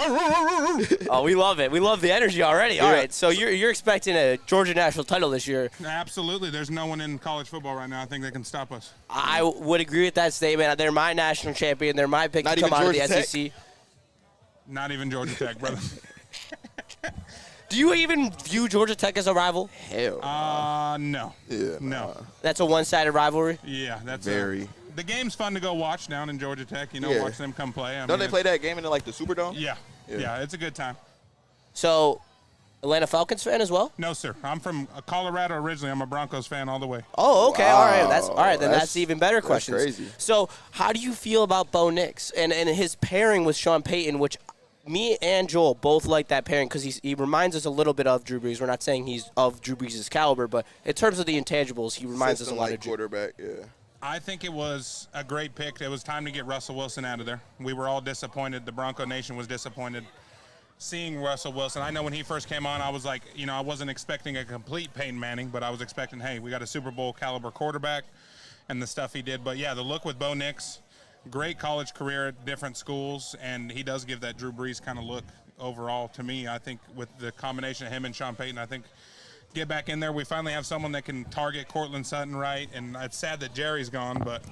Oh, we love it. We love the energy already. All right, so you're expecting a Georgia national title this year. Absolutely. There's no one in college football right now I think that can stop us. I would agree with that statement. They're my national champion. They're my pick Not to come even out of the Georgia Tech? SEC. Not even Georgia Tech, brother. Do you even view Georgia Tech as a rival? Hell. No. Yeah. No. That's a one-sided rivalry? Yeah, that's Very. The game's fun to go watch down in Georgia Tech. You know, Yeah. watch them come play. Don't they play that game in like the Superdome? Yeah. Yeah, it's a good time. So, Atlanta Falcons fan as well? No, sir. I'm from Colorado originally. I'm a Broncos fan all the way. Oh, okay. Wow. All right. All right. Then that's even better that's questions. crazy. So, how do you feel about Bo Nix and his pairing with Sean Payton, which me and Joel both like that pairing because he reminds us a little bit of Drew Brees. We're not saying he's of Drew Brees' caliber, but in terms of the intangibles, he reminds us a lot of Drew. quarterback. Yeah. I think it was a great pick. It was time to get Russell Wilson out of there. We were all disappointed. The Bronco Nation was disappointed seeing Russell Wilson. I know when he first came on, I was like, I wasn't expecting a complete Peyton Manning, but I was expecting, hey, we got a Super Bowl caliber quarterback and the stuff he did. But, yeah, the look with Bo Nix, great college career at different schools, and he does give that Drew Brees kind of look overall to me. I think with the combination of him and Sean Payton, I think get back in there. We finally have someone that can target Cortland Sutton right, and it's sad that Jerry's gone, but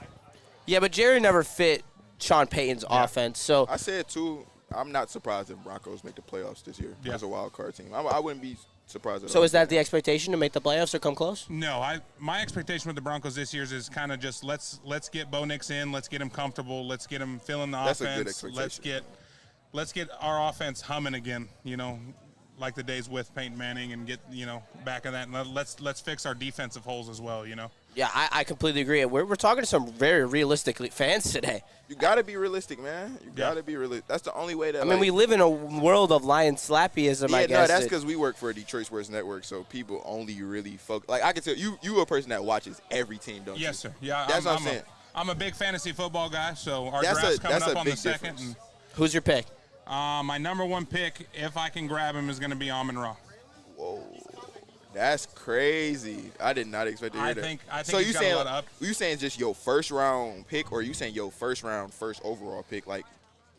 Yeah, but Jerry never fit Sean Payton's offense. So I said too. I'm not surprised if Broncos make the playoffs this year as a wild card team. I wouldn't be surprised at all. So is that the expectation to make the playoffs or come close? no, my expectation with the Broncos this year is kind of just let's get Bo Nix in, let's get him comfortable, let's get him feeling the That's a good offense, expectation. let's get our offense humming again, like the days with Peyton Manning, and get back in that, and let's fix our defensive holes as well, Yeah, I completely agree. We're talking to some very realistic fans today. You got to be realistic, man. You got to be realistic. That's the only way that. I mean, we live in a world of lion slappyism, I guess. No, that's because we work for a Detroit Sports Network, so people only really focus. Like I can tell you a person that watches every team, don't you? Yes, sir. Yeah, that's what I'm saying. I'm a big fantasy football guy, so our That's draft's coming that's up a on big the second. difference. Who's your pick? My number one pick, if I can grab him, is going to be Amon-Ra. Whoa, that's crazy. I did not expect to hear that. I think so he's you got a saying lot of you saying just your first round pick, or you saying your first overall pick? Like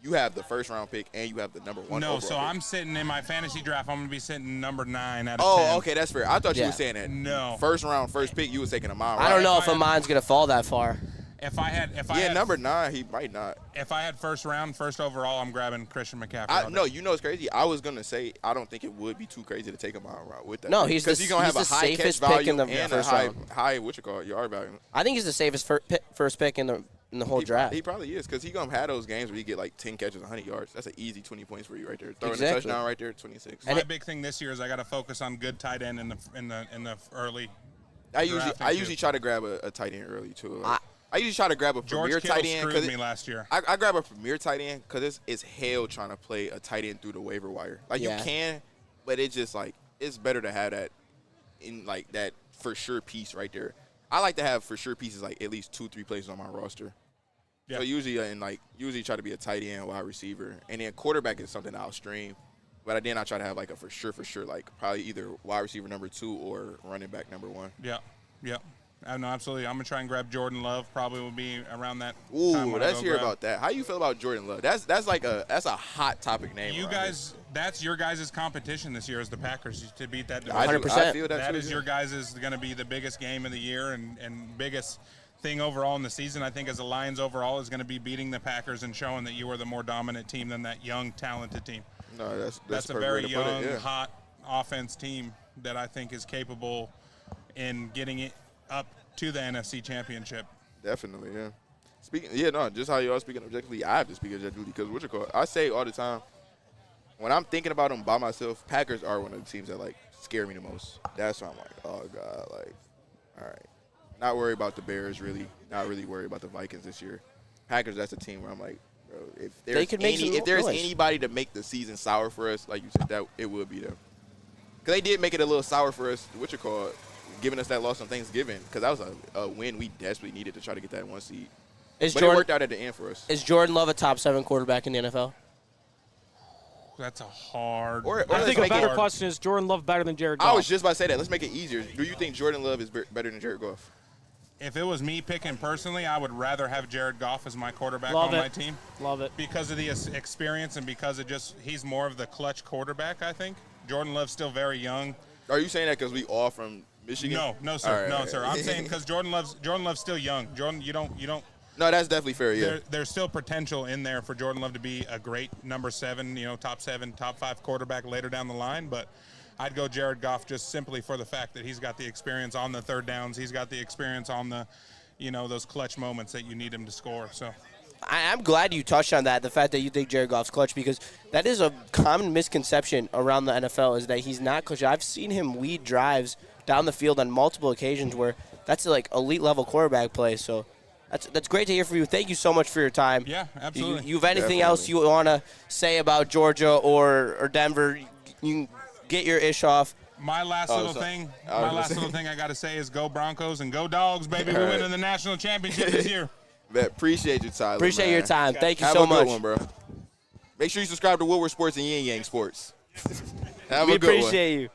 you have the first round pick and you have the number one. No, overall so pick. I'm sitting in my fantasy draft. I'm going to be sitting number 9 out of 10. Oh, okay, that's fair. I thought you Yeah. were saying that. No. First round, first pick, you was taking a mile. I don't know if if I- Amon's going to fall that far. If I had number 9, he might not. If I had first overall, I'm grabbing Christian McCaffrey. No, you know it's crazy. I was gonna say I don't think it would be too crazy to take him out route with that. No, he's because the- he's gonna he's have a the high catch safest pick value in the and first a high round. yard value. I think he's the safest first pick in the whole draft. He probably is because he's gonna have those games where you get like 10 catches, 100 yards. That's an easy 20 points for you right there. Throwing a Exactly. touchdown right there, 26. My big thing this year is I got to focus on good tight end in the early. I drafting usually too. try to grab a tight end early too. Like, I usually try to grab a George premier Kittle tight end screwed me last year. I grab a premier tight end because it's hell trying to play a tight end through the waiver wire. Like Yeah. you can, but it's just like it's better to have that in like that for sure piece right there. I like to have for sure pieces like at least 2-3 places on my roster. Yeah. So usually try to be a tight end, wide receiver, and then quarterback is something I'll stream. But then I try to have like a for sure like probably either wide receiver number 2 or running back number 1. Yeah. No, absolutely. I'm gonna try and grab Jordan Love. Probably will be around that. Ooh, time when I let's go hear grab. about that. How you feel about Jordan Love? That's a hot topic name. You around guys, that's your guys' competition this year is the Packers to beat that here. I division. do- 100%. I feel that That too, is yeah. your guys is going to be the biggest game of the year and biggest thing overall in the season. I think as the Lions overall is going to be beating the Packers and showing that you are the more dominant team than that young, talented team. No, that's A perfect very way to put young, it, yeah. hot offense team that I think is capable in getting it up to the NFC Championship. Definitely, yeah. Just how you are speaking objectively, I have to speak objectively because I say all the time, when I'm thinking about them by myself, Packers are one of the teams that like scare me the most. That's why I'm like, oh God, like, all right. Not worried about the Bears really. Not really worried about the Vikings this year. Packers, that's a team where I'm like, bro, if there's anybody to make the season sour for us, like you said, that it would be them. Because they did make it a little sour for us, giving us that loss on Thanksgiving, because that was a win we desperately needed to try to get that 1 seed. But it worked out at the end for us. Is Jordan Love a top 7 quarterback in the NFL? That's a hard. I think a better question is Jordan Love better than Jared Goff? I was just about to say that. Let's make it easier. Do you think Jordan Love is better than Jared Goff? If it was me picking personally, I would rather have Jared Goff as my quarterback my team. Love it. Because of the experience and because he's more of the clutch quarterback, I think. Jordan Love's still very young. Are you saying that because we all from Michigan? No, sir. Sir. I'm saying because Jordan Love's still young. Jordan, you don't. No, that's definitely fair. Yeah. There's still potential in there for Jordan Love to be a great number 7, top 7, top 5 quarterback later down the line. But I'd go Jared Goff just simply for the fact that he's got the experience on the third downs. He's got the experience on the, those clutch moments that you need him to score. So. I'm glad you touched on that, the fact that you think Jared Goff's clutch, because that is a common misconception around the NFL is that he's not clutch. I've seen him lead drives down the field on multiple occasions where that's like elite level quarterback play. So that's great to hear from you. Thank you so much for your time. Yeah, absolutely. You have anything else you want to say about Georgia or Denver? You can get your ish off. My last little thing I got to say is go Broncos and go Dogs, baby. We're winning the national championship this year. Appreciate your time. Appreciate your time. Thank you so much. Have a good one, bro. Make sure you subscribe to YingYangSports and YingYangSports. Have a good one. We appreciate you.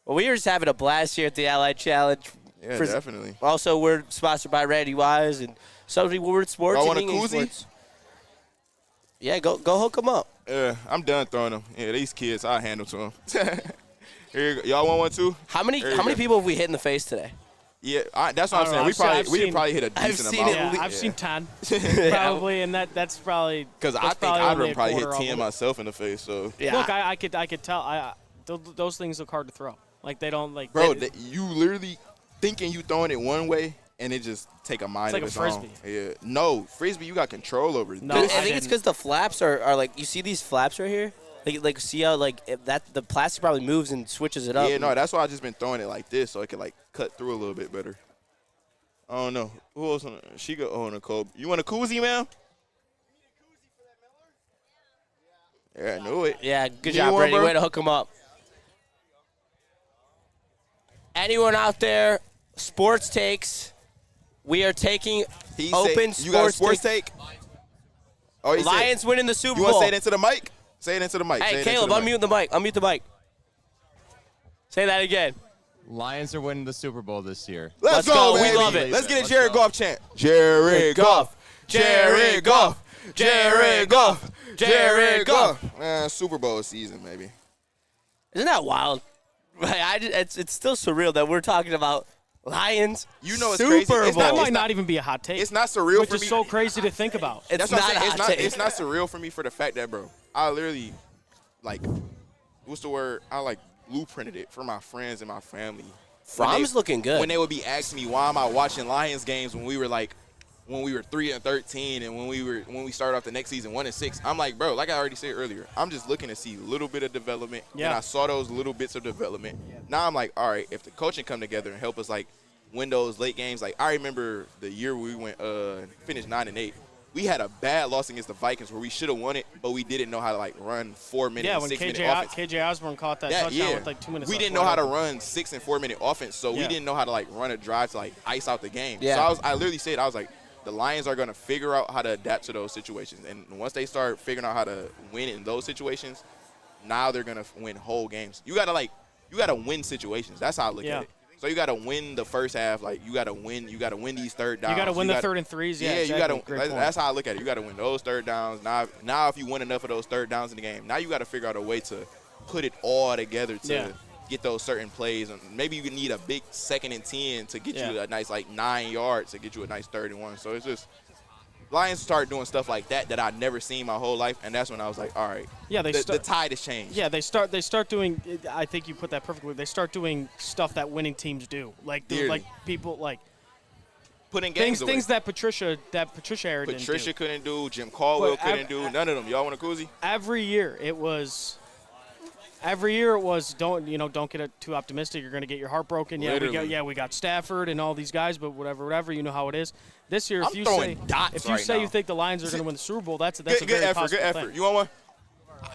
Well, we were just having a blast here at the Allied Challenge. Yeah, definitely. Also, we're sponsored by Randy Wise and Subsidy Woodward Sports. I want a koozie? Yeah, go hook them up. Yeah, I'm done throwing them. Yeah, these kids, I'll handle to them. Here you go. Y'all want one too? How many people have we hit in the face today? Yeah, that's what I'm saying. We could probably hit a decent amount. I've seen 10, probably, and that's probably because I think I'd probably hit 10 myself in the face. So yeah. Look, I could tell. Those things look hard to throw. Like they don't like. Bro, you literally thinking you throwing it one way and it just take a mind of its own. It's like a frisbee. Yeah, no frisbee. You got control over it. No, I think it's because the flaps are like, you see these flaps right here. Like see how the plastic probably moves and switches it up. Yeah, no, that's why I just been throwing it like this so it can like cut through a little bit better. I don't know. Who else? She go Nicole. You want a koozie, man? Yeah, I knew it. Yeah, good job, Brady. Way to hook him up. Anyone out there, sports takes. We are taking open sports. You got a sports take? Oh, Lions winning the Super Bowl. You want to say it into the mic? Say it into the mic. Hey, Caleb, unmute the mic. Unmute the mic. Say that again. Lions are winning the Super Bowl this year. Let's go, baby. We love it. Let's get a Jared Goff chant. Jared Goff. Jared Goff. Jared Goff. Jared Goff. Man, Super Bowl season, maybe. Isn't that wild? It's still surreal that we're talking about Lions. You know, it's Super crazy. Bowl. That might not even be a hot take. It's not surreal which for is me. so crazy to think about. It's not a hot take. It's not surreal for me for the fact that, bro, I literally, like, what's the word? I, like, blueprinted it for my friends and my family. From's looking good. When they would be asking me why am I watching Lions games when we were 3-13 and when we started off the next season 1-6, I'm like, bro, like I already said earlier, I'm just looking to see a little bit of development. Yeah. And I saw those little bits of development. Now I'm like, all right, if the coaching come together and help us like win those late games, like I remember the year we went finished 9-8. We had a bad loss against the Vikings where we should have won it, but we didn't know how to like run 4-minute, 6-minute offense. KJ Osborne caught that touchdown with like 2 minutes. We didn't know how to run 6 and 4 minute offense, so we didn't know how to like run a drive to like ice out the game. Yeah. So I literally said, I was like, the Lions are going to figure out how to adapt to those situations, and once they start figuring out how to win in those situations, now they're going to win whole games. You got to win situations. That's how I look at it. So you got to win the first half. Like you got to win these third downs. You got to win the third and threes. Yeah, exactly. You got to. That's how I look at it. You got to win those third downs. Now, if you win enough of those third downs in the game, now you got to figure out a way to put it all together to get those certain plays. And maybe you need a big 2nd and 10 to get you a nice like 9 yards to get you a nice 3rd and 1. So it's just Lions start doing stuff like that I never seen my whole life, and that's when I was like, all right, the tide has changed. Yeah, they start doing. I think you put that perfectly. They start doing stuff that winning teams do, like people like putting games away. Things that Patricia era didn't do. Patricia couldn't do. Jim Caldwell couldn't do. None of them. Y'all want a koozie? Every year it was Every year it was don't get too optimistic. You're going to get your heart broken. Literally. We got Stafford and all these guys, but whatever. You know how it is. This year, if you say you think the Lions are going to win the Super Bowl, that's a very possible good effort. thing. You want one?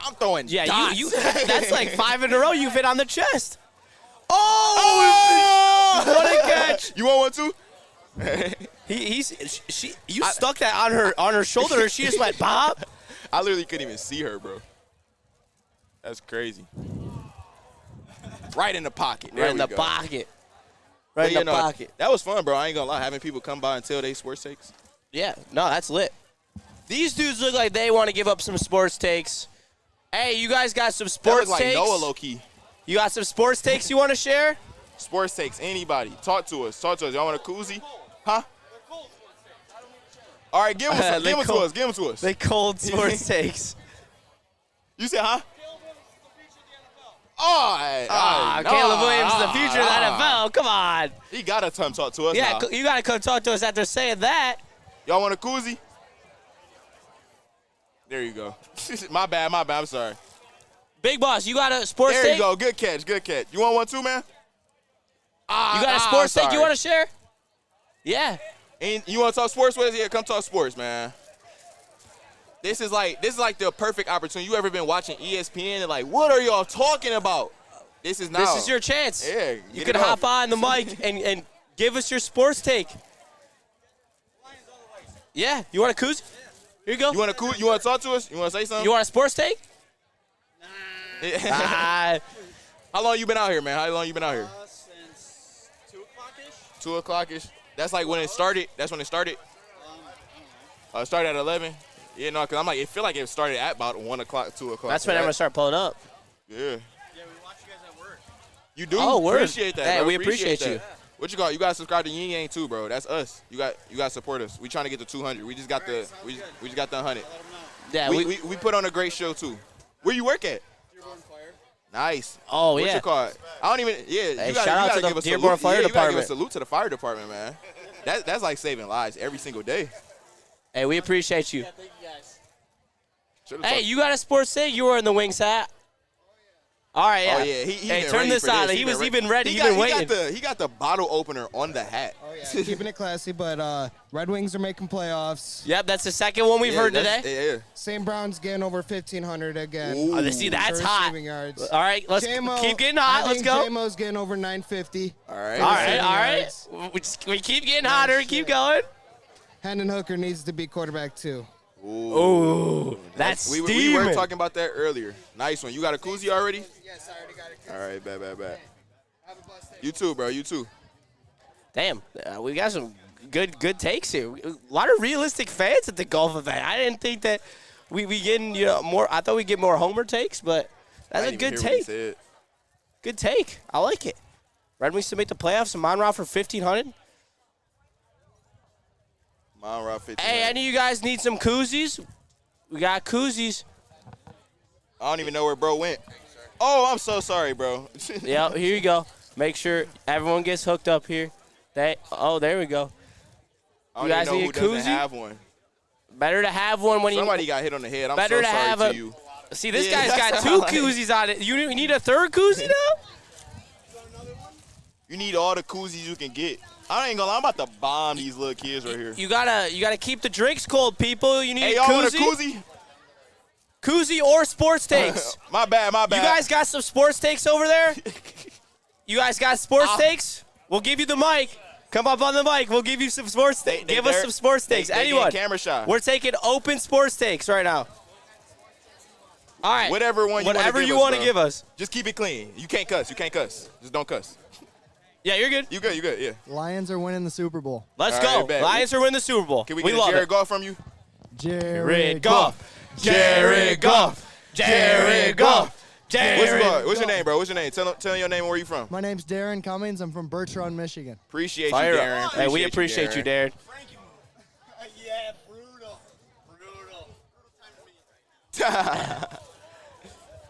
I'm throwing dots. you that's like 5 in a row you've hit on the chest. Oh! What a catch! You want one too? You stuck that on her shoulder and she just went Bob. I literally couldn't even see her, bro. That's crazy. Right in the pocket. There Right in we the go. pocket. But, Right in the pocket. That was fun, bro. I ain't gonna lie. Having people come by and tell they sports takes. Yeah, no, that's lit. These dudes look like they want to give up some sports takes. Hey, you guys got some sports that takes? like Noah low key. You got some sports takes you want to share? Sports takes. Anybody. Talk to us. Y'all want a koozie? Huh? All right, give them to us. Give them to us. They cold sports takes. You said, huh? Oh, Caleb Williams is the future of the NFL. Come on. He got to come talk to us Yeah, now. you got to come talk to us after saying that. Y'all want a koozie? There you go. My bad. I'm sorry. Big Boss, you got a sports take? There you go. Good catch. You want one too, man? You got a sports take you want to share? Yeah. And you want to talk sports with us? Yeah, come talk sports, man. This is like the perfect opportunity. You ever been watching ESPN and like, what are y'all talking about? This is now. This is your chance. Yeah, you can hop on the mic and give us your sports take. Yeah, you want a koozie? Here you go. You want to talk to us? You want to say something? You want a sports take? Nah. How long you been out here, man? Since 2 o'clock-ish. 2 o'clock-ish. That's like when it started. That's when it started. It started at 11. Yeah, no, because I'm like, it feel like it started at about 1 o'clock, 2 o'clock. That's when everyone start pulling up. Yeah. Yeah, we watch you guys at work. You do? Oh, word. Appreciate that, Hey, bro. we appreciate that. you. What you got? You got to subscribe to Ying Yang too, bro. That's us. You got to support us. We trying to get to 200. We just got the 100. Yeah, we put on a great show too. Where you work at? Dearborn Fire. Nice. Oh, What's yeah. your card? I don't even. Yeah. Hey, you shout gotta out to give the a Dearborn salute. Fire You gotta give a Department. salute to the fire department, man. That's like saving lives every single day. Hey, we appreciate you. Yeah, thank you guys. Hey, you got a sports take? You were in the wings hat. All right, yeah. Oh yeah, he hey, been turn ready this for on. this. He was been even ready. He He been got, waiting. he got the bottle opener on the hat. Oh yeah, keeping it classy. But Red Wings are making playoffs. Yep, that's the second one we've heard today. Yeah. St. Brown's getting over 1,500 again. Ooh. Oh, see, that's for hot. receiving yards. All right, let's keep getting hot. I Let's think go. J-Mo's getting over 950. All right. All right. We keep getting hotter. Keep going. Hendon Hooker needs to be quarterback too. Ooh, that's we steaming. were talking about that earlier. Nice one. You got a koozie already? Yes, I already got it. All right, bad. You too, bro. You too. Damn, we got some good takes here. A lot of realistic fans at the golf event. I didn't think that we getting more. I thought we'd get more homer takes, but that's a good take. Good take. I like it. Red Wings to make the playoffs. Mon Route for 1,500. Mon Route 15. Hey, any of you guys need some koozies? We got koozies. I don't even know where bro went. Oh, I'm so sorry, bro. Yeah, here you go. Make sure everyone gets hooked up here. There we go. I don't You guys even know need who a doesn't koozie? have one. Better to have one when Somebody got hit on the head. I'm better so to sorry have to you. See, this Yeah, guy's got that's 2 like- koozies on it. You need a third koozie now? You need all the koozies you can get. I ain't gonna lie, I'm about to bomb these little kids right here. You gotta keep the drinks cold, people. You need Hey, a y'all koozie. want a koozie? Koozie or sports takes. My bad. You guys got some sports takes over there? You guys got sports takes? We'll give you the mic. Come up on the mic. We'll give you some sports takes. Give us some sports takes. Anyone. Camera shot. We're taking open sports takes right now. All right. Whatever one you want to give us. Just keep it clean. You can't cuss. Just don't cuss. Yeah, you're good. You good, yeah. Lions are winning the Super Bowl. Let's All go. right, bet. Lions are winning the Super Bowl. Can we we get a love Jared it. Goff from you? Jared Goff. Jared Goff. Jared Goff. What's your name, bro? What's your name? Tell your name and where you from. My name's Darren Cummings. I'm from Bertrand, Michigan. Appreciate Fire you, up. Darren. Hey, we appreciate you, Darren. Yeah, brutal.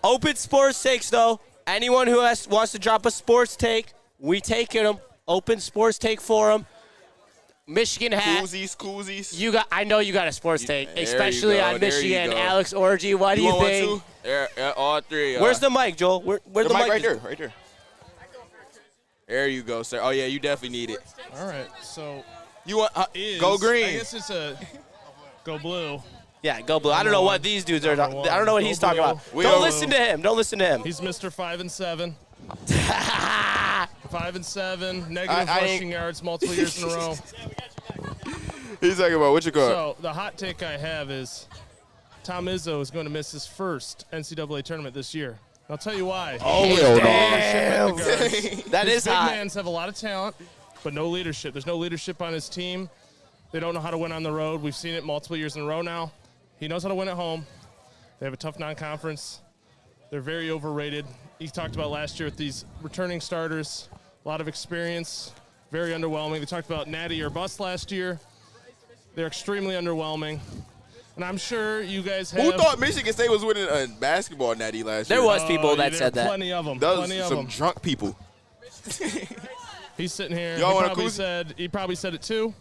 Open sports takes, though. Anyone who wants to drop a sports take, we taking them. Open sports take for them. Michigan hat. Koozies. I know you got a sports take, There you especially go, on there you Michigan. go. Alex Orgy, what do you want one think? too? All three. Where's the mic, Joel? Where's the mic? Right there. Right there. There you go, sir. Oh, yeah, you definitely need it. All right, so you want go green. I guess it's a go blue. Yeah, go blue. I don't know what these dudes are. I don't know what he's talking about. Don't listen to him. Don't listen to him. He's Mr. 5-7. 5-7, negative rushing yards multiple years in a row. He's talking about what you call. So the hot take I have is Tom Izzo is going to miss his first NCAA tournament this year. I'll tell you why. Oh, damn. That is big hot. Mans have a lot of talent, but no leadership. There's no leadership on his team. They don't know how to win on the road. We've seen it multiple years in a row now. He knows how to win at home. They have a tough non-conference. They're very overrated. He talked about last year with these returning starters, a lot of experience, very underwhelming. They talked about Natty or bust last year. They're extremely underwhelming. And I'm sure you guys have. Who thought Michigan State was winning a basketball natty last year? There was people that said that. Plenty of them. Those some drunk people. He's sitting here. Y'all want He probably said it too.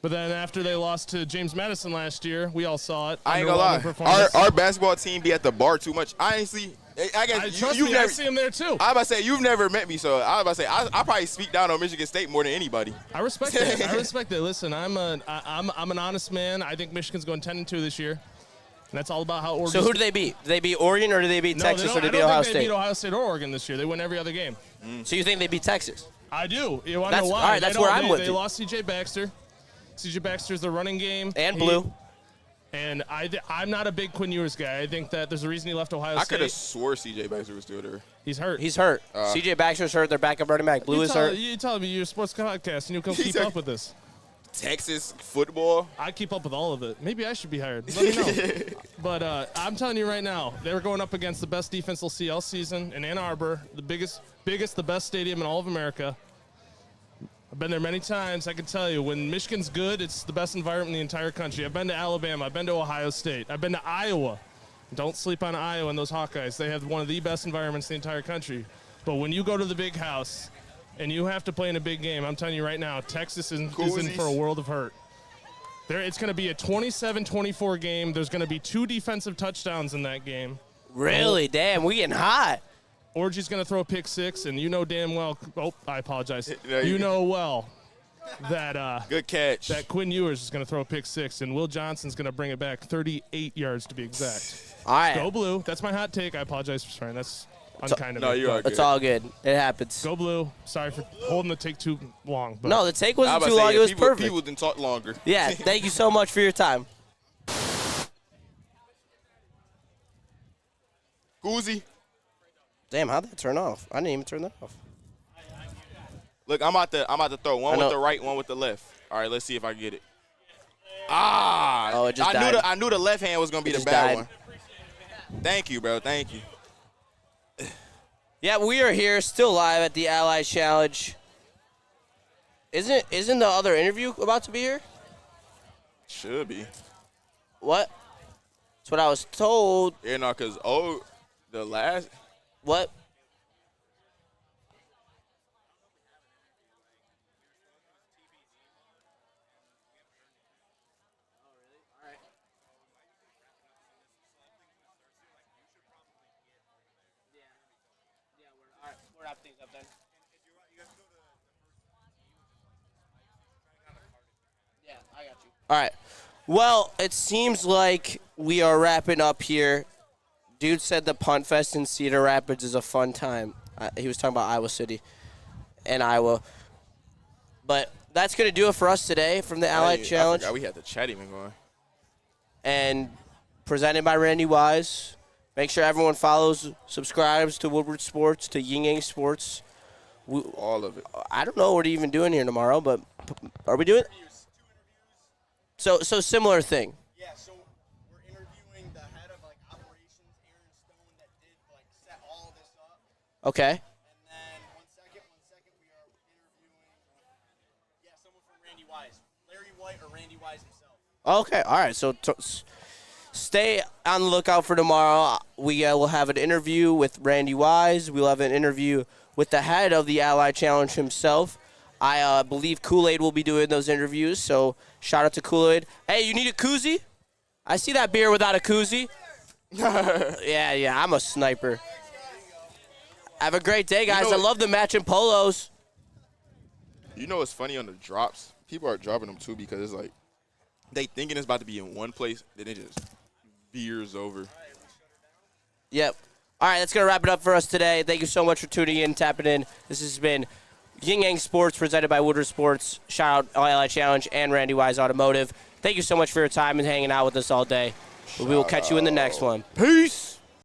But then after they lost to James Madison last year, we all saw it. I ain't gonna lie. Our basketball team be at the bar too much. Honestly, I guess I see him there too. I about to say you've never met me, so I was about to say I probably speak down on Michigan State more than anybody. I respect that. I respect that. Listen, I'm an honest man. I think Michigan's going 10-2 this year, and that's all about how Oregon. So who do they beat? Do they beat Oregon or do they beat Texas or do they beat Ohio State? They beat Ohio State or Oregon this year. They win every other game. So you think they beat Texas? I do. You want to know why? All right, that's where I'm with They you. lost C.J. Baxter. C.J. Baxter's the running game. And blue. And I'm not a big Quinn Ewers guy. I think that there's a reason he left Ohio State. I could have swore C.J. Baxter was still there. He's hurt. He's hurt. C.J. Baxter's hurt. Their backup running back. Blue is hurt. You telling me you're a sports podcast and you come keep up with this. Texas football. I keep up with all of it. Maybe I should be hired. Let me know. But I'm telling you right now, they're going up against the best defense they'll see all season in Ann Arbor, the biggest, the best stadium in all of America. I've been there many times. I can tell you, when Michigan's good, it's the best environment in the entire country. I've been to Alabama. I've been to Ohio State. I've been to Iowa. Don't sleep on Iowa and those Hawkeyes. They have one of the best environments in the entire country. But when you go to the big house and you have to play in a big game, I'm telling you right now, Texas is in for a world of hurt. It's going to be a 27-24 game. There's going to be 2 defensive touchdowns in that game. Really? Damn, we getting hot. Orgy's going to throw a pick 6, and you know damn well – oh, I apologize. You know well that good catch. That Quinn Ewers is going to throw a pick 6, and Will Johnson's going to bring it back 38 yards to be exact. All right. Go blue. That's my hot take. I apologize for swearing. That's unkind of me. No, you are good. It's all good. It happens. Go blue. Sorry for holding the take too long. But no, the take wasn't too long. It was perfect. People didn't talk longer. Yeah, thank you so much for your time. Goozy. Damn, how'd that turn off? I didn't even turn that off. Look, I'm about to throw one with the right, one with the left. All right, let's see if I get it. Ah! Oh, it just died. I knew the left hand was gonna be the bad one. Thank you, bro. Thank you. Yeah, we are here, still live at the Ally Challenge. Isn't the other interview about to be here? Should be. What? That's what I was told. Yeah, no, cause the last. What? We're wrapping things up then. Yeah, I got you. All right. Well, it seems like we are wrapping up here. Dude said the Punt Fest in Cedar Rapids is a fun time. He was talking about Iowa City and Iowa. But that's going to do it for us today from the Ally Challenge. I forgot we had the chat even going. And presented by Randy Wise. Make sure everyone follows, subscribes to Woodward Sports, to YingYangSports. All of it. I don't know what we're even doing here tomorrow, but are we doing? So similar thing. Yeah, so we're interviewing the head of operations, Aaron Stone, that did set all this up. Okay. And then one second, we are interviewing someone from Randy Wise, Larry White or Randy Wise himself. Okay, all right. So stay on the lookout for tomorrow. We will have an interview with Randy Wise. We'll have an interview with the head of the Ally Challenge himself. I believe Kool-Aid will be doing those interviews, so shout out to Kool-Aid. Hey, you need a koozie? I see that beer without a koozie. Yeah, I'm a sniper. Have a great day, guys. You know, I love the matching polos. You know what's funny on the drops? People are dropping them too because it's like they thinking it's about to be in one place, then it just veers over. Yep. All right, that's going to wrap it up for us today. Thank you so much for tuning in, tapping in. This has been YingYangSports presented by Woodward Sports. Shout out LI Challenge and Randy Wise Automotive. Thank you so much for your time and hanging out with us all day. We will catch you in the next one. Peace.